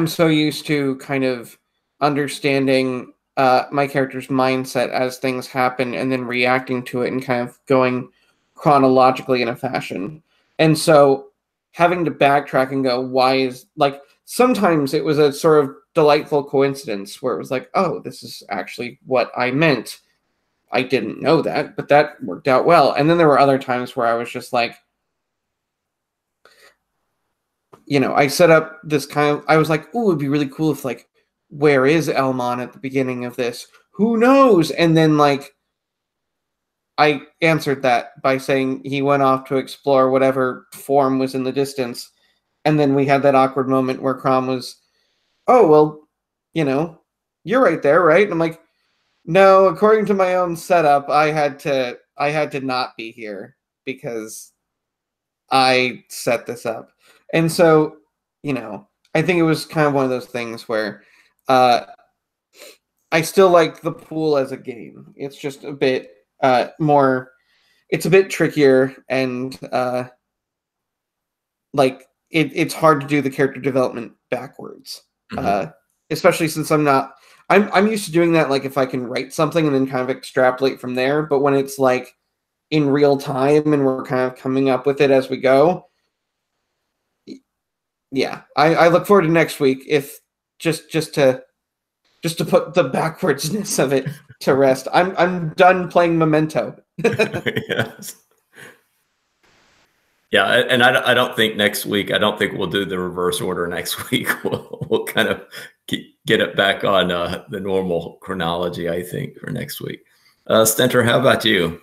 so used to kind of understanding my character's mindset as things happen and then reacting to it and kind of going chronologically in a fashion. And so having to backtrack and go, why is like sometimes it was a sort of delightful coincidence where it was like, oh, this is actually what I meant. I didn't know that, but that worked out well. And then there were other times where I was just like, I set up this kind of, I was like, oh, it'd be really cool if like, where is Elmon at the beginning of this? Who knows? And then like, I answered that by saying he went off to explore whatever form was in the distance. And then we had that awkward moment where Crom was, oh, well, you're right there, right? And I'm like, no, according to my own setup, I had to not be here because I set this up. And so, you know, I think it was kind of one of those things where I still like the pool as a game. It's just a bit more, it's a bit trickier, and like it's hard to do the character development backwards. Especially since I'm used to doing that, like if I can write something and then kind of extrapolate from there. But when it's like in real time and we're kind of coming up with it as we go, yeah, I look forward to next week, if just to put the backwardsness of it to rest. I'm done playing Memento. Yes. Yeah, and I don't think next week, I don't think we'll do the reverse order next week. We'll kind of get it back on the normal chronology, I think, for next week. Stentor, how about you?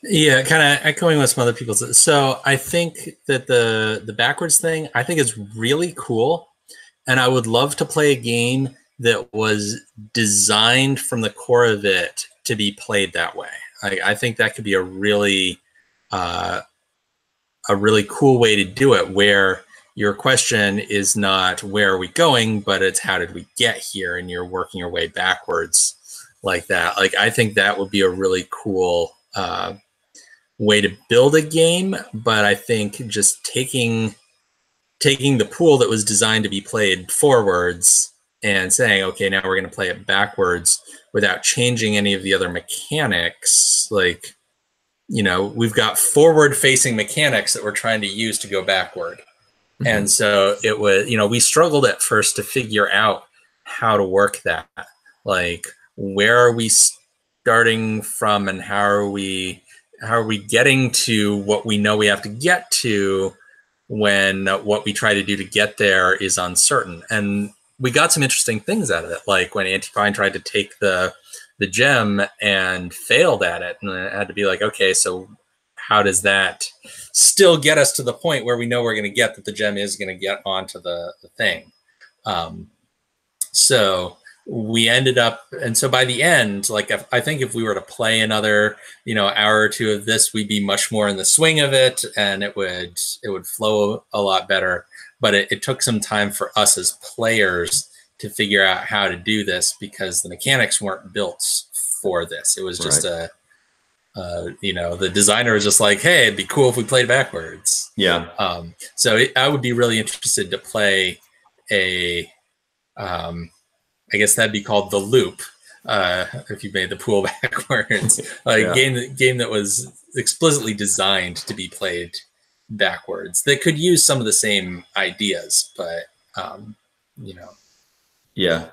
Yeah, kind of echoing what some other people said. So I think that the backwards thing, I think is really cool. And I would love to play a game that was designed from the core of it to be played that way. I think that could be a really cool way to do it, where your question is not where are we going, but it's how did we get here, and you're working your way backwards like that. Like, I think that would be a really cool way to build a game. But I think just taking the pool that was designed to be played forwards and saying, okay, now we're going to play it backwards without changing any of the other mechanics. Like, you know, we've got forward facing mechanics that we're trying to use to go backward. And so it was, you know, we struggled at first to figure out how to work that. Like, where are we starting from, and how are we getting to what we know we have to get to, when what we try to do to get there is uncertain. And we got some interesting things out of it, like when Auntie Pine tried to take the gem and failed at it, and it had to be like, okay, so how does that still get us to the point where we know we're going to get that the gem is going to get onto the thing? So we ended up, and so by the end, like, I think if we were to play another, you know, hour or two of this, we'd be much more in the swing of it, and it would flow a lot better. But it took some time for us as players to figure out how to do this, because the mechanics weren't built for this. It was just you know, the designer was just like, hey, it'd be cool if we played backwards. Yeah. So I would be really interested to play a, I guess that'd be called the loop, if you made the pool backwards. Like, game that was explicitly designed to be played backwards, that could use some of the same ideas, but you know. Yeah.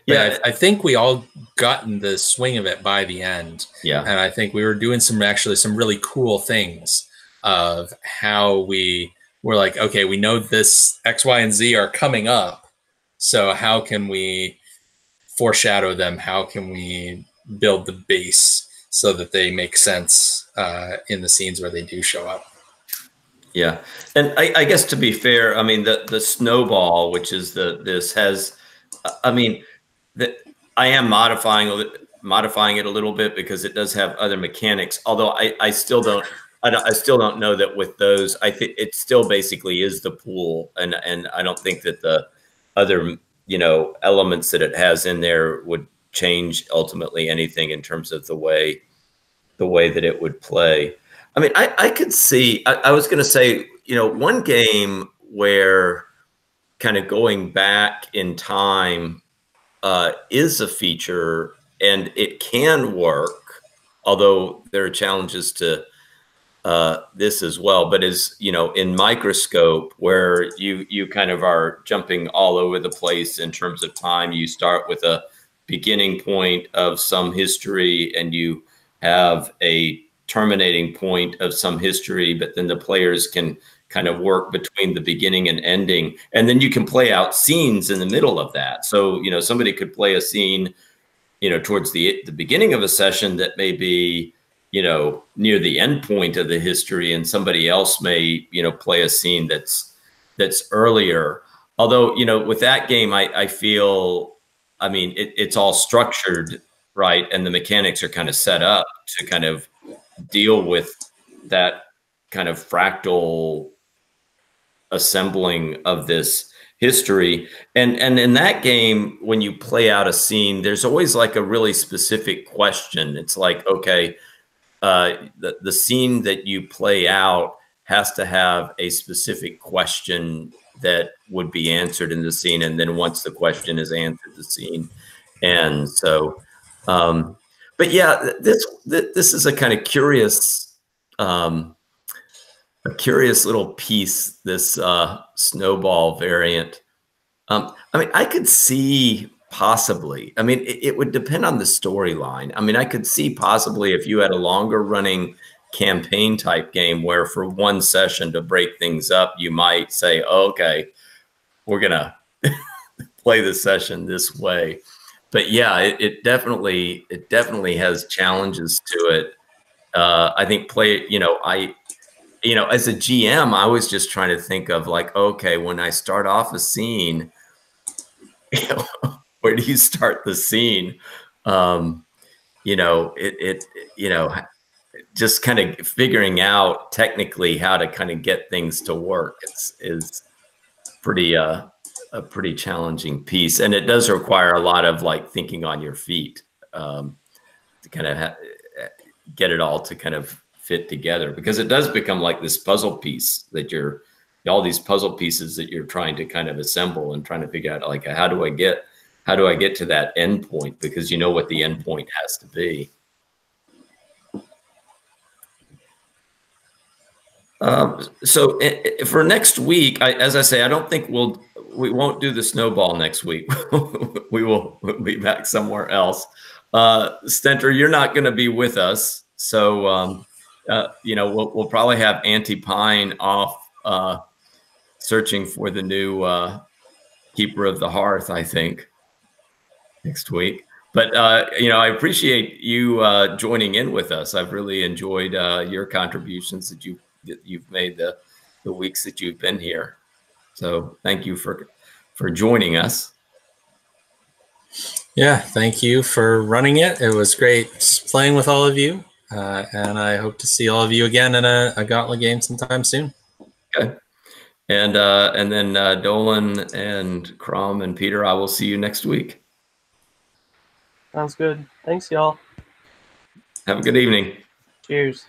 Yeah, I think we all got in the swing of it by the end. Yeah. And I think we were doing some really cool things of how we were like, okay, we know this X, Y, and Z are coming up. So how can we foreshadow them? How can we build the base so that they make sense in the scenes where they do show up? Yeah. And I guess, to be fair, I mean, the Snowball, which is this has, I mean, I am modifying it a little bit, because it does have other mechanics. Although I still don't know that with those. I think it still basically is the pool, and I don't think that the other, you know, elements that it has in there would change ultimately anything in terms of the way that it would play. I mean, I could see. I was going to say, you know, one game where kind of going back in time is a feature, and it can work, although there are challenges to this as well, but is, you know, in Microscope, where you kind of are jumping all over the place in terms of time. You start with a beginning point of some history, and you have a terminating point of some history, but then the players can kind of work between the beginning and ending, and then you can play out scenes in the middle of that. So, you know, somebody could play a scene, you know, towards the beginning of a session that may be, you know, near the end point of the history, and somebody else may, you know, play a scene that's earlier. although, you know, with that game, I feel, I mean, it's all structured, right? And the mechanics are kind of set up to kind of deal with that kind of fractal assembling of this history. And in that game, when you play out a scene, there's always like a really specific question. It's like, okay, the scene that you play out has to have a specific question that would be answered in the scene. And then once the question is answered, the scene. And so, but yeah, this is a kind of curious, a curious little piece, this Snowball variant. I mean, I could see possibly, I mean, it would depend on the storyline. I mean, I could see possibly if you had a longer running campaign type game where for one session to break things up, you might say, oh, okay, we're going to play the session this way. But yeah, it definitely has challenges to it. I think you know, as a GM, I was just trying to think of like, okay, when I start off a scene, you know, where do you start the scene? You know, you know, just kind of figuring out technically how to kind of get things to work is pretty a pretty challenging piece, and it does require a lot of like thinking on your feet to kind of get it all to kind of fit together, because it does become like this puzzle piece that all these puzzle pieces that you're trying to kind of assemble and trying to figure out like, how do I get to that end point, because you know what the end point has to be. So for next week, as I say, I don't think we won't do the Snowball next week. We'll be back somewhere else. Stentor, you're not going to be with us, so you know, we'll probably have Auntie Pine off searching for the new keeper of the hearth, I think, next week. But you know, I appreciate you joining in with us. I've really enjoyed your contributions that you've made the weeks that you've been here. So thank you for joining us. Yeah, thank you for running it. It was great playing with all of you. And I hope to see all of you again in a Gauntlet game sometime soon. Okay. And then Dolan and Crom and Peter, I will see you next week. Sounds good. Thanks, y'all. Have a good evening. Cheers.